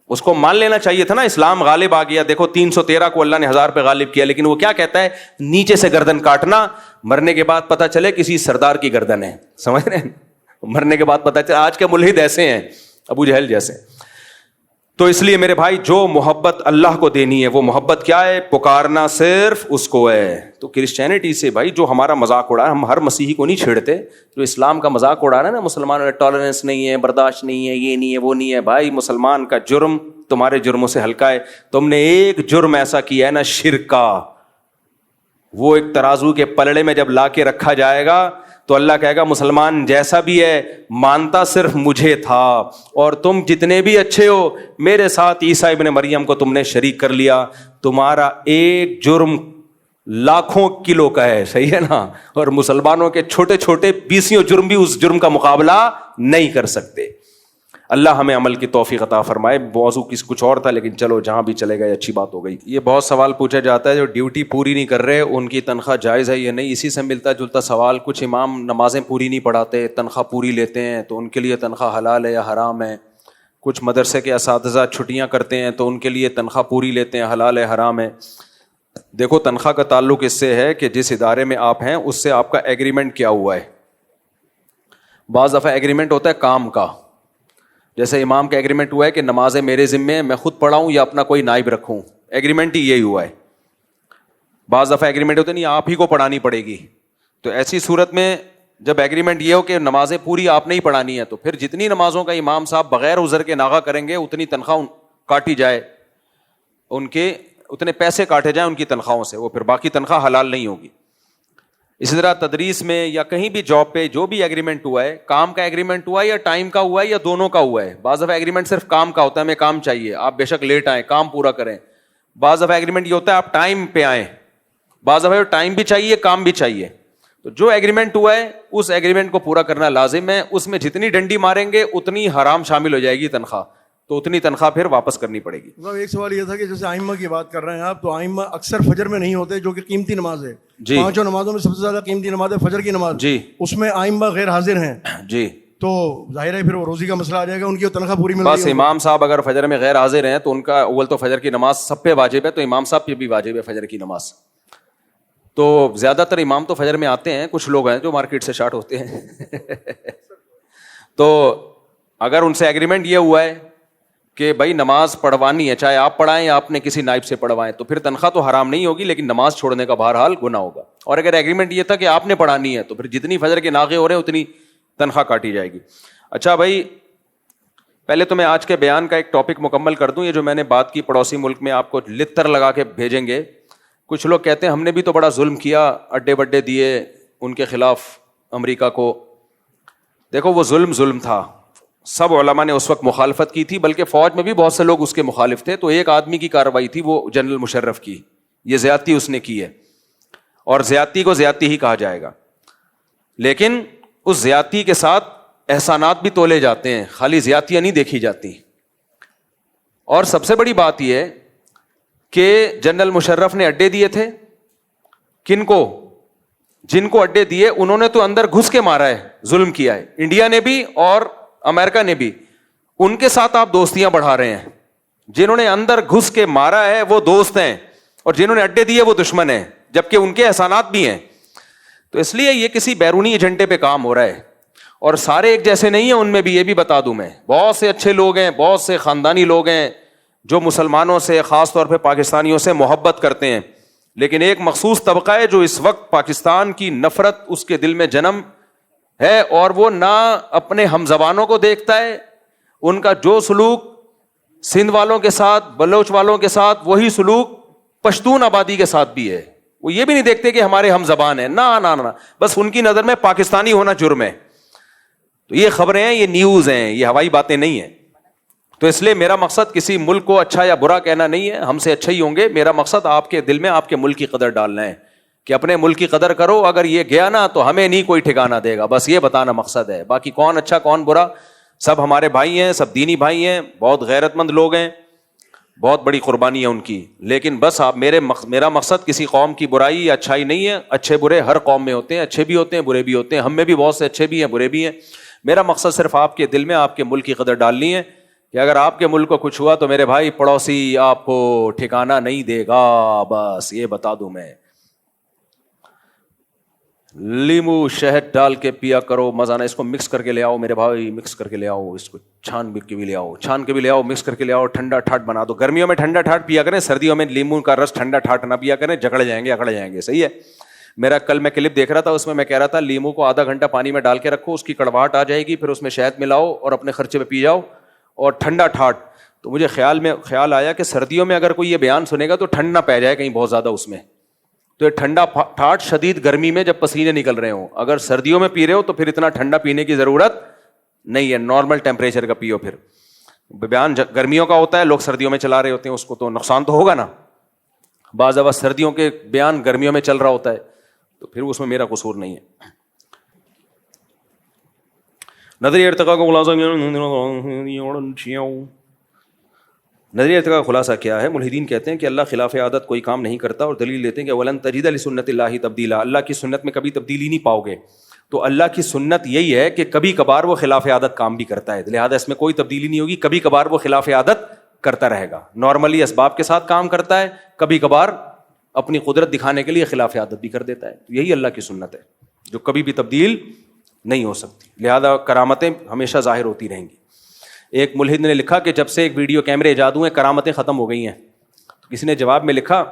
اس کو مان لینا چاہیے تھا نا, اسلام غالب آ گیا. دیکھو 313 کو اللہ نے 1000 پہ غالب کیا, لیکن وہ کیا کہتا ہے, نیچے سے گردن کاٹنا, مرنے کے بعد پتہ چلے کسی سردار کی گردن ہے. سمجھ رہے ہیں, مرنے کے بعد پتہ چلے. آج کے ملحد ایسے ہیں, ابو جہل جیسے. تو اس لیے میرے بھائی جو محبت اللہ کو دینی ہے, وہ محبت کیا ہے؟ پکارنا صرف اس کو ہے. تو کرسچینٹی سے بھائی جو ہمارا مذاق اڑا, ہم ہر مسیحی کو نہیں چھیڑتے. جو اسلام کا مذاق اڑا رہا ہے نا, مسلمانوں میں ٹالرنس نہیں ہے, برداشت نہیں ہے, یہ نہیں ہے, وہ نہیں ہے. بھائی مسلمان کا جرم تمہارے جرموں سے ہلکا ہے. تم نے ایک جرم ایسا کیا ہے نا, شرک کا, وہ ایک ترازو کے پلڑے میں جب لا کے رکھا جائے گا تو اللہ کہے گا مسلمان جیسا بھی ہے مانتا صرف مجھے تھا, اور تم جتنے بھی اچھے ہو میرے ساتھ عیسیٰ ابن مریم کو تم نے شریک کر لیا. تمہارا ایک جرم لاکھوں کلو کا ہے, صحیح ہے نا. اور مسلمانوں کے چھوٹے چھوٹے 20 جرم بھی اس جرم کا مقابلہ نہیں کر سکتے. اللہ ہمیں عمل کی توفیق عطا فرمائے. موضوع کچھ اور تھا, لیکن چلو جہاں بھی چلے گئے اچھی بات ہو گئی. یہ بہت سوال پوچھا جاتا ہے جو ڈیوٹی پوری نہیں کر رہے ان کی تنخواہ جائز ہے یا نہیں. اسی سے ملتا جلتا سوال. کچھ امام نمازیں پوری نہیں پڑھاتے, تنخواہ پوری لیتے ہیں, تو ان کے لیے تنخواہ حلال ہے یا حرام ہے. کچھ مدرسے کے اساتذہ چھٹیاں کرتے ہیں تو ان کے لیے تنخواہ پوری لیتے ہیں, حلال ہے حرام ہے. دیکھو تنخواہ کا تعلق اس سے ہے کہ جس ادارے میں آپ ہیں اس سے آپ کا ایگریمنٹ کیا ہوا ہے. بعض دفعہ ایگریمنٹ ہوتا ہے کام کا, جیسے امام کا ایگریمنٹ ہوا ہے کہ نمازیں میرے ذمے, میں خود پڑھاؤں یا اپنا کوئی نائب رکھوں, ایگریمنٹ ہی یہی ہوا ہے. بعض دفعہ ایگریمنٹ ہوتا ہے نہیں آپ ہی کو پڑھانی پڑے گی, تو ایسی صورت میں جب ایگریمنٹ یہ ہو کہ نمازیں پوری آپ نے ہی پڑھانی ہے, تو پھر جتنی نمازوں کا امام صاحب بغیر عذر کے ناغہ کریں گے اتنی تنخواہ کاٹی جائے, ان کے اتنے پیسے کاٹے جائیں ان کی تنخواہوں سے, وہ پھر باقی تنخواہ حلال نہیں ہوگی. اسی طرح تدریس میں یا کہیں بھی جاب پہ جو بھی ایگریمنٹ ہوا ہے, کام کا ایگریمنٹ ہوا ہے یا ٹائم کا ہوا ہے یا دونوں کا ہوا ہے. بعض دفعہ ایگریمنٹ صرف کام کا ہوتا ہے, ہمیں کام چاہیے, آپ بے شک لیٹ آئیں, کام پورا کریں. بعض دفعہ ایگریمنٹ یہ ہوتا ہے آپ ٹائم پہ آئیں, بعض دفعہ ٹائم بھی چاہیے کام بھی چاہیے. تو جو ایگریمنٹ ہوا ہے اس ایگریمنٹ کو پورا کرنا لازم ہے, اس میں جتنی ڈنڈی ماریں گے اتنی حرام شامل ہو جائے گی تنخواہ, تو اتنی تنخواہ پھر واپس کرنی پڑے گی. ایک سوال یہ تھا کہ جیسے آئمہ کی بات کر رہے ہیں آپ, تو آئمہ اکثر فجر میں نہیں ہوتے جو کہ قیمتی نماز ہے, جی, پانچوں نمازوں میں سب سے زیادہ قیمتی نماز ہے فجر کی نماز, جی, اس میں آئمہ غیر حاضر ہیں, جی, تو ظاہر ہے پھر وہ روزی کا مسئلہ آ جائے گا, ان کی تنخواہ پوری مل رہی ہے. بس امام صاحب اگر فجر میں غیر حاضر ہیں تو ان کا اول تو فجر کی نماز سب پہ واجب ہے, تو امام صاحب پہ بھی واجب ہے فجر کی نماز. تو زیادہ تر امام تو فجر میں آتے ہیں, کچھ لوگ ہیں جو مارکیٹ سے شارٹ ہوتے ہیں تو اگر ان سے ایگریمنٹ یہ ہوا ہے کہ بھائی نماز پڑھوانی ہے, چاہے آپ پڑھائیں یا آپ نے کسی نائب سے پڑھوائیں, تو پھر تنخواہ تو حرام نہیں ہوگی, لیکن نماز چھوڑنے کا بہرحال گناہ ہوگا. اور اگر ایگریمنٹ یہ تھا کہ آپ نے پڑھانی ہے تو پھر جتنی فجر کے ناغے ہو رہے ہیں اتنی تنخواہ کاٹی جائے گی. اچھا بھائی, پہلے تو میں آج کے بیان کا ایک ٹاپک مکمل کر دوں. یہ جو میں نے بات کی پڑوسی ملک میں آپ کو لتر لگا کے بھیجیں گے, کچھ لوگ کہتے ہیں ہم نے بھی تو بڑا ظلم کیا, اڈے بڈے دیے ان کے خلاف امریکہ کو. دیکھو وہ ظلم تھا, سب علماء نے اس وقت مخالفت کی تھی, بلکہ فوج میں بھی بہت سے لوگ اس کے مخالف تھے. تو ایک آدمی کی کارروائی تھی, وہ جنرل مشرف کی, یہ زیادتی اس نے کی ہے, اور زیادتی کو زیادتی ہی کہا جائے گا. لیکن اس زیادتی کے ساتھ احسانات بھی تولے جاتے ہیں, خالی زیادتیاں نہیں دیکھی جاتی. اور سب سے بڑی بات یہ ہے کہ جنرل مشرف نے اڈے دیے تھے, کن کو؟ جن کو اڈے دیے انہوں نے تو اندر گھس کے مارا ہے, ظلم کیا ہے. انڈیا نے بھی اور امریکہ نے بھی, ان کے ساتھ آپ دوستیاں بڑھا رہے ہیں. جنہوں نے اندر گھس کے مارا ہے وہ دوست ہیں, اور جنہوں نے اڈے دیے وہ دشمن ہیں, جبکہ ان کے احسانات بھی ہیں. تو اس لیے یہ کسی بیرونی ایجنڈے پہ کام ہو رہا ہے, اور سارے ایک جیسے نہیں ہیں ان میں بھی. یہ بھی بتا دوں میں, بہت سے اچھے لوگ ہیں, بہت سے خاندانی لوگ ہیں جو مسلمانوں سے, خاص طور پہ پاکستانیوں سے محبت کرتے ہیں. لیکن ایک مخصوص طبقہ ہے جو اس وقت پاکستان کی نفرت اس کے دل میں جنم ہے, اور وہ نہ اپنے ہم زبانوں کو دیکھتا ہے. ان کا جو سلوک سندھ والوں کے ساتھ, بلوچ والوں کے ساتھ, وہی سلوک پشتون آبادی کے ساتھ بھی ہے. وہ یہ بھی نہیں دیکھتے کہ ہمارے ہم زبان ہیں, نہ, بس ان کی نظر میں پاکستانی ہونا جرم ہے. تو یہ خبریں ہیں, یہ نیوز ہیں, یہ ہوائی باتیں نہیں ہیں. تو اس لیے میرا مقصد کسی ملک کو اچھا یا برا کہنا نہیں ہے, ہم سے اچھے ہی ہوں گے. میرا مقصد آپ کے دل میں آپ کے ملک کی قدر ڈالنا ہے, کہ اپنے ملک کی قدر کرو. اگر یہ گیا نا تو ہمیں نہیں کوئی ٹھکانہ دے گا, بس یہ بتانا مقصد ہے. باقی کون اچھا کون برا, سب ہمارے بھائی ہیں, سب دینی بھائی ہیں, بہت غیرت مند لوگ ہیں, بہت بڑی قربانی ہے ان کی. لیکن بس آپ میرا مقصد کسی قوم کی برائی یا اچھائی نہیں ہے. اچھے برے ہر قوم میں ہوتے ہیں, اچھے بھی ہوتے ہیں برے بھی ہوتے ہیں, ہم میں بھی بہت سے اچھے بھی ہیں برے بھی ہیں. میرا مقصد صرف آپ کے دل میں آپ کے ملک کی قدر ڈالنی ہے, کہ اگر آپ کے ملک کو کچھ ہوا تو میرے بھائی پڑوسی آپ کو ٹھکانہ نہیں دے گا. بس یہ بتا دوں میں. لیمو شہد ڈال کے پیا کرو, مزہ نہ. اس کو مکس کر کے لے آؤ میرے بھائی, مکس کر کے لے آؤ. اس کو چھان کے بھی لے آؤ, مکس کر کے لے آؤ, ٹھنڈا ٹھاٹ بنا دو. گرمیوں میں ٹھنڈا ٹھاٹ پیا کریں, سردیوں میں لیمو کا رس ٹھنڈا ٹھاٹ نہ پیا کریں, جکڑ جائیں گے. صحیح ہے. میرا کل میں کلپ دیکھ رہا تھا, اس میں کہہ رہا تھا لیمو کو آدھا گھنٹہ پانی میں ڈال کے رکھو, اس کی کڑواہٹ آ جائے گی, پھر اس میں شہد ملاؤ اور اپنے خرچے پہ پی جاؤ, اور ٹھنڈا ٹھاٹ. تو مجھے خیال آیا کہ سردیوں میں اگر کوئی یہ بیان سنے گا تو ٹھنڈ نہ پہ جائے کہیں بہت زیادہ اس میں. تو یہ ٹھنڈا ٹھاٹ شدید گرمی میں جب پسینے نکل رہے ہوں, اگر سردیوں میں پی رہے ہو تو پھر اتنا ٹھنڈا پینے کی ضرورت نہیں ہے, نارمل ٹیمپریچر کا پیو. پھر بیان گرمیوں کا ہوتا ہے, لوگ سردیوں میں چلا رہے ہوتے ہیں, اس کو تو نقصان تو ہوگا نا. بعض اوقات سردیوں کے بیان گرمیوں میں چل رہا ہوتا ہے, تو پھر اس میں میرا قصور نہیں ہے. نظریہ ارتقاء کا خلاصہ نظریہ ارتقاء کا خلاصہ کیا ہے؟ ملحدین کہتے ہیں کہ اللہ خلاف عادت کوئی کام نہیں کرتا, اور دلیل دیتے ہیں کہ ولن تجد لسنت اللہ تبدیلا, اللہ کی سنت میں کبھی تبدیلی نہیں پاؤ گے. تو اللہ کی سنت یہی ہے کہ کبھی کبھار وہ خلاف عادت کام بھی کرتا ہے, لہٰذا اس میں کوئی تبدیلی نہیں ہوگی. کبھی کبھار وہ خلاف عادت کرتا رہے گا, نارملی اسباب کے ساتھ کام کرتا ہے, کبھی کبھار اپنی قدرت دکھانے کے لیے خلاف عادت بھی کر دیتا ہے. یہی اللہ کی سنت ہے جو کبھی بھی تبدیل نہیں ہو سکتی. لہذا کرامتیں ہمیشہ ظاہر ہوتی رہیں گی. ایک ملحد نے لکھا کہ جب سے ایک ویڈیو کیمرے ایجاد ہوئے کرامتیں ختم ہو گئی ہیں. تو کسی نے جواب میں لکھا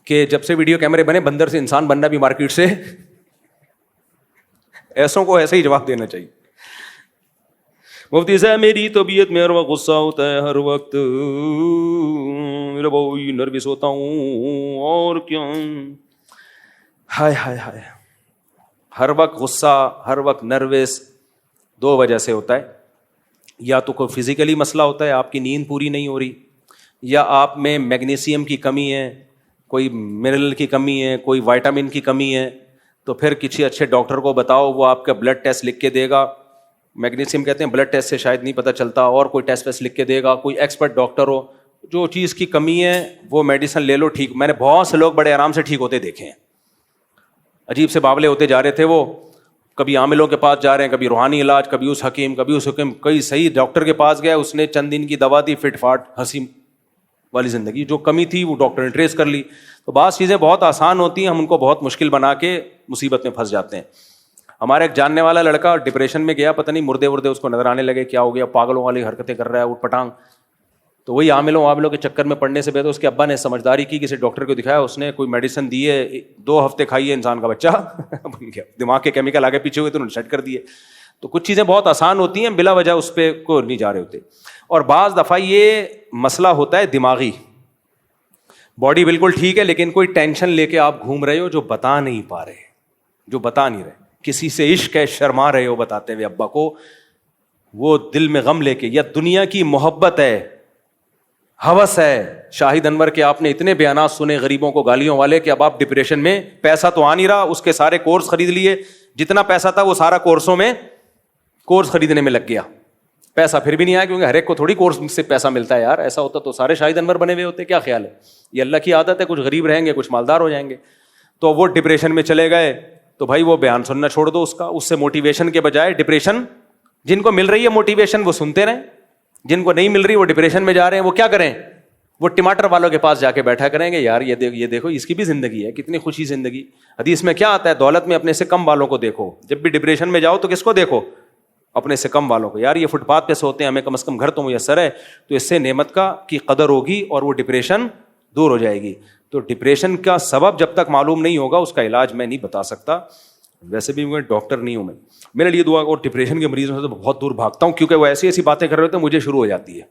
کہ جب سے ویڈیو کیمرے بنے بندر سے انسان بننا بھی مارکیٹ سے ایسوں کو ایسے ہی جواب دینا چاہیے. مفتی صاحب میری طبیعت میں ہر وقت غصہ ہوتا ہے, ہر وقت میرا بھائی نروس ہوتا ہوں, اور کیا, ہائے ہائے ہائے. ہر وقت غصہ, ہر وقت نروس 2 وجہ سے ہوتا ہے. یا تو کوئی فزیکلی مسئلہ ہوتا ہے, آپ کی نیند پوری نہیں ہو رہی, یا آپ میں میگنیشیم کی کمی ہے, کوئی منرل کی کمی ہے, کوئی وائٹامن کی کمی ہے. تو پھر کسی اچھے ڈاکٹر کو بتاؤ, وہ آپ کا بلڈ ٹیسٹ لکھ کے دے گا. میگنیشیم کہتے ہیں بلڈ ٹیسٹ سے شاید نہیں پتہ چلتا, اور کوئی ٹیسٹ ویسٹ لکھ کے دے گا. کوئی ایکسپرٹ ڈاکٹر ہو, جو چیز کی کمی ہے وہ میڈیسن لے لو, ٹھیک. میں نے بہت سے لوگ بڑے آرام سے ٹھیک ہوتے دیکھے ہیں. عجیب سے باولے ہوتے جا رہے تھے وہ, کبھی عاملوں کے پاس جا رہے ہیں, کبھی روحانی علاج, کبھی اس حکیم, کبھی اس حکیم. کئی صحیح ڈاکٹر کے پاس گیا, اس نے چند دن کی دوا دی, فٹ فاٹ ہنسی والی زندگی. جو کمی تھی وہ ڈاکٹر نے ٹریس کر لی. تو بعض چیزیں بہت آسان ہوتی ہیں, ہم ان کو بہت مشکل بنا کے مصیبت میں پھنس جاتے ہیں. ہمارا ایک جاننے والا لڑکا ڈپریشن میں گیا, پتہ نہیں مردے وردے اس کو نظر آنے لگے, کیا ہو گیا, پاگلوں والی حرکتیں کر رہا ہے, اٹھ پٹانگ. تو وہی عاملوں کے چکر میں پڑنے سے بہتر اس کے ابا نے سمجھداری کی, کسی ڈاکٹر کو دکھایا, اس نے کوئی میڈیسن دی ہے, 2 ہفتے کھائی ہے, انسان کا بچہ بن گیا. دماغ کے کیمیکل آگے پیچھے ہوئے تو انہوں نے سیٹ کر دیے. تو کچھ چیزیں بہت آسان ہوتی ہیں, بلا وجہ اس پہ کو نہیں جا رہے ہوتے. اور بعض دفعہ یہ مسئلہ ہوتا ہے دماغی, باڈی بالکل ٹھیک ہے لیکن کوئی ٹینشن لے کے آپ گھوم رہے ہو جو بتا نہیں پا رہے, جو بتا نہیں رہے. کسی سے عشق ہے, شرما رہے ہو بتاتے ہوئے ابا کو, وہ دل میں غم لے کے, یا دنیا کی محبت ہے, ہوس ہے. شاہد انور کے آپ نے اتنے بیانات سنے غریبوں کو گالیوں والے کہ اب آپ ڈپریشن میں, پیسہ تو آ نہیں رہا, اس کے سارے کورس خرید لیے, جتنا پیسہ تھا وہ سارا کورسوں میں, کورس خریدنے میں لگ گیا. پیسہ پھر بھی نہیں آیا, کیونکہ ہر ایک کو تھوڑی کورس سے پیسہ ملتا ہے یار. ایسا ہوتا تو سارے شاہد انور بنے ہوئے ہوتے. کیا خیال ہے, یہ اللہ کی عادت ہے, کچھ غریب رہیں گے, کچھ مالدار ہو جائیں گے. تو وہ ڈپریشن میں چلے گئے. تو بھائی وہ بیان سننا چھوڑ دو اس کا, اس سے موٹیویشن کے بجائے ڈپریشن. جن کو مل رہی ہے موٹیویشن وہ سنتے رہیں, جن کو نہیں مل رہی وہ ڈپریشن میں جا رہے ہیں. وہ کیا کریں, وہ ٹماٹر والوں کے پاس جا کے بیٹھا کریں گے, یار یہ دیکھو اس کی بھی زندگی ہے, کتنی خوشی زندگی. حدیث میں کیا آتا ہے, دولت میں اپنے سے کم والوں کو دیکھو. جب بھی ڈپریشن میں جاؤ تو کس کو دیکھو, اپنے سے کم والوں کو. یار یہ فٹ پاتھ پہ سوتے ہیں, ہمیں کم از کم گھر تو میسر ہے. تو اس سے نعمت کی قدر ہوگی اور وہ ڈپریشن دور ہو جائے گی. تو ڈپریشن کا سبب جب تک معلوم نہیں ہوگا اس کا علاج میں نہیں بتا سکتا. ویسے بھی میں ڈاکٹر نہیں ہوں, میں میرے لیے دعا. اور ڈپریشن کے مریضوں سے تو بہت دور بھاگتا ہوں, کیونکہ وہ ایسی ایسی باتیں کر رہے ہوتے ہیں مجھے شروع ہو جاتی ہے.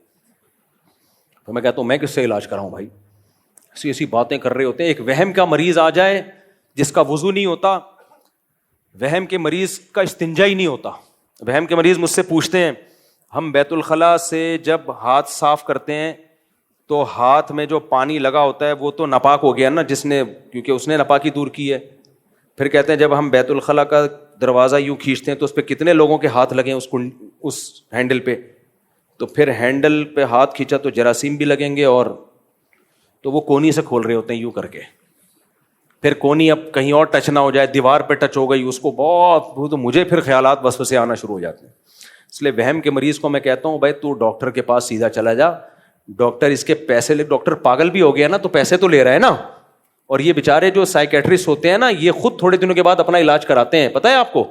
تو میں کہتا ہوں میں کس سے علاج کراؤں بھائی, ایسی ایسی باتیں کر رہے ہوتے ہیں. ایک وہم کا مریض آ جائے جس کا وضو نہیں ہوتا, وہم کے مریض کا استنجا ہی نہیں ہوتا. وہم کے مریض مجھ سے پوچھتے ہیں, ہم بیت الخلاء سے جب ہاتھ صاف کرتے ہیں تو ہاتھ میں جو پانی لگا ہوتا ہے وہ تو ناپاک ہو گیا نا, جس نے, کیونکہ اس نے ناپاکی دور کی ہے. پھر کہتے ہیں جب ہم بیت الخلاء کا دروازہ یوں کھینچتے ہیں تو اس پہ کتنے لوگوں کے ہاتھ لگے ہیں اس ہینڈل پہ. تو پھر ہینڈل پہ ہاتھ کھینچا تو جراثیم بھی لگیں گے, اور تو وہ کونی سے کھول رہے ہوتے ہیں یوں کر کے. پھر کونی اب کہیں اور ٹچ نہ ہو جائے, دیوار پہ ٹچ ہو گئی, اس کو بہت, تو مجھے پھر خیالات وسوسے آنا شروع ہو جاتے ہیں. اس لیے وہم کے مریض کو میں کہتا ہوں بھائی تو ڈاکٹر کے پاس سیدھا چلا جا. ڈاکٹر اس کے پیسے لے, ڈاکٹر پاگل بھی ہو گیا نا تو پیسے تو لے رہا ہے نا. اور یہ بیچارے جو سائیکیٹرسٹ ہوتے ہیں نا, یہ خود تھوڑے دنوں کے بعد اپنا علاج کراتے ہیں, پتہ ہے آپ کو,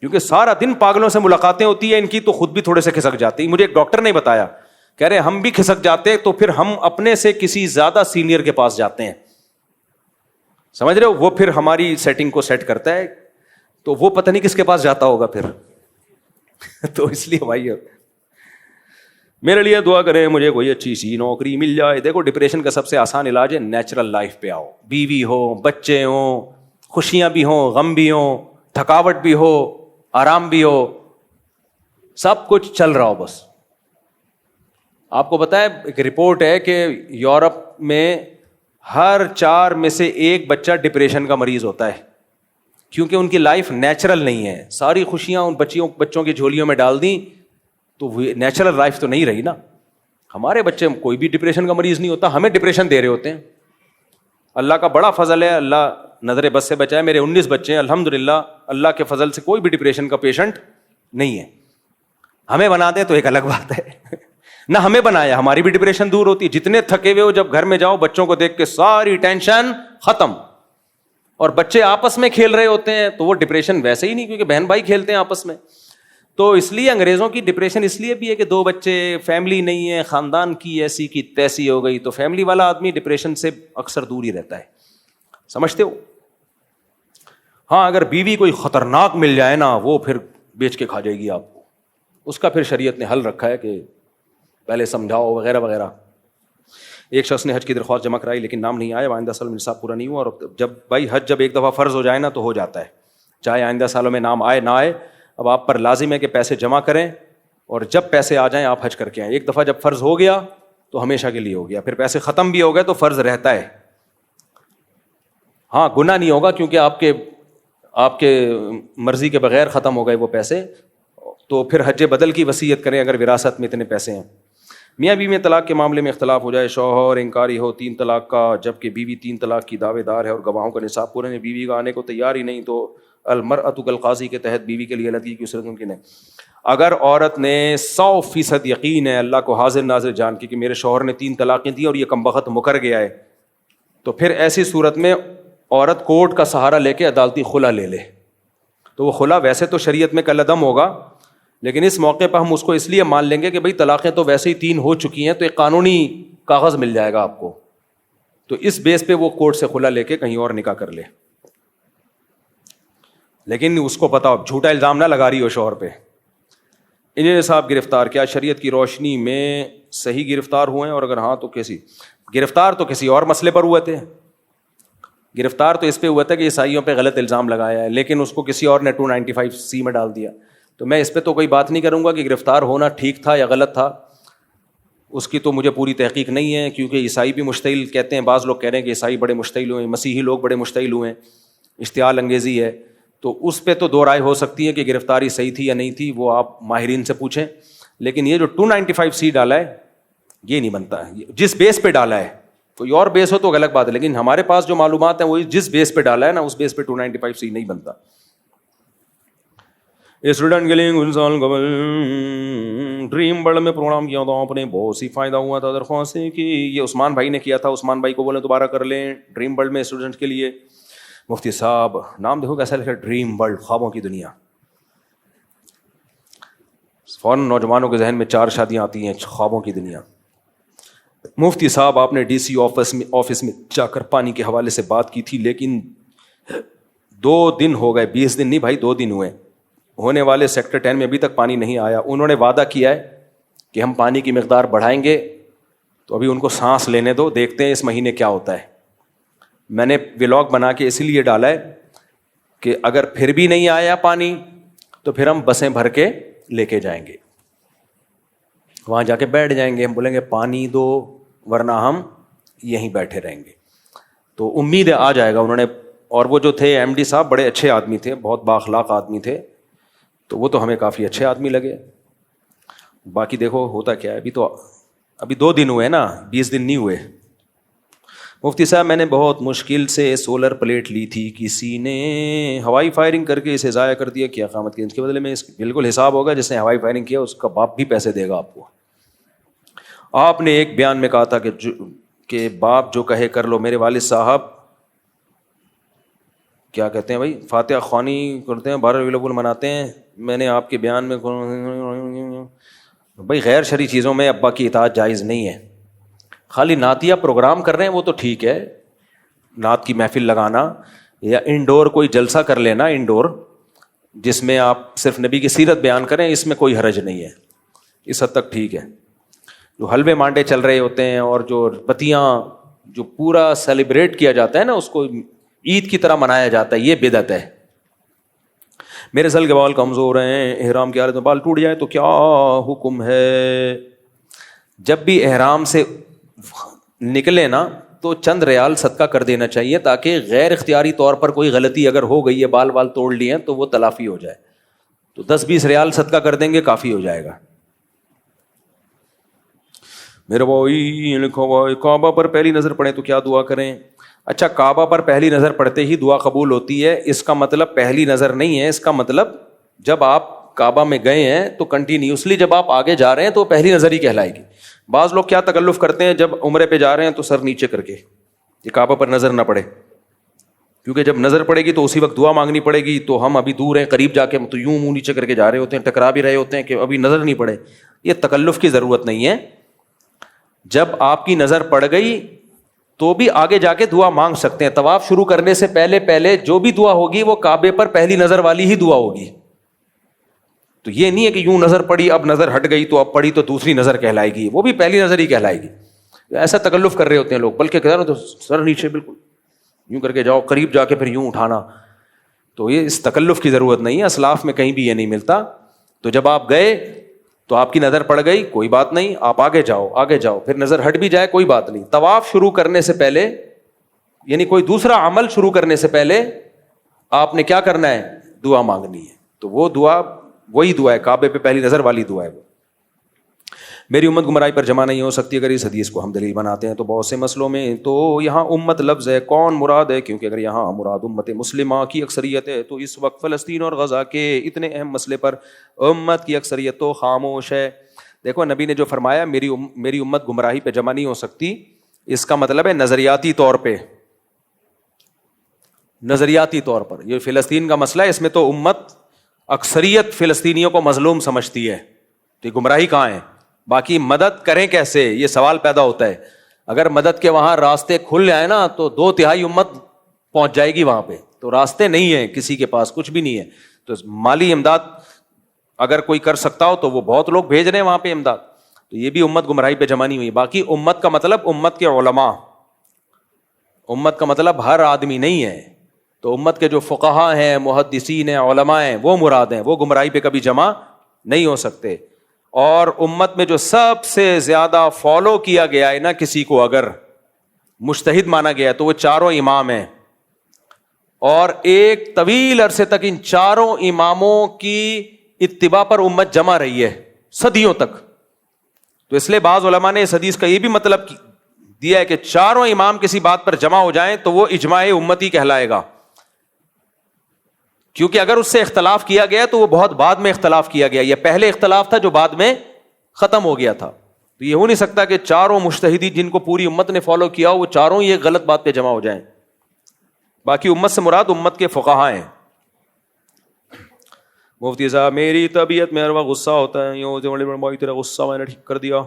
کیونکہ سارا دن پاگلوں سے ملاقاتیں ہوتی ہیں ان کی, تو خود بھی تھوڑے سے کھسک جاتے ہیں. مجھے ایک ڈاکٹر نے بتایا, کہہ رہے ہم بھی کھسک جاتے تو پھر ہم اپنے سے کسی زیادہ سینئر کے پاس جاتے ہیں, سمجھ رہے ہو, وہ پھر ہماری سیٹنگ کو سیٹ کرتا ہے, تو وہ پتہ نہیں کس کے پاس جاتا ہوگا پھر. تو اس لیے بھائی میرے لیے دعا کریں, مجھے کوئی اچھی سی نوکری مل جائے. دیکھو ڈپریشن کا سب سے آسان علاج ہے نیچرل لائف پہ آؤ. بیوی ہو, بچے ہوں, خوشیاں بھی ہوں, غم بھی ہوں, تھکاوٹ بھی ہو, آرام بھی ہو, سب کچھ چل رہا ہو بس. آپ کو پتا ہے ایک رپورٹ ہے کہ یورپ میں ہر 4 میں سے 1 بچہ ڈپریشن کا مریض ہوتا ہے, کیونکہ ان کی لائف نیچرل نہیں ہے. ساری خوشیاں ان بچوں کی جھولیوں میں ڈال دیں تو نیچرل لائف تو نہیں رہی نا. ہمارے بچے کوئی بھی ڈپریشن کا مریض نہیں ہوتا, ہمیں ڈپریشن دے رہے ہوتے ہیں. اللہ کا بڑا فضل ہے, اللہ نظر بد سے بچائے. میرے 19 بچے ہیں الحمدللہ, اللہ کے فضل سے کوئی بھی ڈپریشن کا پیشنٹ نہیں ہے. ہمیں بنا دیں تو ایک الگ بات ہے, نہ ہمیں بنایا, ہماری بھی ڈپریشن دور ہوتی. جتنے تھکے ہوئے ہو جب گھر میں جاؤ بچوں کو دیکھ کے ساری ٹینشن ختم. اور بچے آپس میں کھیل رہے ہوتے ہیں تو وہ ڈپریشن ویسے ہی نہیں, کیونکہ بہن بھائی کھیلتے ہیں آپس میں. تو اس لیے انگریزوں کی ڈپریشن اس لیے بھی ہے کہ 2 بچے, فیملی نہیں ہے, خاندان کی ایسی کی تیسی ہو گئی, تو فیملی والا آدمی ڈپریشن سے اکثر دور ہی رہتا ہے. سمجھتے ہو؟ ہاں اگر بیوی کوئی خطرناک مل جائے نا, وہ پھر بیچ کے کھا جائے گی آپ کو, اس کا پھر شریعت نے حل رکھا ہے کہ پہلے سمجھاؤ وغیرہ وغیرہ. ایک شخص نے حج کی درخواست جمع کرائی لیکن نام نہیں آیا, آئندہ سال میں نصاب پورا نہیں ہوا, اور جب بھائی حج جب ایک دفعہ فرض ہو جائے نا تو ہو جاتا ہے, چاہے آئندہ سالوں میں نام آئے نہ آئے. اب آپ پر لازم ہے کہ پیسے جمع کریں, اور جب پیسے آ جائیں آپ حج کر کے آئیں. ایک دفعہ جب فرض ہو گیا تو ہمیشہ کے لیے ہو گیا, پھر پیسے ختم بھی ہو گئے تو فرض رہتا ہے. ہاں گناہ نہیں ہوگا کیونکہ آپ کے مرضی کے بغیر ختم ہو گئے وہ پیسے, تو پھر حج بدل کی وصیت کریں اگر وراثت میں اتنے پیسے ہیں. میاں بیوی میں طلاق کے معاملے میں اختلاف ہو جائے, شوہر انکاری ہو 3 طلاق کا جبکہ بیوی 3 طلاق کی دعوے دار ہے اور گواہوں کا نصاب پورے نے بیوی کا آنے کو تیار ہی نہیں, تو المرأۃ کالقاضی کے تحت بیوی کے لیے لڑکی کی صورت ممکن ہے. اگر عورت نے 100% یقین ہے اللہ کو حاضر ناظر جان کے کہ میرے شوہر نے 3 طلاقیں دی اور یہ کمبخت مکر گیا ہے, تو پھر ایسی صورت میں عورت کورٹ کا سہارا لے کے عدالتی خلا لے لے. تو وہ خلا ویسے تو شریعت میں کالعدم ہوگا, لیکن اس موقع پہ ہم اس کو اس لیے مان لیں گے کہ بھئی طلاقیں تو ویسے ہی 3 ہو چکی ہیں, تو ایک قانونی کاغذ مل جائے گا آپ کو, تو اس بیس پہ وہ کورٹ سے خلا لے کے کہیں اور نکاح کر لے. لیکن اس کو پتا ہو جھوٹا الزام نہ لگا رہی ہو شوہر پہ. انجینئر صاحب گرفتار, کیا شریعت کی روشنی میں صحیح گرفتار ہوئے ہیں, اور اگر ہاں تو کیسی؟ گرفتار تو کسی اور مسئلے پر ہوئے تھے, گرفتار تو اس پہ ہوا تھا کہ عیسائیوں پہ غلط الزام لگایا ہے, لیکن اس کو کسی اور نے 295C میں ڈال دیا. تو میں اس پہ تو کوئی بات نہیں کروں گا کہ گرفتار ہونا ٹھیک تھا یا غلط تھا, اس کی تو مجھے پوری تحقیق نہیں ہے, کیونکہ عیسائی بھی مشتعل کہتے ہیں, بعض لوگ کہہ رہے ہیں کہ عیسائی بڑے مشتعل ہوئے ہیں, مسیحی لوگ بڑے مشتعل ہوئے ہیں, اشتعال انگیزی ہے. تو اس پہ تو 2 رائے ہو سکتی ہے کہ گرفتاری صحیح تھی یا نہیں تھی, وہ آپ ماہرین سے پوچھیں. لیکن یہ جو 295C ڈالا ہے یہ نہیں بنتا, جس بیس پہ ڈالا ہے, کوئی اور بیس ہو تو غلط بات ہے, لیکن ہمارے پاس جو معلومات ہیں وہ جس بیس پہ ڈالا ہے نا اس بیس پہ 295C نہیں بنتا. اسٹوڈنٹ کے لیے کچھ سال قبل ڈریم ورلڈ میں پروگرام کیا تھا, آپ نے بہت سی فائدہ ہوا تھا, درخواست ہے کہ یہ عثمان بھائی نے کیا تھا, عثمان بھائی کو بولیں دوبارہ کر لیں. ڈریم ورلڈ میں اسٹوڈنٹ کے لیے مفتی صاحب, نام دیکھو کیسا لکھا, ڈریم ورلڈ, خوابوں کی دنیا. فوراً نوجوانوں کے ذہن میں 4 شادیاں آتی ہیں, خوابوں کی دنیا. مفتی صاحب آپ نے DC آفس میں جا کر پانی کے حوالے سے بات کی تھی, لیکن 2 دن ہو گئے, 20 دن نہیں بھائی 2 دن ہوئے, ہونے والے سیکٹر 10 میں ابھی تک پانی نہیں آیا. انہوں نے وعدہ کیا ہے کہ ہم پانی کی مقدار بڑھائیں گے, تو ابھی ان کو سانس لینے دو, دیکھتے ہیں اس مہینے کیا ہوتا ہے. میں نے ولاگ بنا کے اسی لیے ڈالا ہے کہ اگر پھر بھی نہیں آیا پانی تو پھر ہم بسیں بھر کے لے کے جائیں گے, وہاں جا کے بیٹھ جائیں گے, ہم بولیں گے پانی دو ورنہ ہم یہیں بیٹھے رہیں گے. تو امید ہے آ جائے گا. انہوں نے, اور وہ جو تھے MD صاحب بڑے اچھے آدمی تھے, بہت بااخلاق آدمی تھے, تو وہ تو ہمیں کافی اچھے آدمی لگے. باقی دیکھو ہوتا کیا ہے, ابھی 2 دن ہوئے نا, 20 دن نہیں ہوئے. مفتی صاحب میں نے بہت مشکل سے سولر پلیٹ لی تھی, کسی نے ہوائی فائرنگ کر کے اسے ضائع کر دیا, کیا قیامت کے اس کے بدلے میں اس بالکل حساب ہوگا, جس نے ہوائی فائرنگ کیا اس کا باپ بھی پیسے دے گا آپ کو. آپ نے ایک بیان میں کہا تھا کہ باپ جو کہے کر لو. میرے والد صاحب کیا کہتے ہیں بھائی, فاتحہ خوانی کرتے ہیں, 12 ربیع الاول مناتے ہیں. میں نے آپ کے بیان میں بھائی غیر شرعی چیزوں میں ابا کی اطاعت جائز نہیں ہے. خالی نعتیہ پروگرام کر رہے ہیں وہ تو ٹھیک ہے, نعت کی محفل لگانا یا انڈور کوئی جلسہ کر لینا انڈور, جس میں آپ صرف نبی کی سیرت بیان کریں, اس میں کوئی حرج نہیں ہے, اس حد تک ٹھیک ہے. جو حلوے مانڈے چل رہے ہوتے ہیں اور جو بتیاں جو پورا سیلیبریٹ کیا جاتا ہے نا, اس کو عید کی طرح منایا جاتا ہے, یہ بدعت ہے. میرے سل کے بال کمزور ہیں, احرام کی حالت میں بال ٹوٹ جائے تو کیا حکم ہے؟ جب بھی احرام سے نکلے نا تو چند ریال صدقہ کر دینا چاہیے, تاکہ غیر اختیاری طور پر کوئی غلطی اگر ہو گئی ہے, بال توڑ لیے ہیں, تو وہ تلافی ہو جائے. تو 10-20 ریال صدقہ کر دیں گے, کافی ہو جائے گا. میرے بھائی لکھو بھائی, کعبہ پر پہلی نظر پڑے تو کیا دعا کریں؟ اچھا, کعبہ پر پہلی نظر پڑتے ہی دعا قبول ہوتی ہے, اس کا مطلب پہلی نظر نہیں ہے. اس کا مطلب جب آپ کعبہ میں گئے ہیں تو کنٹینیوسلی جب آپ آگے جا رہے ہیں تو پہلی نظر ہی کہلائے گی. بعض لوگ کیا تکلف کرتے ہیں, جب عمرے پہ جا رہے ہیں تو سر نیچے کر کے, یہ کعبہ پر نظر نہ پڑے, کیونکہ جب نظر پڑے گی تو اسی وقت دعا مانگنی پڑے گی. تو ہم ابھی دور ہیں, قریب جا کے تو یوں منہ نیچے کر کے جا رہے ہوتے ہیں, ٹکرا بھی رہے ہوتے ہیں کہ ابھی نظر نہیں پڑے. یہ تکلف کی ضرورت نہیں ہے. جب آپ کی نظر پڑ گئی تو بھی آگے جا کے دعا مانگ سکتے ہیں. طواف شروع کرنے سے پہلے جو بھی دعا ہوگی وہ کعبے پر پہلی نظر والی ہی دعا ہوگی. تو یہ نہیں ہے کہ یوں نظر پڑی اب نظر ہٹ گئی تو اب پڑی تو دوسری نظر کہلائے گی, وہ بھی پہلی نظر ہی کہلائے گی. ایسا تکلف کر رہے ہوتے ہیں لوگ, بلکہ کہہ رہے تو سر نیچے بالکل یوں کر کے جاؤ, قریب جا کے پھر یوں اٹھانا. تو یہ اس تکلف کی ضرورت نہیں ہے, اسلاف میں کہیں بھی یہ نہیں ملتا. تو جب آپ گئے تو آپ کی نظر پڑ گئی, کوئی بات نہیں, آپ آگے جاؤ, پھر نظر ہٹ بھی جائے کوئی بات نہیں. طواف شروع کرنے سے پہلے یعنی کوئی دوسرا عمل شروع کرنے سے پہلے آپ نے کیا کرنا ہے؟ دعا مانگنی ہے. تو وہ دعا وہی دعا ہے, کعبے پہ پہلی نظر والی دعا ہے. میری امت گمراہی پر جمع نہیں ہو سکتی اگر اس حدیث کو ہم دلیل بناتے ہیں تو بہت سے مسئلوں میں. تو یہاں امت لفظ ہے, کون مراد ہے؟ کیونکہ اگر یہاں مراد امت مسلمہ کی اکثریت ہے تو اس وقت فلسطین اور غزہ کے اتنے اہم مسئلے پر امت کی اکثریت تو خاموش ہے. دیکھو نبی نے جو فرمایا میری امت گمراہی پہ جمع نہیں ہو سکتی, اس کا مطلب ہے نظریاتی طور پہ, نظریاتی طور پر. یہ فلسطین کا مسئلہ ہے, اس میں تو امت اکثریت فلسطینیوں کو مظلوم سمجھتی ہے, تو یہ گمراہی کہاں ہے؟ باقی مدد کریں کیسے, یہ سوال پیدا ہوتا ہے. اگر مدد کے وہاں راستے کھل جائیں نا تو 2/3 امت پہنچ جائے گی وہاں پہ. تو راستے نہیں ہیں کسی کے پاس, کچھ بھی نہیں ہے. تو مالی امداد اگر کوئی کر سکتا ہو تو وہ بہت لوگ بھیج رہے ہیں وہاں پہ امداد. تو یہ بھی امت گمراہی پہ جمع نہیں ہوئی. باقی امت کا مطلب امت کے علماء, امت کا مطلب ہر آدمی نہیں ہے. تو امت کے جو فقہا ہیں, محدثین ہیں, علماء ہیں, وہ مراد ہیں, وہ گمراہی پہ کبھی جمع نہیں ہو سکتے. اور امت میں جو سب سے زیادہ فالو کیا گیا ہے نا کسی کو, اگر مجتہد مانا گیا ہے تو وہ 4 امام ہیں. اور ایک طویل عرصے تک ان 4 اماموں کی اتباع پر امت جمع رہی ہے صدیوں تک. تو اس لیے بعض علماء نے اس حدیث کا یہ بھی مطلب دیا ہے کہ 4 امام کسی بات پر جمع ہو جائیں تو وہ اجماع امتی کہلائے گا. کیونکہ اگر اس سے اختلاف کیا گیا تو وہ بہت بعد میں اختلاف کیا گیا, یہ پہلے اختلاف تھا جو بعد میں ختم ہو گیا تھا. تو یہ ہو نہیں سکتا کہ 4 مجتہدین جن کو پوری امت نے فالو کیا ہو وہ 4 یہ غلط بات پہ جمع ہو جائیں. باقی امت سے مراد امت کے فقہا ہیں. مفتی صاحب میری طبیعت میں ہر وقت غصہ ہوتا ہے, تیرا غصہ میں نے ٹھیک کر دیا.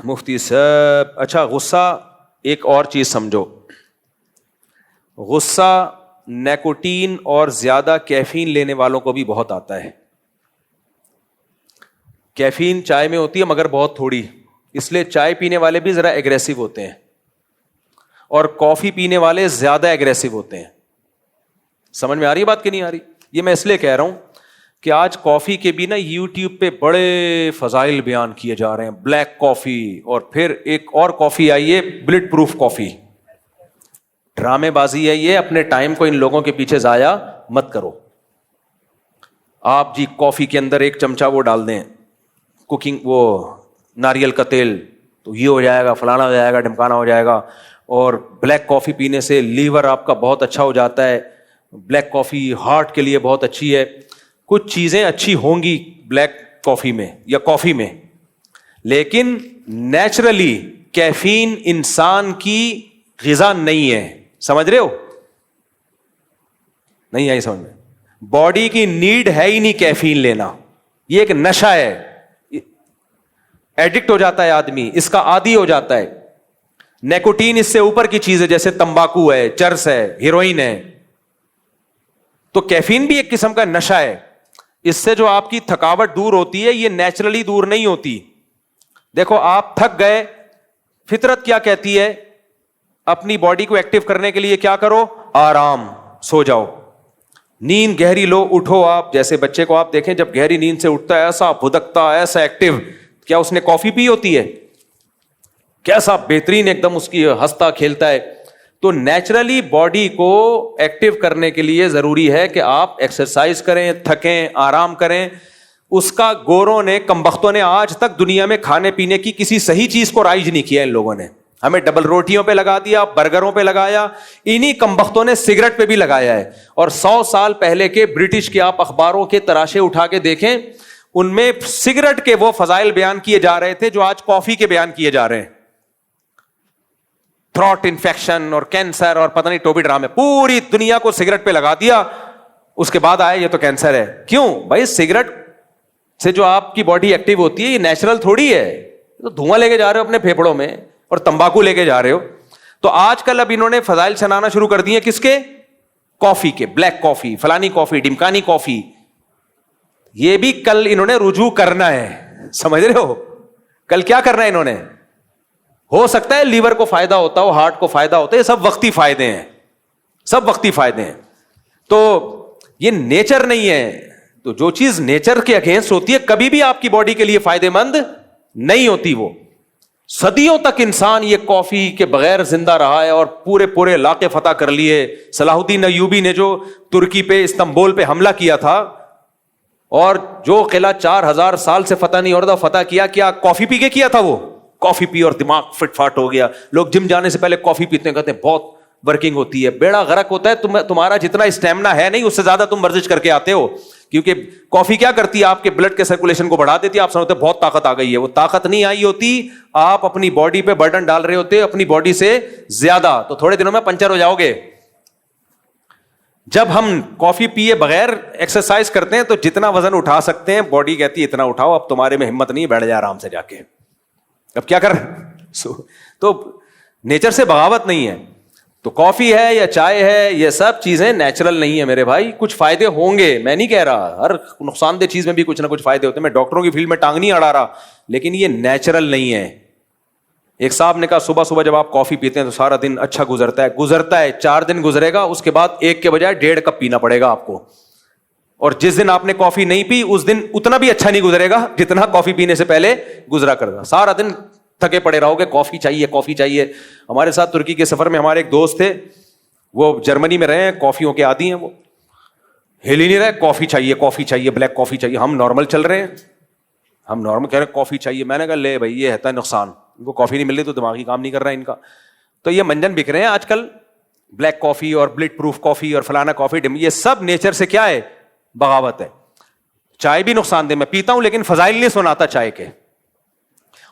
مفتی صاحب اچھا غصہ, ایک اور چیز سمجھو, غصہ نیکوٹین اور زیادہ کیفین لینے والوں کو بھی بہت آتا ہے. کیفین چائے میں ہوتی ہے مگر بہت تھوڑی, اس لیے چائے پینے والے بھی ذرا ایگریسو ہوتے ہیں, اور کافی پینے والے زیادہ ایگریسو ہوتے ہیں. سمجھ میں آ رہی ہے بات کہ نہیں آ رہی؟ یہ میں اس لیے کہہ رہا ہوں کہ آج کافی کے بھی نا یوٹیوب پہ بڑے فضائل بیان کیے جا رہے ہیں. بلیک کافی, اور پھر ایک اور کافی آئی ہے بلڈ پروف کافی. ڈرامے بازی ہے یہ, اپنے ٹائم کو ان لوگوں کے پیچھے ضائع مت کرو. آپ جی کافی کے اندر 1 چمچہ وہ ڈال دیں کوکنگ, وہ ناریل کا تیل, تو یہ ہو جائے گا, فلانا ہو جائے گا, ڈھمکانا ہو جائے گا. اور بلیک کافی پینے سے لیور آپ کا بہت اچھا ہو جاتا ہے. بلیک کافی ہارٹ کے لیے بہت اچھی ہے. کچھ چیزیں اچھی ہوں گی بلیک کافی میں یا کافی میں, لیکن نیچرلی کیفین انسان کی غذا نہیں ہے. سمجھ رہے ہو؟ نہیں آئی سمجھ میں؟ باڈی کی نیڈ ہے ہی نہیں کیفین لینا, یہ ایک نشہ ہے, ایڈکٹ ہو جاتا ہے آدمی, اس کا عادی ہو جاتا ہے. نیکوٹین اس سے اوپر کی چیز ہے, جیسے تمباکو ہے, چرس ہے, ہیروئن ہے. تو کیفین بھی ایک قسم کا نشہ ہے. اس سے جو آپ کی تھکاوٹ دور ہوتی ہے یہ نیچرلی دور نہیں ہوتی. دیکھو آپ تھک گئے, فطرت کیا کہتی ہے؟ اپنی باڈی کو ایکٹیو کرنے کے لیے کیا کرو؟ آرام, سو جاؤ, نیند گہری لو, اٹھو. آپ جیسے بچے کو آپ دیکھیں جب گہری نیند سے اٹھتا ہے ایسا بھدکتا, ایسا ایکٹیو, کیا اس نے کافی پی ہوتی ہے؟ کیسا بہترین ایک دم اس کی ہنستا کھیلتا ہے. تو نیچرلی باڈی کو ایکٹیو کرنے کے لیے ضروری ہے کہ آپ ایکسرسائز کریں, تھکیں, آرام کریں. اس کا گوروں نے, کمبختوں نے آج تک دنیا میں کھانے پینے کی کسی صحیح چیز کو رائج نہیں کیا. ان لوگوں نے ہمیں ڈبل روٹیوں پہ لگا دیا, برگروں پہ لگایا, انہی کمبختوں نے سگریٹ پہ بھی لگایا ہے. اور 100 سال پہلے کے برٹش کے آپ اخباروں کے تراشے اٹھا کے دیکھیں, ان میں سگریٹ کے وہ فضائل بیان کیے جا رہے تھے جو آج کافی کے بیان کیے جا رہے ہیں. تھروٹ انفیکشن اور کینسر اور پتہ نہیں ٹوبی ڈرامے, پوری دنیا کو سگریٹ پہ لگا دیا, اس کے بعد آئے یہ تو کینسر ہے. کیوں بھائی؟ سگریٹ سے جو آپ کی باڈی ایکٹیو ہوتی ہے یہ نیچرل تھوڑی ہے, تو دھواں لے کے جا رہے ہو اپنے پھیپڑوں میں اور تمباکو لے کے جا رہے ہو. تو آج کل اب انہوں نے فضائل سنانا شروع کر دیے کس کے؟ کافی کے, بلیک کافی, فلانی کافی, ڈمکانی کافی. یہ بھی کل انہوں نے رجوع کرنا ہے, سمجھ رہے ہو؟ کل کیا کرنا ہے انہوں نے؟ ہو سکتا ہے لیور کو فائدہ ہوتا ہو, ہارٹ کو فائدہ ہوتا ہے, یہ سب وقتی فائدے ہیں, سب وقتی فائدے ہیں. تو یہ نیچر نہیں ہے. تو جو چیز نیچر کے اگینسٹ ہوتی ہے کبھی بھی آپ کی باڈی کے لیے فائدے مند نہیں ہوتی. وہ صدیوں تک انسان یہ کافی کے بغیر زندہ رہا ہے اور پورے علاقے فتح کر لیے. صلاح الدین ایوبی نے جو ترکی پہ, استنبول پہ حملہ کیا تھا اور جو قلعہ 4000 سال سے فتح نہیں ہو رہا تھا, فتح کیا کافی پی کے کیا تھا. وہ کافی پی اور دماغ فٹ فاٹ ہو گیا. لوگ جم جانے سے پہلے کافی پیتے ہیں, کہتے ہیں بہت ورکنگ ہوتی ہے. بیڑا غرق ہوتا ہے. تمہارا جتنا اسٹیمنا ہے نہیں, اس سے زیادہ تم ورزش کر کے آتے ہو, کیونکہ کافی کیا کرتی ہے؟ آپ کے بلڈ کے سرکولیشن کو بڑھا دیتی ہے. آپ سمجھتے بہت طاقت آ گئی ہے, وہ طاقت نہیں آئی ہوتی. آپ اپنی باڈی پہ برڈن ڈال رہے ہوتے اپنی باڈی سے زیادہ, تو تھوڑے دنوں میں پنچر ہو جاؤ گے. جب ہم کافی پیے بغیر ایکسرسائز کرتے ہیں تو جتنا وزن اٹھا سکتے ہیں باڈی کہتی ہے اتنا اٹھاؤ, اب تمہارے میں ہمت نہیں, بیٹھ جائے آرام سے جا کے. اب کیا کر تو نیچر سے بغاوت نہیں ہے. تو کافی ہے یا چائے ہے, یہ سب چیزیں نیچرل نہیں ہے میرے بھائی. کچھ فائدے ہوں گے, میں نہیں کہہ رہا, ہر نقصان دہ چیز میں بھی کچھ نہ کچھ فائدے ہوتے ہیں. میں ڈاکٹروں کی فیلڈ میں ٹانگ نہیں اڑا رہا, لیکن یہ نیچرل نہیں ہے. ایک صاحب نے کہا صبح جب آپ کافی پیتے ہیں تو سارا دن اچھا گزرتا ہے. 4 دن گزرے گا, اس کے بعد 1 کے بجائے 1.5 کپ پینا پڑے گا آپ کو. اور جس دن آپ نے کافی نہیں پی اس دن اتنا بھی اچھا نہیں گزرے گا جتنا کافی پینے سے پہلے گزرا کرے گا. سارا دن تھکے پڑے رہو گے, کافی چاہیے. ہمارے ساتھ ترکی کے سفر میں ہمارے ایک دوست تھے, وہ جرمنی میں رہے ہیں, کافیوں کے عادی ہیں, وہ ہل ہی نہیں رہے, کافی چاہیے, بلیک کافی چاہیے. ہم نارمل چل رہے ہیں, ہم نارمل کہہ رہے ہیں کافی چاہیے. میں نے کہا لے بھائی یہ ہے نقصان, ان کو کافی نہیں مل رہی تو دماغی کام نہیں کر رہا ہے ان کا. تو یہ منجن بک رہے ہیں آج کل, بلیک کافی اور بلڈ پروف کافی اور فلانا کافی, یہ سب نیچر سے کیا ہے؟ بغاوت ہے. چائے بھی نقصان دہ, میں پیتا ہوں لیکن فضائل نہیں سناتا چائے کے.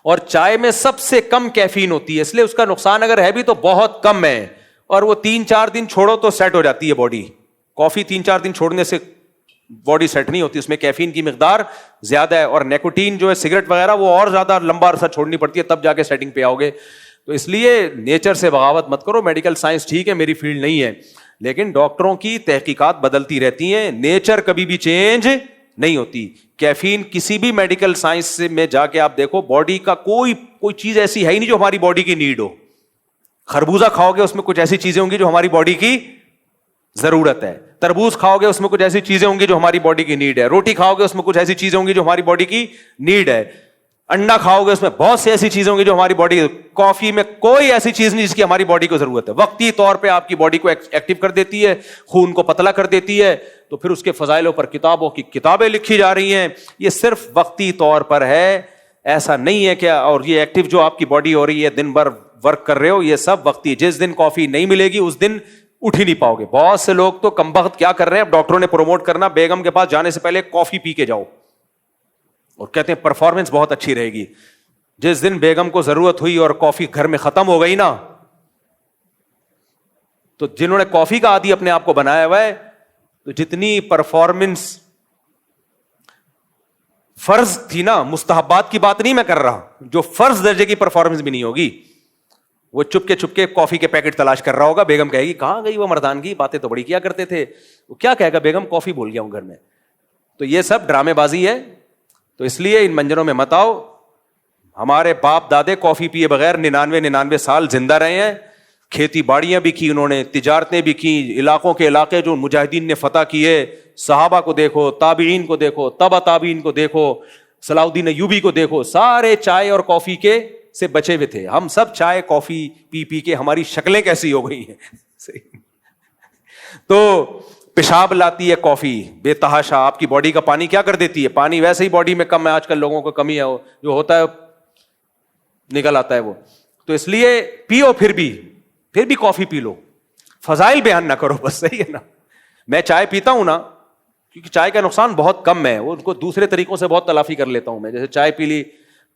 اور چائے میں سب سے کم کیفین ہوتی ہے, اس لیے اس کا نقصان اگر ہے بھی تو بہت کم ہے. اور وہ 3-4 دن چھوڑو تو سیٹ ہو جاتی ہے باڈی. کافی 3-4 دن چھوڑنے سے باڈی سیٹ نہیں ہوتی, اس میں کیفین کی مقدار زیادہ ہے. اور نیکوٹین جو ہے سگریٹ وغیرہ وہ اور زیادہ لمبا عرصہ چھوڑنی پڑتی ہے, تب جا کے سیٹنگ پہ آؤ گے. تو اس لیے نیچر سے بغاوت مت کرو. میڈیکل سائنس ٹھیک ہے, میری فیلڈ نہیں ہے, لیکن ڈاکٹروں کی تحقیقات بدلتی رہتی ہیں. نیچر کبھی بھی چینج نہیں ہوتی. کیفین کسی بھی میڈیکل سائنس میں جا کے آپ دیکھو, باڈی کا کوئی چیز ایسی ہے ہی نہیں جو ہماری باڈی کی نیڈ ہو. خربوزہ کھاؤ گے اس میں کچھ ایسی چیزیں ہوں گی جو ہماری باڈی کی ضرورت ہے. تربوز کھاؤ گے اس میں کچھ ایسی چیزیں ہوں گی جو ہماری باڈی کی نیڈ ہے. روٹی کھاؤ گے اس میں کچھ ایسی چیزیں ہوں گی جو ہماری باڈی کی نیڈ ہے. انڈا کھاؤ گے اس میں بہت سی ایسی چیزیں ہوں گی جو ہماری باڈی. کافی میں کوئی ایسی چیز نہیں جس کی ہماری باڈی کو ضرورت ہے. وقتی طور پہ آپ کی باڈی کو ایکٹیو کر دیتی ہے, خون کو پتلا کر دیتی ہے, تو پھر اس کے فضائلوں پر کتابوں کی کتابیں لکھی جا رہی ہیں. یہ صرف وقتی طور پر ہے, ایسا نہیں ہے کہ اور یہ ایکٹیو جو آپ کی باڈی ہو رہی ہے دن بھر ورک کر رہے ہو, یہ سب وقتی. جس دن کافی نہیں ملے گی اس دن اٹھ ہی نہیں پاؤ گے. بہت سے لوگ تو کمبخت کیا کر رہے ہیں, اب ڈاکٹروں نے پروموٹ کرنا بیگم کے پاس جانے سے پہلے کافی پی کے جاؤ, اور کہتے ہیں پرفارمنس بہت اچھی رہے گی. جس دن بیگم کو ضرورت ہوئی اور کافی گھر میں ختم ہو گئی نا, تو جنہوں نے کافی کا عادی اپنے آپ کو بنایا ہوا ہے, تو جتنی پرفارمنس فرض تھی نا, مستحبات کی بات نہیں میں کر رہا, جو فرض درجے کی پرفارمنس بھی نہیں ہوگی. وہ چپ کے کافی کے پیکٹ تلاش کر رہا ہوگا. بیگم کہے گی کہاں گئی وہ مردانگی, باتیں تو بڑی کیا کرتے تھے. وہ کیا کہے گا, بیگم کافی بھول گیا ہوں گھر میں. تو یہ سب ڈرامے بازی ہے. تو اس لیے ان منجروں میں مت آؤ. ہمارے باپ دادے کافی پیے بغیر 99 سال زندہ رہے ہیں. کھیتی باڑیاں بھی کی انہوں نے, تجارتیں بھی کی, علاقوں کے علاقے جو مجاہدین نے فتح کیے, صحابہ کو دیکھو, تابعین کو دیکھو, تبع تابعین کو دیکھو, صلاح الدین ایوبی کو دیکھو, سارے چائے اور کافی کے سے بچے ہوئے تھے. ہم سب چائے کافی پی کے ہماری شکلیں کیسی ہو گئی ہیں. تو پیشاب لاتی ہے کافی بے تحاشا. آپ کی باڈی کا پانی کیا کر دیتی ہے, پانی ویسے ہی باڈی میں کم ہے, آج کل لوگوں کو کمی ہے, جو ہوتا ہے نکل آتا ہے وہ. تو اس لیے پیو, پھر بھی کافی پی لو, فضائل بیان نہ کرو بس, صحیح ہے نا. میں چائے پیتا ہوں نا, کیونکہ چائے کا نقصان بہت کم ہے, وہ ان کو دوسرے طریقوں سے بہت تلافی کر لیتا ہوں میں. جیسے چائے پی لی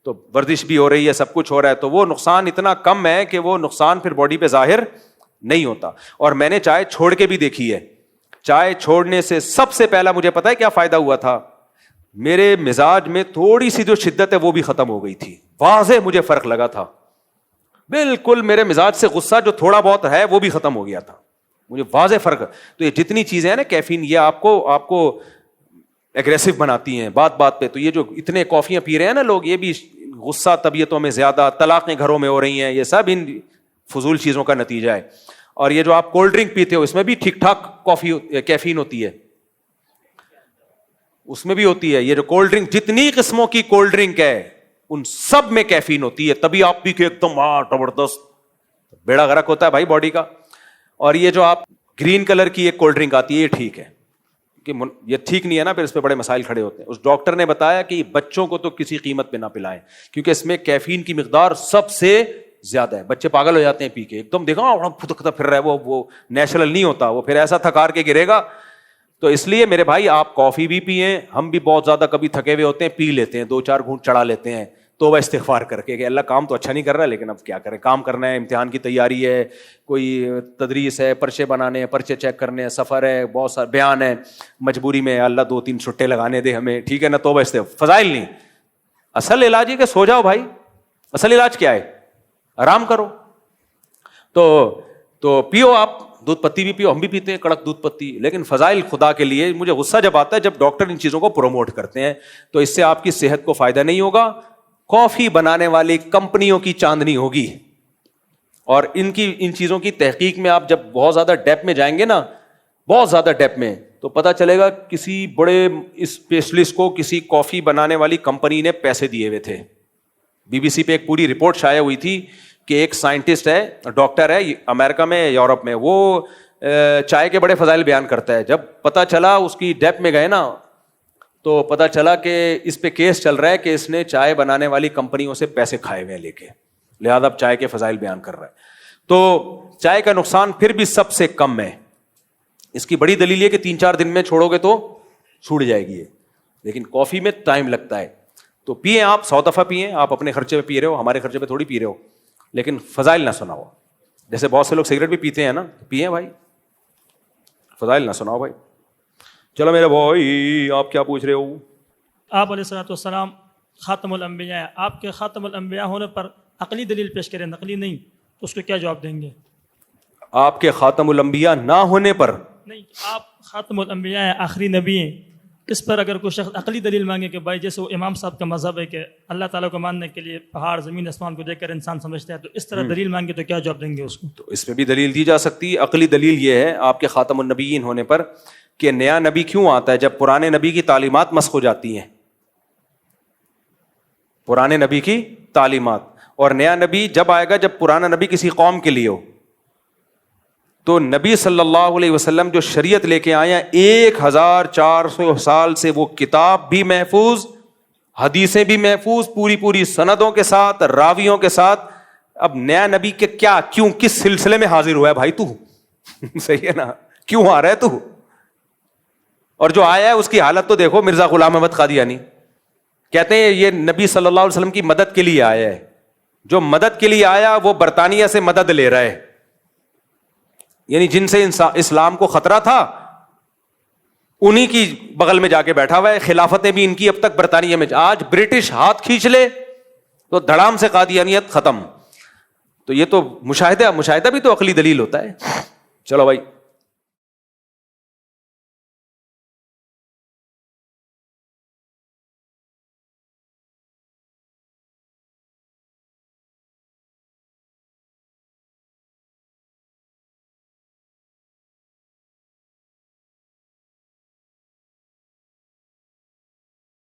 تو ورزش بھی ہو رہی ہے, سب کچھ ہو رہا ہے, تو وہ نقصان اتنا کم ہے کہ وہ نقصان پھر باڈی پہ ظاہر نہیں ہوتا. اور میں نے چائے چھوڑ کے بھی دیکھی ہے, چائے چھوڑنے سے سب سے پہلا مجھے پتا ہے کیا فائدہ ہوا تھا, میرے مزاج میں تھوڑی سی جو شدت ہے وہ بھی ختم ہو گئی تھی, واضح مجھے فرق لگا تھا, بالکل میرے مزاج سے غصہ جو تھوڑا بہت ہے وہ بھی ختم ہو گیا تھا, مجھے واضح فرق. تو یہ جتنی چیزیں ہیں نا کیفین, یہ آپ کو ایگریسو بناتی ہیں بات بات پہ. تو یہ جو اتنے کافیاں پی رہے ہیں نا لوگ, یہ بھی غصہ طبیعتوں میں زیادہ, طلاقیں گھروں میں ہو رہی ہیں, یہ سب ان فضول چیزوں کا نتیجہ ہے. اور یہ جو آپ کولڈ ڈرنک پیتے ہو اس میں بھی ٹھیک ٹھاک کیفین ہوتی ہے, اس میں بھی ہوتی ہے. یہ جو کولڈ ڈرنک, جتنی قسموں کی کولڈ ڈرنک ہے ان سب میں کیفین ہوتی ہے, تبھی آپ پی کے ایک دم زبردست بیڑا غرق ہوتا ہے بھائی باڈی کا. اور یہ جو آپ گرین کلر کی ایک کولڈ ڈرنک آتی ہے یہ ٹھیک ہے, کہ یہ ٹھیک نہیں ہے نا, پھر اس پہ بڑے مسائل کھڑے ہوتے ہیں. اس ڈاکٹر نے بتایا کہ بچوں کو تو کسی قیمت پہ نہ پلائیں, کیونکہ اس میں کیفین کی مقدار سب سے زیادہ ہے. بچے پاگل ہو جاتے ہیں پی کے, ایک دم دیکھا پھٹکتا پھر رہا ہے, وہ نیچرل نہیں ہوتا, وہ پھر ایسا تھکار کے گرے گا. تو اس لیے میرے بھائی آپ کافی بھی پئیں, ہم بھی بہت زیادہ کبھی تھکے ہوئے ہوتے ہیں پی لیتے ہیں, 2-4 گھونٹ چڑھا لیتے ہیں, توبہ استغفار کر کے کہ اللہ کام تو اچھا نہیں کر رہا ہے لیکن اب کیا کریں, کام کرنا ہے, امتحان کی تیاری ہے, کوئی تدریس ہے, پرچے بنانے ہیں, پرچے چیک کرنے ہیں, سفر ہے, بہت سارے بیان ہے, مجبوری میں اللہ 2-3 چھٹے لگانے دے ہمیں, ٹھیک ہے نا, توبہ استغفار. فضائل نہیں, اصل علاج ہے کہ سو جاؤ بھائی. اصل علاج کیا ہے؟ آرام کرو. تو پیو, آپ دودھ پتی بھی پیو, ہم بھی پیتے ہیں کڑک دودھ پتی, لیکن فضائل خدا کے لیے. مجھے غصہ جب آتا ہے جب ڈاکٹر ان چیزوں کو پروموٹ کرتے ہیں, تو اس سے آپ کی صحت کو فائدہ نہیں ہوگا, کافی بنانے والی کمپنیوں کی چاندنی ہوگی. اور ان چیزوں کی تحقیق میں آپ جب بہت زیادہ ڈیپ میں جائیں گے نا, بہت زیادہ ڈیپ میں, تو پتہ چلے گا کسی بڑے اسپیشلسٹ کو کسی کافی بنانے والی کمپنی نے پیسے دیے ہوئے تھے. BBC پہ ایک پوری رپورٹ شائع ہوئی تھی کہ ایک سائنٹسٹ ہے, ڈاکٹر ہے امریکہ میں, یورپ میں, وہ چائے کے بڑے فضائل بیان کرتا ہے. جب پتہ چلا اس کی ڈیپ میں گئے نا, تو پتہ چلا کہ اس پہ کیس چل رہا ہے کہ اس نے چائے بنانے والی کمپنیوں سے پیسے کھائے ہوئے لے کے, لہذا اب چائے کے فضائل بیان کر رہا ہے. تو چائے کا نقصان پھر بھی سب سے کم ہے. اس کی بڑی دلیل یہ کہ 3-4 دن میں چھوڑو گے تو چھوٹ جائے گی, لیکن کافی میں ٹائم لگتا ہے. تو پئیں, آپ 100 دفعہ پئیں, آپ اپنے خرچے پہ پی رہے ہو, ہمارے خرچے پہ تھوڑی پی رہے ہو, لیکن فضائل نہ سناؤ. جیسے بہت سے لوگ سگریٹ بھی پیتے ہیں نا, پئیں بھائی, فضائل نہ سناؤ بھائی. چلو میرے بھائی, آپ کیا پوچھ رہے ہو؟ آپ علیہ الصلوۃ والسلام خاتم الانبیاء, آپ کے خاتم الانبیاء ہونے پر عقلی دلیل پیش کریں, نقلی نہیں, تو اس کو کیا جواب دیں گے؟ آپ کے خاتم الانبیاء نہ ہونے پر نہیں, آپ خاتم الانبیاء ہیں, آخری نبی ہیں, اس پر اگر کوئی شخص عقلی دلیل مانگے کہ بھائی جیسے وہ امام صاحب کا مذہب ہے کہ اللہ تعالیٰ کو ماننے کے لیے پہاڑ زمین آسمان کو دیکھ کر انسان سمجھتا ہے, تو اس طرح دلیل مانگے تو کیا جواب دیں گے اس کو؟ تو اس میں بھی دلیل دی جا سکتی ہے. عقلی دلیل یہ ہے آپ کے خاتم النبیین ہونے پر کہ نیا نبی کیوں آتا ہے جب پرانے نبی کی تعلیمات مسخ ہو جاتی ہیں. پرانے نبی کی تعلیمات, اور نیا نبی جب آئے گا جب پرانا نبی کسی قوم کے لیے ہو. تو نبی صلی اللہ علیہ وسلم جو شریعت لے کے آئے ہیں 1400 سال سے, وہ کتاب بھی محفوظ, حدیثیں بھی محفوظ, پوری سندوں کے ساتھ, راویوں کے ساتھ. اب نیا نبی کے کیا, کیوں, کس سلسلے میں حاضر ہوا ہے بھائی تو؟ صحیح ہے نا, کیوں آ رہا ہے تو؟ اور جو آیا ہے اس کی حالت تو دیکھو. مرزا غلام احمد قادیانی کہتے ہیں یہ نبی صلی اللہ علیہ وسلم کی مدد کے لیے آیا ہے. جو مدد کے لیے آیا وہ برطانیہ سے مدد لے رہا ہے, یعنی جن سے اسلام کو خطرہ تھا انہی کی بغل میں جا کے بیٹھا ہوا ہے. خلافتیں بھی ان کی اب تک برطانیہ میں, آج برٹش ہاتھ کھینچ لے تو دھڑام سے قادیانیت ختم. تو یہ تو مشاہدہ بھی تو عقلی دلیل ہوتا ہے. چلو بھائی.